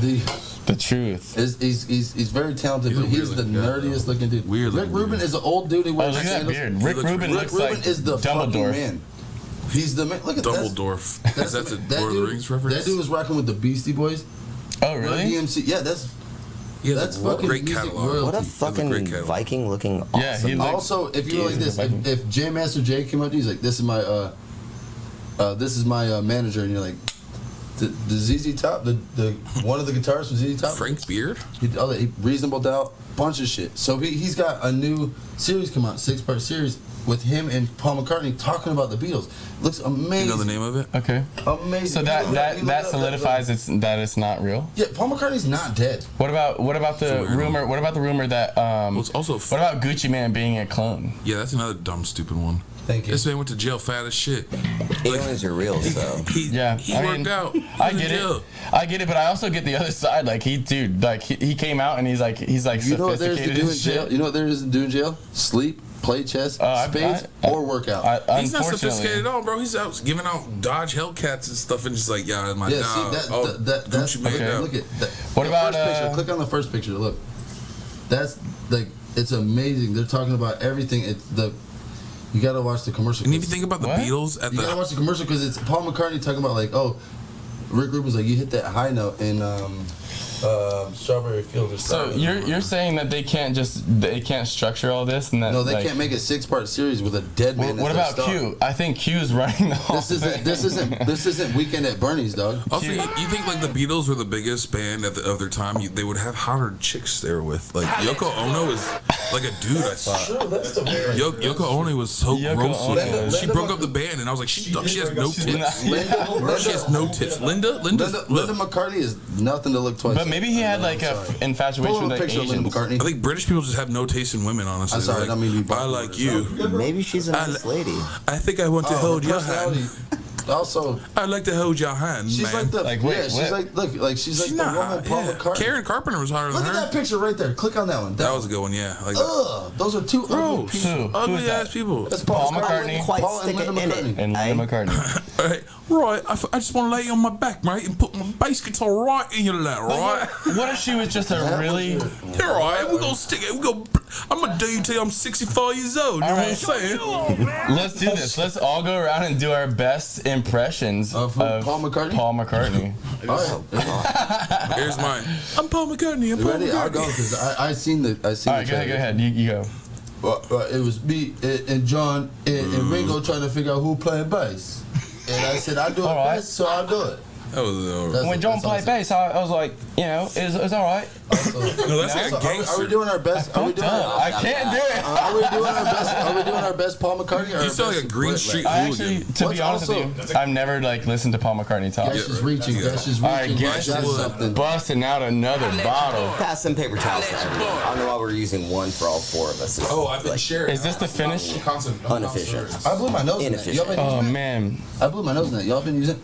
Speaker 2: The truth.
Speaker 3: he's very talented,
Speaker 4: He's a
Speaker 3: but he's
Speaker 4: weird
Speaker 3: the
Speaker 4: looking guy,
Speaker 3: nerdiest looking dude.
Speaker 4: Weird
Speaker 3: Rick
Speaker 4: looking
Speaker 3: Rubin
Speaker 4: dude.
Speaker 3: is an old dude. He
Speaker 2: Oh,
Speaker 3: wears
Speaker 2: look at that
Speaker 3: sandals.
Speaker 2: beard. Rick
Speaker 4: looks
Speaker 2: Rubin
Speaker 3: Rick
Speaker 2: looks
Speaker 3: Rubin
Speaker 2: like
Speaker 3: is the fucking
Speaker 2: Dumbledore.
Speaker 3: man. He's the man. Look at
Speaker 4: Dumbledore. Is that the Lord of the Rings reference?
Speaker 3: That dude was rocking with the Beastie Boys.
Speaker 2: Oh, really?
Speaker 3: DMC. Yeah, that's
Speaker 4: He has
Speaker 3: that's
Speaker 4: a
Speaker 3: fucking
Speaker 4: great
Speaker 3: music
Speaker 4: catalog.
Speaker 3: royalty.
Speaker 5: What a
Speaker 4: great
Speaker 5: fucking
Speaker 4: catalog.
Speaker 5: Viking looking awesome.
Speaker 2: Yeah, he looks-
Speaker 3: Also, if you were like
Speaker 2: He's
Speaker 3: this,
Speaker 2: a Viking.
Speaker 3: if Jam Master Jay came up to you, he's like, "This is my manager," and you're like, "The ZZ Top, the one of the guitarists from ZZ Top,
Speaker 4: Frank Beard?
Speaker 3: Reasonable Doubt, bunch of shit." So he's got a new series come out, 6-part series with him and Paul McCartney talking about the Beatles. Looks amazing.
Speaker 4: You know the name of it?
Speaker 2: Okay.
Speaker 3: Amazing.
Speaker 2: So
Speaker 3: You
Speaker 2: that
Speaker 3: look
Speaker 2: that
Speaker 3: up
Speaker 2: that solidifies that it's not real.
Speaker 3: Yeah, Paul McCartney's not dead.
Speaker 2: What about the
Speaker 4: a weird
Speaker 2: rumor? What about the rumor that
Speaker 4: Well, it's also.
Speaker 2: what about Gucci Man being a clone?
Speaker 4: Yeah, that's another dumb, stupid one.
Speaker 3: Thank you.
Speaker 4: This man went to jail fat as shit.
Speaker 5: Aliens are real, so.
Speaker 2: Yeah,
Speaker 4: He
Speaker 2: I
Speaker 4: worked
Speaker 2: mean,
Speaker 4: out.
Speaker 2: I
Speaker 4: He was
Speaker 2: get
Speaker 4: in
Speaker 2: it.
Speaker 4: jail.
Speaker 2: I get it, but I also get the other side. Like he came out and he's like
Speaker 3: You know what there is to
Speaker 2: sophisticated
Speaker 3: do in
Speaker 2: as
Speaker 3: jail?
Speaker 2: shit.
Speaker 3: You know what there is to do in jail? Sleep, play chess, spades, or work out.
Speaker 4: He's not sophisticated at
Speaker 2: Unfortunately,
Speaker 4: all, bro. He's out giving out Dodge Hellcats and stuff, and just like, yeah, my
Speaker 3: Yeah,
Speaker 4: dog.
Speaker 3: see
Speaker 4: Oh,
Speaker 3: that's
Speaker 4: Gucci made
Speaker 2: okay.
Speaker 4: out.
Speaker 3: look at that.
Speaker 2: What
Speaker 3: The
Speaker 2: about,
Speaker 3: first picture? Click on the first picture. Look, that's like it's amazing. They're talking about everything. You gotta watch the commercial.
Speaker 4: And if you think about the
Speaker 2: What?
Speaker 4: Beatles at
Speaker 3: You gotta
Speaker 4: the,
Speaker 3: watch the commercial because it's Paul McCartney talking about like, oh, Rick Rubin's like, you hit that high note in Strawberry Fields or
Speaker 2: so
Speaker 3: something.
Speaker 2: you're saying that they can't structure all this and that
Speaker 3: No, they
Speaker 2: like,
Speaker 3: can't make a 6-part series with a dead man.
Speaker 2: What
Speaker 3: as their
Speaker 2: about
Speaker 3: star.
Speaker 2: Q? I think Q's running the whole
Speaker 3: This isn't Weekend at Bernie's, dog.
Speaker 4: also, you think like the Beatles were the biggest band of their time? They would have hotter chicks there with. Like Yoko Ono is like a dude. I thought.
Speaker 3: Sure, that's the weird.
Speaker 4: Yoko Ono was so
Speaker 2: Yoko
Speaker 4: gross.
Speaker 2: Ono
Speaker 4: looking.
Speaker 2: is-
Speaker 4: She broke up the band, and I was like, she has no
Speaker 2: She's
Speaker 4: tits.
Speaker 2: not-
Speaker 4: She has no tits. Linda
Speaker 3: Linda McCartney is nothing to look twice.
Speaker 2: But maybe he had like a infatuation
Speaker 3: Pull
Speaker 2: with
Speaker 3: up a
Speaker 2: like
Speaker 3: picture of Linda
Speaker 2: Asians.
Speaker 3: McCartney.
Speaker 4: I think British people just have no taste in women, honestly.
Speaker 3: I'm sorry,
Speaker 4: Like,
Speaker 3: I don't mean to be
Speaker 4: I like you.
Speaker 5: Maybe she's a nice lady.
Speaker 4: I think I want to hold your hand.
Speaker 3: Also,
Speaker 4: I'd like to hold your hand,
Speaker 3: she's
Speaker 4: man.
Speaker 3: like the
Speaker 2: Like, wait,
Speaker 3: yeah. She's
Speaker 2: what?
Speaker 3: like look like she's like
Speaker 4: She's
Speaker 3: the
Speaker 4: not
Speaker 3: woman
Speaker 4: hot,
Speaker 3: Paul
Speaker 4: yeah.
Speaker 3: McCartney.
Speaker 4: Karen Carpenter was hotter
Speaker 3: Look
Speaker 4: than
Speaker 3: at
Speaker 4: her.
Speaker 3: that picture right there. Click on that one.
Speaker 4: That was a good one, yeah. Like,
Speaker 3: Those are two ugly
Speaker 4: gross.
Speaker 3: people.
Speaker 2: Who? Who's
Speaker 4: Ugly
Speaker 2: that?
Speaker 4: ass people.
Speaker 3: That's
Speaker 2: Paul
Speaker 3: Paul
Speaker 2: McCartney.
Speaker 5: Quite
Speaker 3: Paul and
Speaker 5: stick it
Speaker 3: Linda
Speaker 5: in
Speaker 3: McCartney.
Speaker 5: it.
Speaker 2: And
Speaker 5: eh?
Speaker 2: Linda McCartney.
Speaker 4: All right, right. I just want to lay you on my back, mate, and put my bass guitar right in your lap, right?
Speaker 2: What if she was just a really?
Speaker 4: All right, we're gonna stick it. We're gonna I'm gonna tell you I'm 64 years old. You know what I'm saying?
Speaker 2: Let's do this. Let's all go around and do our best impressions
Speaker 3: of Paul McCartney.
Speaker 2: Paul McCartney.
Speaker 4: Here's mine. I'm Paul McCartney. I'm Paul
Speaker 3: Ready?
Speaker 4: McCartney.
Speaker 3: I'll go because I seen the.
Speaker 2: All right, go ahead. You go.
Speaker 3: It was me and John and Ringo trying to figure out who played bass. And I said, I do it best, so I'll do it.
Speaker 2: When John played bass, I was like, it's all right.
Speaker 4: No, that's like a gangster.
Speaker 3: Are we doing our best?
Speaker 2: I can't do it.
Speaker 3: Are we doing our best? Are we doing our best Paul McCartney?
Speaker 4: You sound like a Green Street
Speaker 2: I
Speaker 4: hooligan.
Speaker 2: actually, to be honest with you, I've never listened to Paul McCartney talk.
Speaker 3: Gesh is reaching. Gesh is reaching.
Speaker 2: All right, Gesh is busting out another bottle.
Speaker 5: Pass some paper towels to everyone. I don't know why we're using one for all four of us.
Speaker 4: I've been sharing.
Speaker 2: Is this the finish?
Speaker 5: Unofficial.
Speaker 3: I blew my nose in that.
Speaker 2: Oh man,
Speaker 3: I blew my nose in that. Y'all been using.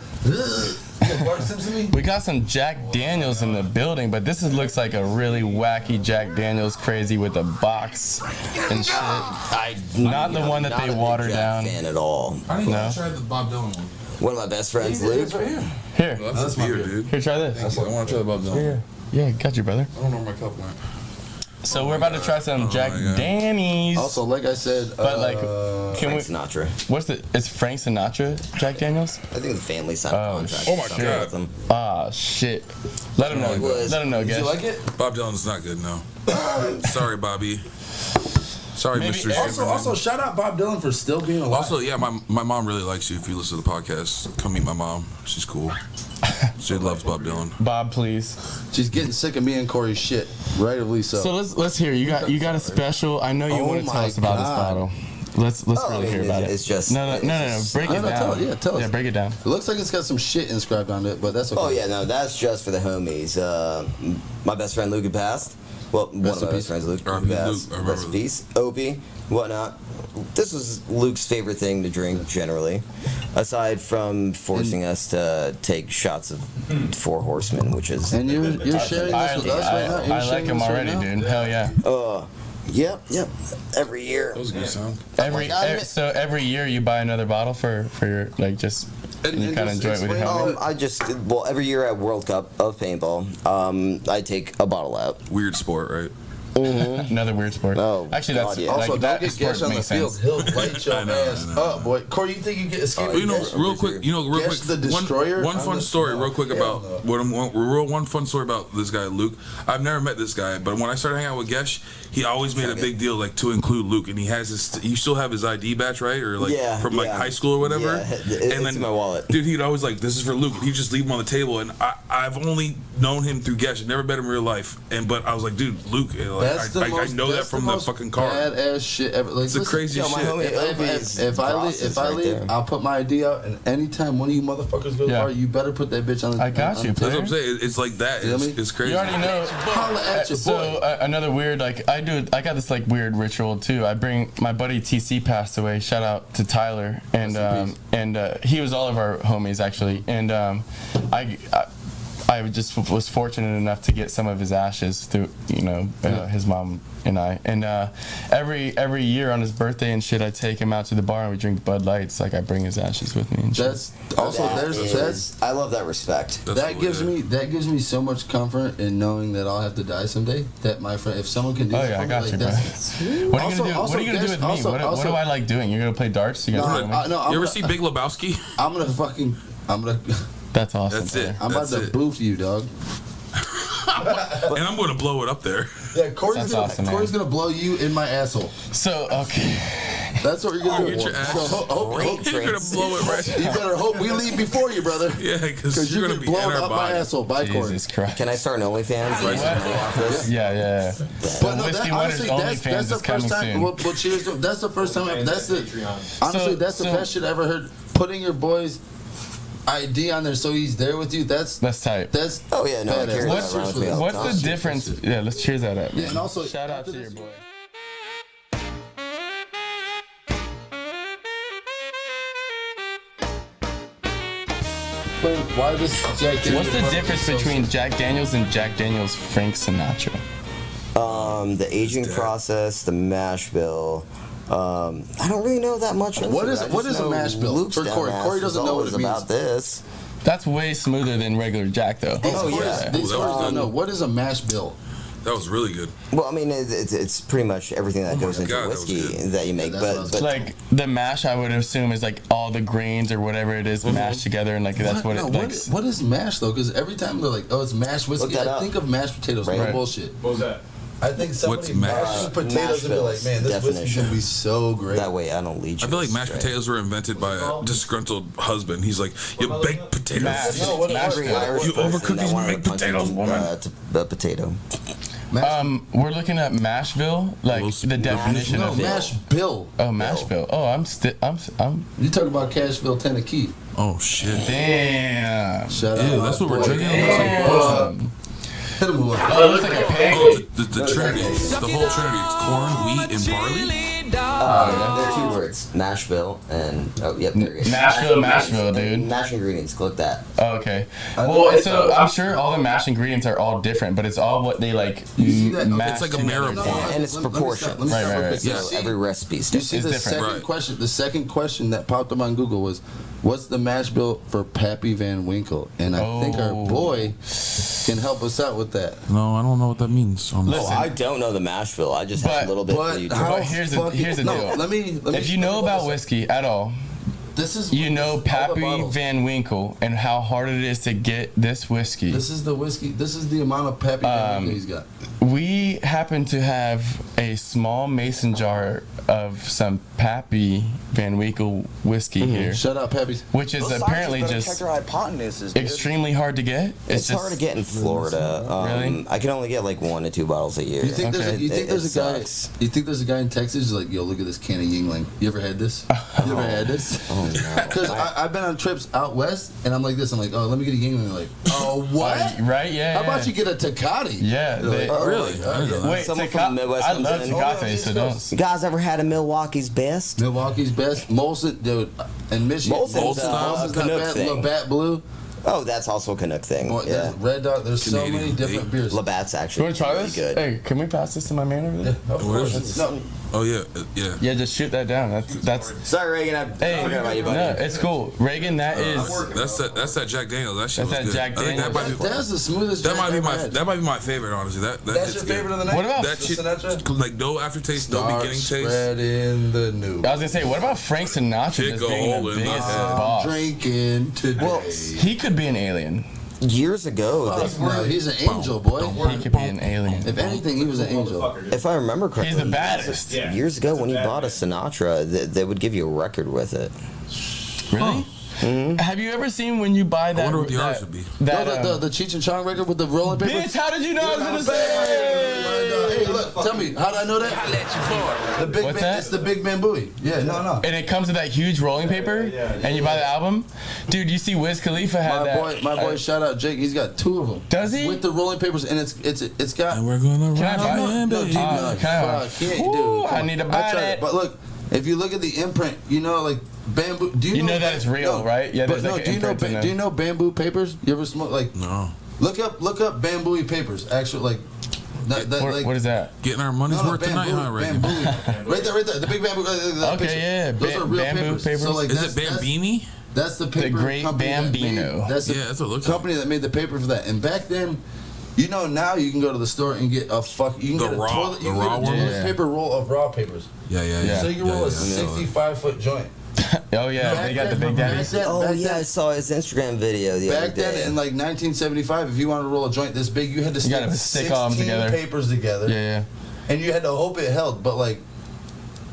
Speaker 2: We got some Jack Daniels in the building, but this looks like a really wacky Jack Daniels crazy with a box and shit. Not the one that they water down.
Speaker 5: Fan at all.
Speaker 4: I didn't even try the Bob Dylan one.
Speaker 5: One of my best friends, Luke.
Speaker 2: Here,
Speaker 4: That's my beer, dude.
Speaker 2: here, try this.
Speaker 4: I want to try the Bob Dylan.
Speaker 2: Yeah, got you, brother.
Speaker 4: I don't know where my cup went.
Speaker 2: So we're about to try some Jack Daniels.
Speaker 3: Also, like I said,
Speaker 2: But can
Speaker 5: Frank
Speaker 2: we?
Speaker 5: Sinatra.
Speaker 2: What's the? It's Frank Sinatra Jack Daniels.
Speaker 5: I think the family signed a contract.
Speaker 4: Oh my
Speaker 5: or something
Speaker 4: God.
Speaker 5: with them.
Speaker 2: Ah shit. Let him know. Let him know,
Speaker 3: did you
Speaker 2: guys.
Speaker 3: like it?
Speaker 4: Bob Dylan's not good, no. Sorry, Bobby. Sorry,
Speaker 2: Maybe-
Speaker 4: Mr.
Speaker 3: Also, shout out Bob Dylan for still being alive.
Speaker 4: Also, yeah, my mom really likes you. If you listen to the podcast, come meet my mom. She's cool. She loves Bob Dylan.
Speaker 2: Bob, please.
Speaker 3: She's getting sick of me and Corey's shit. Rightly so.
Speaker 2: So let's hear. You got a special. I know you want to tell us about this bottle. Let's really hear about it.
Speaker 5: It's just
Speaker 2: No. Break it down.
Speaker 3: Tell us.
Speaker 2: Yeah, break it down.
Speaker 3: It looks like it's got some shit inscribed on it, but that's okay.
Speaker 5: Oh yeah, no, that's just for the homies. My best friend Luke had passed. Well, one of my best friends, Luke,
Speaker 4: R.I.P.
Speaker 5: had passed.
Speaker 4: Luke, I remember
Speaker 5: Rest in peace. Opie, whatnot. This was Luke's favorite thing to drink, generally, aside from forcing us to take shots of Four Horsemen, which is.
Speaker 3: And you're sharing this with us right now? You're
Speaker 2: I like
Speaker 3: sharing
Speaker 2: him
Speaker 3: this right
Speaker 2: already,
Speaker 3: now?
Speaker 2: dude. Hell yeah.
Speaker 5: Yep. Every year.
Speaker 4: That was a good sound.
Speaker 2: So every year you buy another bottle for your just and you kind of enjoy it with your homies.
Speaker 5: Every year at World Cup of paintball, I take a bottle out.
Speaker 4: Weird sport, right?
Speaker 2: Another weird sport.
Speaker 5: Oh,
Speaker 2: actually,
Speaker 5: God,
Speaker 2: that's
Speaker 5: yeah.
Speaker 3: Also,
Speaker 2: like,
Speaker 3: don't
Speaker 2: that
Speaker 3: get
Speaker 2: sport
Speaker 3: Gesh on the
Speaker 2: makes
Speaker 3: field.
Speaker 2: sense.
Speaker 3: He'll light your
Speaker 4: I know.
Speaker 3: ass up, boy. Corey, you think you get escape?
Speaker 4: Well, real quick,
Speaker 3: Gesh the Destroyer?
Speaker 4: One fun story, real quick about one fun story about this guy Luke. I've never met this guy, but when I started hanging out with Gesh, he always made a big deal like to include Luke, and he has his. You still have his ID badge, right? Or like from like high school or whatever.
Speaker 5: Yeah,
Speaker 4: and
Speaker 5: it's in my wallet.
Speaker 4: Dude, he'd always like, this is for Luke. He'd just leave him on the table, and I've only known him through Gesh. Never met him in real life, but I was like, dude, Luke. Like, I know that from the fucking car.
Speaker 3: Badass shit ever. Like,
Speaker 4: It's the craziest shit.
Speaker 3: If I leave, I'll put my ID out, and anytime one of you motherfuckers goes by, you better put that bitch on the.
Speaker 2: I got you,
Speaker 4: That's what I'm saying. It's like that. It's crazy.
Speaker 2: You already know.
Speaker 3: Holla at your boy.
Speaker 2: So another weird I got this like weird ritual too. I bring my buddy TC passed away. Shout out to Tyler and he was all of our homies actually. And I just was fortunate enough to get some of his ashes through his mom and I. And every year on his birthday and shit, I take him out to the bar and we drink Bud Lights. Like I bring his ashes with me and shit.
Speaker 3: That's also
Speaker 5: I love that respect.
Speaker 3: That gives me so much comfort in knowing that I'll have to die someday. That my friend, if someone can do that,
Speaker 2: I got you, bro. What are you gonna do? What are you gonna do with me? What do I like doing? You're gonna play darts? You
Speaker 4: you ever see Big Lebowski?
Speaker 3: I'm gonna.
Speaker 2: That's awesome.
Speaker 4: That's it.
Speaker 3: I'm about to boof you, dog.
Speaker 4: And I'm going to blow it up there.
Speaker 3: Yeah, Corey's
Speaker 2: awesome,
Speaker 3: gonna blow you in my asshole.
Speaker 2: So okay.
Speaker 3: That's what you're gonna do.
Speaker 4: Get your ass.
Speaker 3: So
Speaker 4: You're gonna blow it right.
Speaker 3: you better hope we leave before you, brother.
Speaker 4: Yeah, because
Speaker 3: you
Speaker 4: you're
Speaker 3: can
Speaker 4: gonna be
Speaker 3: blow
Speaker 4: in our
Speaker 3: up my
Speaker 4: body.
Speaker 3: asshole. Bye, Corey.
Speaker 2: Jesus Christ.
Speaker 5: Can I start an OnlyFans?
Speaker 2: Yeah.
Speaker 3: But no,
Speaker 2: Whiskey
Speaker 3: that,
Speaker 2: Wonders
Speaker 3: honestly,
Speaker 2: OnlyFans
Speaker 3: that's the
Speaker 2: is coming
Speaker 3: first time.
Speaker 2: soon.
Speaker 3: Well, cheers. That's the first time. That's the best shit I ever heard. Putting your boy's ID on there so he's there with you. That's
Speaker 2: tight.
Speaker 3: That's
Speaker 5: Oh yeah, no. I carry that around with me all the
Speaker 2: What's
Speaker 5: time.
Speaker 2: the difference? Yeah, let's cheers that up.
Speaker 3: Yeah, and also
Speaker 2: shout out to your boy.
Speaker 3: Why this Jack Daniels?
Speaker 2: What's the difference between Jack Daniels and Jack Daniels Frank Sinatra?
Speaker 5: The aging process, the mash bill. I don't really know that much.
Speaker 3: What is a mash bill?
Speaker 5: Luke's
Speaker 3: For Corey.
Speaker 5: dumbass
Speaker 3: Corey doesn't
Speaker 5: is
Speaker 3: know what
Speaker 5: always
Speaker 3: it means.
Speaker 5: about this.
Speaker 2: That's way smoother than regular Jack, though.
Speaker 3: These Corey's don't know. What is a mash bill?
Speaker 4: That was really good.
Speaker 5: Well, I mean, it's pretty much everything that goes into
Speaker 4: God,
Speaker 5: whiskey
Speaker 4: that was
Speaker 5: that you make. But
Speaker 2: like the mash, I would assume is like all the grains or whatever it is mashed together, and like that's what it like.
Speaker 3: What is mash though? Because every time they're like, oh, it's mashed whiskey, I think of mashed potatoes.
Speaker 5: Right.
Speaker 3: No bullshit.
Speaker 1: What was that?
Speaker 3: I think somebody mashed potatoes and be like, man, this whiskey's gonna be so great.
Speaker 5: That way, I don't leach.
Speaker 4: I feel like mashed potatoes were invented by a disgruntled husband. He's like, you bake potatoes. You overcook these baked potatoes, woman.
Speaker 5: The potato.
Speaker 2: We're looking at Mashville, like the definition of it.
Speaker 3: Mashville.
Speaker 2: Oh, Mashville. Oh, I'm.
Speaker 3: You talking about Cashville, Tennessee?
Speaker 4: Oh shit.
Speaker 2: Damn.
Speaker 3: Shut up.
Speaker 4: Ew, that's what we're drinking.
Speaker 3: Hit him with
Speaker 2: Oh, it looks like a pig.
Speaker 4: The Trinity, the whole Trinity. It's corn, wheat, and barley.
Speaker 5: There are 2 words: Nashville and there you go.
Speaker 2: Nashville, dude.
Speaker 5: Mash ingredients. Click that.
Speaker 2: Oh, okay. Well, so I'm sure all the mash ingredients are all different, but it's all what they like mash.
Speaker 4: It's like a marrow.
Speaker 5: And it's proportion.
Speaker 2: Right.
Speaker 5: So every recipe's
Speaker 3: You see
Speaker 5: different.
Speaker 3: the second question? The second question that popped up on Google was, "What's the mash bill for Pappy Van Winkle?" And I think our boy can help us out with that.
Speaker 4: No, I don't know what that means.
Speaker 5: I don't know the Mashville. I just have a little bit for you.
Speaker 2: But here's the deal.
Speaker 3: Let me
Speaker 2: if you know about whiskey at all, you know Pappy Van Winkle and how hard it is to get this whiskey.
Speaker 3: This is the whiskey. This is the amount of Pappy Van Winkle he's got.
Speaker 2: We happen to have a small mason jar of some Pappy Van Winkle whiskey here.
Speaker 3: Shut up, Pappy's.
Speaker 2: Which is apparently just extremely hard to get.
Speaker 5: It's hard to get in Florida.
Speaker 2: Really?
Speaker 5: I can only get like 1 to 2 bottles a year.
Speaker 3: You think there's a guy?
Speaker 5: Sucks.
Speaker 3: You think there's a guy in Texas who's like, yo, look at this can of Yingling. You ever had this? You ever had this?
Speaker 5: Oh no.
Speaker 3: Because I've been on trips out west, and I'm like this. I'm like, oh, let me get a Yingling. They're like, oh, what?
Speaker 2: Right? Yeah.
Speaker 3: How about you get a Tekashi?
Speaker 2: Yeah.
Speaker 4: Really?
Speaker 2: Wait,
Speaker 5: Someone from the Midwest
Speaker 2: I
Speaker 5: comes
Speaker 2: love
Speaker 5: in.
Speaker 2: Tekashi, so don't.
Speaker 5: You guys ever had a Milwaukee's Best?
Speaker 3: Milwaukee's Best, Molson, dude, in Michigan.
Speaker 5: Molson's
Speaker 3: not
Speaker 5: Canuck
Speaker 3: bad.
Speaker 5: thing.
Speaker 3: Labatt Blue.
Speaker 5: Oh, that's also a Canuck thing.
Speaker 3: Boy,
Speaker 5: Yeah.
Speaker 3: there's Red Dog. There's
Speaker 4: Canadian.
Speaker 3: so many different beers.
Speaker 5: Labatt's
Speaker 2: You
Speaker 5: actually
Speaker 2: want to try
Speaker 5: really
Speaker 2: this?
Speaker 5: good.
Speaker 2: Hey, can we pass this to my man over there?
Speaker 3: Of course. No,
Speaker 4: Oh yeah.
Speaker 2: Yeah, just shoot that down. That's.
Speaker 5: Sorry, Reagan. I forgot about you, buddy.
Speaker 2: No, it's cool. Reagan, that is.
Speaker 4: That's that Jack Daniels. That shit
Speaker 2: That's
Speaker 4: was
Speaker 2: that
Speaker 4: good.
Speaker 2: Jack
Speaker 4: I think that might be.
Speaker 3: that's the smoothest.
Speaker 4: That
Speaker 3: drink
Speaker 4: might be
Speaker 3: I've
Speaker 4: my
Speaker 3: had.
Speaker 4: that might be my favorite, honestly. That's
Speaker 3: That's your
Speaker 4: good.
Speaker 3: favorite of the night.
Speaker 2: What about
Speaker 4: That
Speaker 3: The
Speaker 4: shit,
Speaker 3: Sinatra?
Speaker 4: like no aftertaste, no
Speaker 3: Dark
Speaker 4: beginning taste.
Speaker 3: spread in the new.
Speaker 2: I was gonna say, what about Frank Sinatra
Speaker 4: Kick
Speaker 2: just
Speaker 4: a
Speaker 2: being
Speaker 4: hole
Speaker 2: the
Speaker 4: in the
Speaker 2: biggest
Speaker 4: head.
Speaker 2: boss?
Speaker 3: Drinking today.
Speaker 5: Well,
Speaker 2: He could be an alien.
Speaker 5: Years ago,
Speaker 3: No, he's an angel, boy.
Speaker 2: He could be an alien.
Speaker 3: If anything, he was an angel.
Speaker 5: if I remember correctly,
Speaker 2: He's the baddest.
Speaker 1: Yeah.
Speaker 5: years ago when you
Speaker 1: That's a
Speaker 5: bought a Sinatra, they would give you a record with it.
Speaker 2: Really? Have you ever seen when you buy that?
Speaker 4: I wonder what the artist would be.
Speaker 2: That,
Speaker 3: The Cheech and Chong record with the rolling paper.
Speaker 2: bitch, how did you know I was gonna
Speaker 3: Hey,
Speaker 2: say?
Speaker 3: look, tell me, how did I know that? The big
Speaker 2: What's
Speaker 3: man,
Speaker 2: that?
Speaker 3: It's the Big Man Bowie. Yeah, no.
Speaker 2: And it comes with that huge rolling paper, and you buy the album. Dude, you see Wiz Khalifa had that.
Speaker 3: My boy, shout out Jake. He's got 2 of them.
Speaker 2: Does he?
Speaker 3: With the rolling papers, and it's got.
Speaker 4: And we're gonna
Speaker 2: Can I buy
Speaker 4: ride
Speaker 2: it?
Speaker 4: in,
Speaker 3: No,
Speaker 4: baby.
Speaker 3: dude, no,
Speaker 2: Fuck.
Speaker 3: can't
Speaker 2: Ooh,
Speaker 3: do.
Speaker 2: I need to buy
Speaker 3: tried
Speaker 2: it.
Speaker 3: But look, if you look at the imprint, you know, like bamboo. Do
Speaker 2: You know that it's real, right? Yeah,
Speaker 3: but
Speaker 2: there's like an imprint in there.
Speaker 3: do you know bamboo papers? You ever smoke like?
Speaker 4: No.
Speaker 3: Look up bamboo papers. Actually, like.
Speaker 2: What is that?
Speaker 4: Getting our money's worth tonight, huh, Reagan?
Speaker 3: Right there, the big bamboo.
Speaker 2: Okay, yeah,
Speaker 3: Those are real
Speaker 2: bamboo papers.
Speaker 3: So, like,
Speaker 4: Is it Bambini?
Speaker 3: That's the paper
Speaker 2: Great
Speaker 3: company
Speaker 2: Bambino.
Speaker 3: That's the
Speaker 4: Yeah, that's what it looks like.
Speaker 3: company that made the paper for that. And back then, you know, now you can go to the store and get a You can
Speaker 4: The
Speaker 3: get a
Speaker 4: raw-
Speaker 3: toilet. You
Speaker 4: the
Speaker 3: can
Speaker 4: raw
Speaker 3: get a
Speaker 4: one?
Speaker 3: toilet
Speaker 2: Yeah.
Speaker 3: paper roll of raw papers.
Speaker 4: Yeah.
Speaker 3: So you can roll a 65-foot joint.
Speaker 2: Oh yeah, they got the big daddies.
Speaker 5: Oh yeah, I saw his Instagram video the other
Speaker 3: Back
Speaker 5: day.
Speaker 3: then, in like 1975, if you wanted to roll a joint this big, you had to stick
Speaker 2: gotta stick all them
Speaker 3: 16
Speaker 2: together.
Speaker 3: papers together.
Speaker 2: Yeah.
Speaker 3: And you had to hope it held. But like,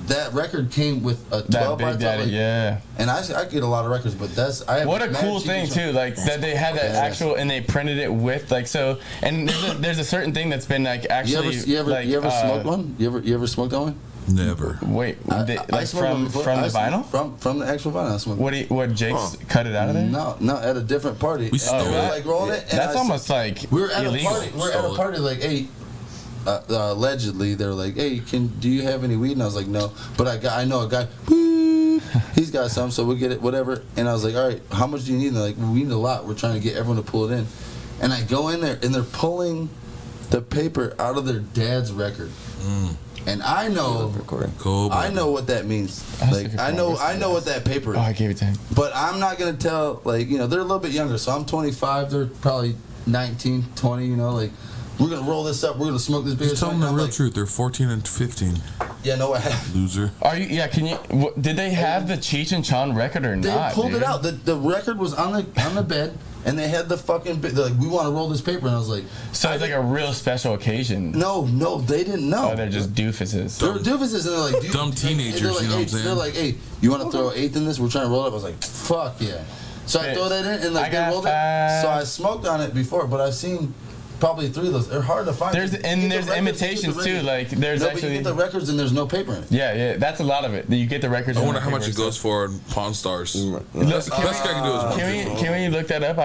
Speaker 3: that record came with a 12
Speaker 2: That
Speaker 3: by
Speaker 2: big
Speaker 3: 12.
Speaker 2: daddy,
Speaker 3: Like,
Speaker 2: yeah.
Speaker 3: and I get a lot of records, but I have
Speaker 2: What a
Speaker 3: mad
Speaker 2: cool
Speaker 3: cheeky
Speaker 2: thing
Speaker 3: joint.
Speaker 2: too, like that they had that actual and they printed it with like so. And there's a certain thing that's been like actually.
Speaker 3: You ever smoked one? You ever smoked on one?
Speaker 4: Never.
Speaker 2: Wait,
Speaker 3: I
Speaker 2: like
Speaker 3: smoked one before.
Speaker 2: from the
Speaker 3: I smoked-
Speaker 2: vinyl?
Speaker 3: From the actual vinyl. I smoked.
Speaker 2: What Jake's cut it out of there?
Speaker 3: No, at a different party.
Speaker 4: We
Speaker 3: And we were
Speaker 2: really?
Speaker 3: like rolling it. And
Speaker 2: That's
Speaker 3: I
Speaker 2: almost like
Speaker 3: We were at
Speaker 2: illegal.
Speaker 3: a party. We're at a party like, hey, allegedly they were like, hey, do you have any weed? And I was like, no, but I know a guy. He's got some, so we'll get it, whatever. And I was like, all right, how much do you need? And they're like, well, we need a lot. We're trying to get everyone to pull it in. And I go in there, and they're pulling the paper out of their dad's record. And I know,
Speaker 4: Cool.
Speaker 3: I know what that means. Like I know what that paper is.
Speaker 2: Oh, I gave it to him.
Speaker 3: But I'm not gonna tell, like, you know, they're a little bit younger, so I'm 25, they're probably 19, 20, you know, like, we're gonna roll this up. We're gonna smoke this beer.
Speaker 4: Just tell them the real truth. They're 14 and 15.
Speaker 3: Yeah, no, I have.
Speaker 4: Loser.
Speaker 2: Are you? Yeah. Can you? Did they have the Cheech and Chong record or
Speaker 3: They
Speaker 2: not?
Speaker 3: pulled
Speaker 2: dude?
Speaker 3: it out. The record was on the bed, and they had the fucking. They're like, we want to roll this paper, and I was like,
Speaker 2: So it's like a real special occasion.
Speaker 3: no, they didn't know.
Speaker 2: Oh, they're just doofuses.
Speaker 3: They're doofuses, and they're like,
Speaker 4: Dumb teenagers,
Speaker 3: they're like,
Speaker 4: you know what I'm saying?
Speaker 3: They're like, hey, you want to throw an eighth in this? We're trying to roll it up. I was like, fuck yeah. So I throw that in, and like they rolled it. So I smoked on it before, but I've seen probably 3 of those. They're hard to find.
Speaker 2: There's imitations too. Like there's
Speaker 3: But
Speaker 2: actually
Speaker 3: you get the records, and there's no paper in it.
Speaker 2: yeah. That's a lot of it. You get the records.
Speaker 4: I
Speaker 2: and
Speaker 4: wonder
Speaker 2: the
Speaker 4: how much
Speaker 2: paper
Speaker 4: it goes
Speaker 2: stuff.
Speaker 4: for on Pawn Stars.
Speaker 2: Best
Speaker 4: guy can do is
Speaker 2: Can we look that up?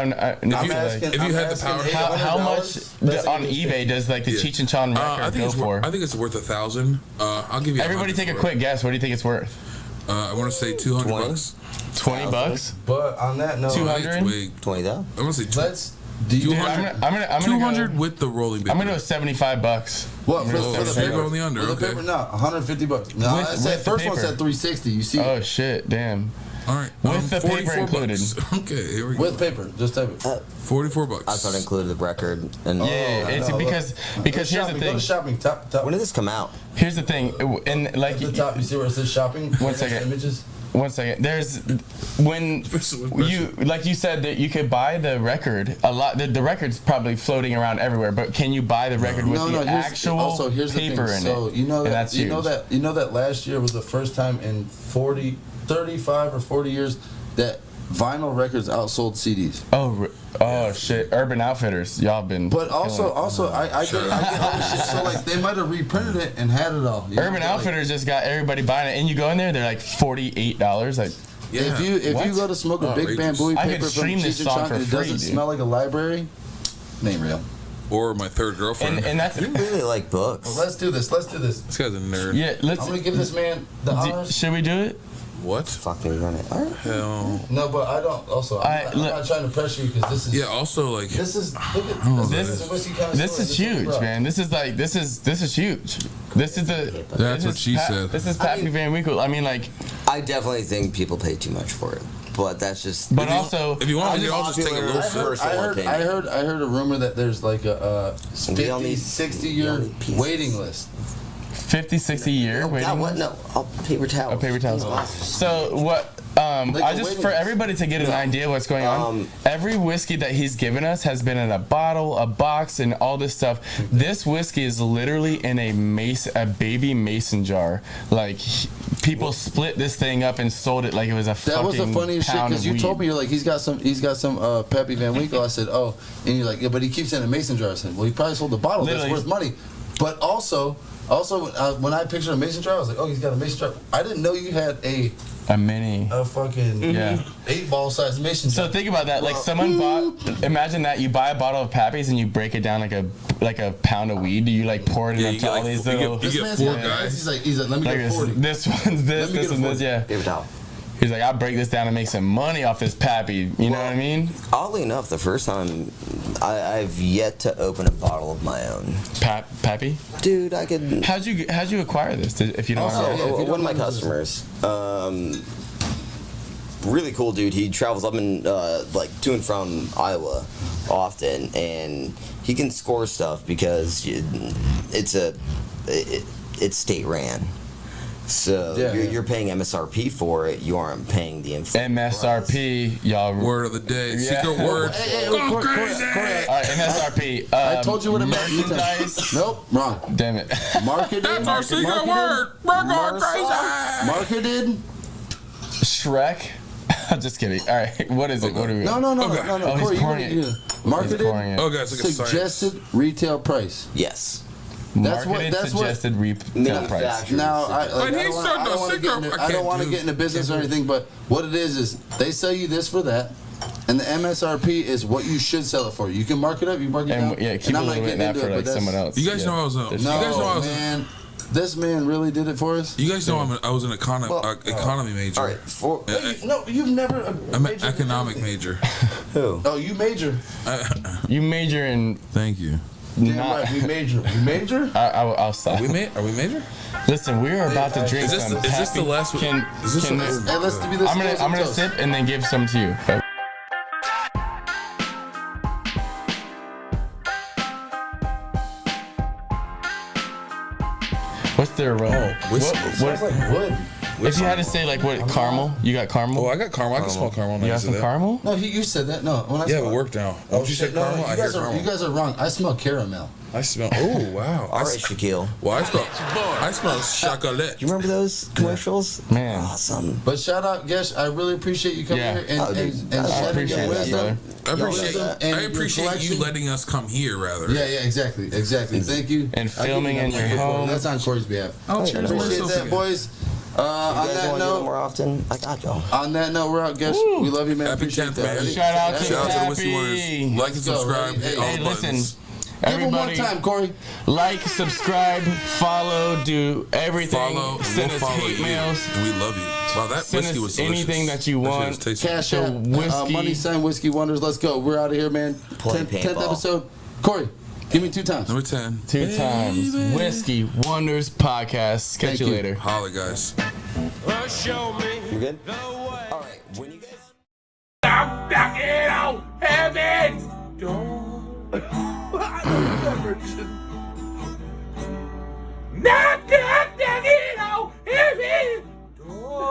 Speaker 4: If you had the power,
Speaker 2: how much on eBay does like the Cheech and Chong record go for?
Speaker 4: I think it's worth $1,000. I'll give you.
Speaker 2: Everybody take a quick guess. What do you think it's worth?
Speaker 4: I want to say $200.
Speaker 2: $20?
Speaker 3: But on that note,
Speaker 2: 200?
Speaker 5: $20.
Speaker 4: I'm gonna say
Speaker 3: let's.
Speaker 2: Dude, I'm gonna
Speaker 4: 200
Speaker 2: go,
Speaker 4: with the rolling paper.
Speaker 2: I'm gonna go $75.
Speaker 3: What for
Speaker 4: Oh,
Speaker 3: the
Speaker 4: so you
Speaker 3: paper?
Speaker 4: go on the under,
Speaker 3: For the
Speaker 4: okay.
Speaker 3: paper, no, $150. No,
Speaker 2: With-
Speaker 3: I
Speaker 2: with
Speaker 3: said
Speaker 2: the
Speaker 3: first one
Speaker 2: paper.
Speaker 3: said 360. You see,
Speaker 2: Oh shit! Damn.
Speaker 4: All right,
Speaker 2: With the paper
Speaker 4: 44
Speaker 2: included.
Speaker 4: bucks. Okay, here we go.
Speaker 3: with paper, just type it.
Speaker 4: $44.
Speaker 5: I thought it included the record. And
Speaker 2: Yeah, it's
Speaker 3: no,
Speaker 2: because
Speaker 3: Go
Speaker 2: here's the
Speaker 3: shopping, Go
Speaker 2: thing.
Speaker 3: to shopping. Top.
Speaker 5: when did this come out?
Speaker 2: Here's the thing. And like
Speaker 3: At the top, you see where it says shopping?
Speaker 2: One second.
Speaker 3: Images.
Speaker 2: one second. There's when you like you said that you could buy the record a lot. The record's probably floating around everywhere. But can you buy the record with the actual
Speaker 3: also, here's
Speaker 2: paper
Speaker 3: the thing.
Speaker 2: in
Speaker 3: So
Speaker 2: it?
Speaker 3: you know
Speaker 2: And
Speaker 3: that
Speaker 2: that's
Speaker 3: you know
Speaker 2: huge.
Speaker 3: that last year was the first time in 35 or 40 years that vinyl records outsold CDs.
Speaker 2: Oh shit! Urban Outfitters, y'all been.
Speaker 3: But also,
Speaker 2: killing it.
Speaker 3: I get all this shit. So like they might have reprinted it and had it all. You know?
Speaker 2: Urban
Speaker 3: Like,
Speaker 2: Outfitters just got everybody buying it, and you go in there, they're like $48. Like,
Speaker 3: If you go to smoke a Big Band Bowie
Speaker 2: I
Speaker 3: paper
Speaker 2: could
Speaker 3: from
Speaker 2: stream this
Speaker 3: Cheech and
Speaker 2: song
Speaker 3: Chong
Speaker 2: for
Speaker 3: and it
Speaker 2: free,
Speaker 3: doesn't
Speaker 2: dude.
Speaker 3: smell like a library, name real.
Speaker 4: Or my third girlfriend.
Speaker 2: and that's
Speaker 5: You really like books.
Speaker 3: Well, let's do this.
Speaker 4: This guy's a nerd.
Speaker 2: yeah.
Speaker 3: I'm gonna give this man the honors.
Speaker 2: Should we do it?
Speaker 4: What?
Speaker 5: Fucking run it. All right.
Speaker 4: Hell.
Speaker 3: No, but I don't. Also, I'm not trying to pressure you because this is.
Speaker 4: Yeah. Also, like.
Speaker 3: This is. Look at
Speaker 2: This
Speaker 3: is a whiskey kind of
Speaker 2: This
Speaker 3: story.
Speaker 2: is huge,
Speaker 3: rough.
Speaker 2: man. This is huge. This is the.
Speaker 4: That's what she said.
Speaker 2: This is Pappy Van Winkle. I mean, like,
Speaker 5: I definitely think people pay too much for it, but that's just.
Speaker 2: but also,
Speaker 4: If you want, we can all just take a little sip.
Speaker 3: I heard a rumor that there's like a
Speaker 5: We all
Speaker 3: 50,
Speaker 5: need-
Speaker 3: 60
Speaker 5: we
Speaker 3: year
Speaker 5: all need pieces.
Speaker 3: waiting list.
Speaker 2: 50, 60 year waiting
Speaker 5: God, what?
Speaker 2: list?
Speaker 5: No, paper towels.
Speaker 2: Oh, paper towels. So what?
Speaker 3: Like
Speaker 2: I
Speaker 3: a
Speaker 2: just
Speaker 3: waiting
Speaker 2: for
Speaker 3: list.
Speaker 2: everybody to get an idea what's going on. Every whiskey that he's given us has been in a bottle, a box, and all this stuff. This whiskey is literally in a baby mason jar. Like people split this thing up and sold it like it was a fucking
Speaker 3: That was the funniest shit
Speaker 2: pound
Speaker 3: because
Speaker 2: of
Speaker 3: you
Speaker 2: weed.
Speaker 3: told me you're like he's got some Pappy Van Winkle. I said and you're like yeah, but he keeps in a mason jar. I said well he probably sold the bottle
Speaker 2: Literally.
Speaker 3: that's worth money, but also when I pictured a mason jar I was like he's got a mason jar. I didn't know you had a
Speaker 2: mini.
Speaker 3: fucking
Speaker 2: Yeah.
Speaker 3: 8-ball size mason jar.
Speaker 2: So think about that. Like someone bought. Imagine that you buy a bottle of Pappy's and you break it down like a pound of weed. You like pour it
Speaker 4: Yeah,
Speaker 2: into
Speaker 4: you get
Speaker 2: all
Speaker 4: like
Speaker 2: these
Speaker 4: you
Speaker 2: little.
Speaker 4: get
Speaker 3: This man's
Speaker 4: 4
Speaker 3: got-
Speaker 4: guys.
Speaker 3: He's like let me
Speaker 2: Like
Speaker 3: get 40.
Speaker 2: this one's this,
Speaker 3: Let me
Speaker 2: this
Speaker 3: get a
Speaker 2: one's this,
Speaker 3: 40.
Speaker 2: yeah.
Speaker 5: Paper towel.
Speaker 2: He's like, I'll break this down and make some money off this Pappy. You know what I mean?
Speaker 5: Oddly enough, the first time I've yet to open a bottle of my own.
Speaker 2: Pappy?
Speaker 5: Dude, I could.
Speaker 2: How'd you acquire this? If you don't
Speaker 3: Also,
Speaker 2: mind?
Speaker 3: yeah, if you
Speaker 5: one
Speaker 3: don't
Speaker 5: of my
Speaker 3: know
Speaker 5: customers, really cool dude. He travels up and to and from Iowa often, and he can score stuff because it's state ran. So you're paying MSRP for it. You aren't paying the inflation.
Speaker 2: MSRP, y'all.
Speaker 4: Word of the day.
Speaker 2: Yeah.
Speaker 4: Secret word. Go crazy.
Speaker 2: All right, MSRP.
Speaker 3: I told you what it meant.
Speaker 2: Merchandise.
Speaker 3: Nope, wrong.
Speaker 2: Damn it.
Speaker 3: Marketed.
Speaker 4: That's our secret word. We're going crazy.
Speaker 3: Marketed.
Speaker 2: Shrek. Just kidding. All right, what is it? What are we?
Speaker 3: No.
Speaker 4: Okay.
Speaker 2: Oh, he's
Speaker 3: Corey,
Speaker 2: pouring it.
Speaker 3: you marketed.
Speaker 2: He's pouring it.
Speaker 4: Oh, guys, like a science.
Speaker 3: Suggested retail price.
Speaker 5: Yes.
Speaker 3: That's what-
Speaker 2: Marketed
Speaker 3: that's what-
Speaker 2: suggested retail price.
Speaker 5: Manufacturer.
Speaker 3: Now,
Speaker 4: But he said the secret-
Speaker 3: I don't want to get into business or anything, but what it is they sell you this for that, and the MSRP is what you should sell it for. You can mark it up, you mark it
Speaker 2: And
Speaker 3: down.
Speaker 2: yeah, keep
Speaker 3: and
Speaker 2: a
Speaker 3: I'm not
Speaker 2: little bit
Speaker 3: getting
Speaker 2: in that
Speaker 3: into
Speaker 2: for
Speaker 3: it,
Speaker 2: like
Speaker 3: but that's-
Speaker 2: someone else.
Speaker 4: You guys know I was.
Speaker 2: There's-
Speaker 4: You guys know I
Speaker 3: No,
Speaker 4: was.
Speaker 3: man, this man really did it for us.
Speaker 4: You guys know I was an economy major.
Speaker 5: All right.
Speaker 3: No, you've never.
Speaker 4: I'm an economic major.
Speaker 5: Who?
Speaker 3: Oh, you major.
Speaker 2: You major in.
Speaker 4: Thank you.
Speaker 3: Damn
Speaker 2: Not-
Speaker 3: right, we major. We major.
Speaker 2: I'll stop.
Speaker 4: Are we major?
Speaker 2: Listen, we are about to drink
Speaker 4: Is this
Speaker 2: some.
Speaker 4: the- is this the
Speaker 2: Pappy-
Speaker 4: last one?
Speaker 2: Can,
Speaker 4: Is this
Speaker 2: can
Speaker 4: the-
Speaker 2: this,
Speaker 3: Hey, let's do this.
Speaker 2: I'm gonna sip and then give some to you. What's the aroma?
Speaker 4: Whiskey.
Speaker 3: Smells like wood.
Speaker 2: If you had to say like what caramel, you got caramel.
Speaker 4: Oh, I got caramel. I can smell caramel.
Speaker 2: You got some caramel?
Speaker 3: No, you said that. No, when I
Speaker 4: Yeah,
Speaker 3: smell
Speaker 4: it worked now. Oh, you said caramel. I hear caramel.
Speaker 3: You guys are wrong. I smell caramel.
Speaker 4: I smell. Oh wow.
Speaker 5: All right, Shaquille.
Speaker 4: Well, I smell chocolate.
Speaker 5: You remember those commercials?
Speaker 2: Man.
Speaker 5: Awesome.
Speaker 3: But shout out, Gesh. I really appreciate you coming
Speaker 2: Yeah.
Speaker 3: here and
Speaker 5: Oh, dude,
Speaker 3: and
Speaker 5: I
Speaker 3: sharing
Speaker 2: appreciate
Speaker 3: your
Speaker 2: that,
Speaker 3: wisdom.
Speaker 4: I appreciate.
Speaker 3: And
Speaker 4: I
Speaker 3: your
Speaker 4: appreciate you
Speaker 3: collection.
Speaker 4: letting us come here, rather.
Speaker 3: Yeah, exactly. Thank you.
Speaker 2: And
Speaker 3: I'll give
Speaker 2: filming
Speaker 3: you
Speaker 2: in
Speaker 3: that
Speaker 2: your
Speaker 3: microphone.
Speaker 2: home.
Speaker 3: That's on Corey's behalf.
Speaker 4: Oh, cheers.
Speaker 3: Appreciate that, boys.
Speaker 5: You
Speaker 3: On
Speaker 5: guys
Speaker 3: that
Speaker 5: want to do it
Speaker 3: note,
Speaker 5: more often? I got y'all.
Speaker 3: We're out, Gesh. We love you, man.
Speaker 4: Happy
Speaker 3: Appreciate
Speaker 4: 10th,
Speaker 3: that.
Speaker 4: man.
Speaker 3: Ready?
Speaker 2: Shout out to
Speaker 4: Shout out to the Whiskey Wonders.
Speaker 2: Pappy.
Speaker 4: Like and
Speaker 3: Let's go,
Speaker 4: subscribe.
Speaker 3: ready?
Speaker 4: Hit all
Speaker 2: Hey,
Speaker 4: the
Speaker 2: listen.
Speaker 4: buttons.
Speaker 3: Give him one
Speaker 2: Everybody,
Speaker 3: time, Corey.
Speaker 2: like, subscribe, follow, do everything.
Speaker 4: Follow.
Speaker 2: Send
Speaker 4: We'll
Speaker 2: us
Speaker 4: follow
Speaker 2: hate
Speaker 4: you.
Speaker 2: mails.
Speaker 4: We love you. Wow, that
Speaker 2: Send
Speaker 4: whiskey
Speaker 2: us
Speaker 4: was delicious.
Speaker 2: anything that you
Speaker 4: That shit
Speaker 2: want.
Speaker 4: was tasty.
Speaker 3: Cash
Speaker 2: So
Speaker 3: App,
Speaker 2: whiskey-
Speaker 3: money sign, Whiskey Wonders. Let's go. We're out of here, man.
Speaker 5: Play
Speaker 3: 10th
Speaker 5: paintball.
Speaker 3: episode. Corey, give me 2 times.
Speaker 4: Number 10.
Speaker 2: 2 times. Whiskey Wonders Podcast. Catch
Speaker 3: Thank
Speaker 2: you
Speaker 3: you.
Speaker 2: later.
Speaker 4: Holla, guys.
Speaker 5: You good?
Speaker 7: All
Speaker 5: right, when you guys.
Speaker 8: I'm knocking on heaven's door. Knocking on heaven's door.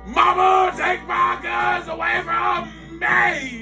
Speaker 8: Mama, take my guns away from me.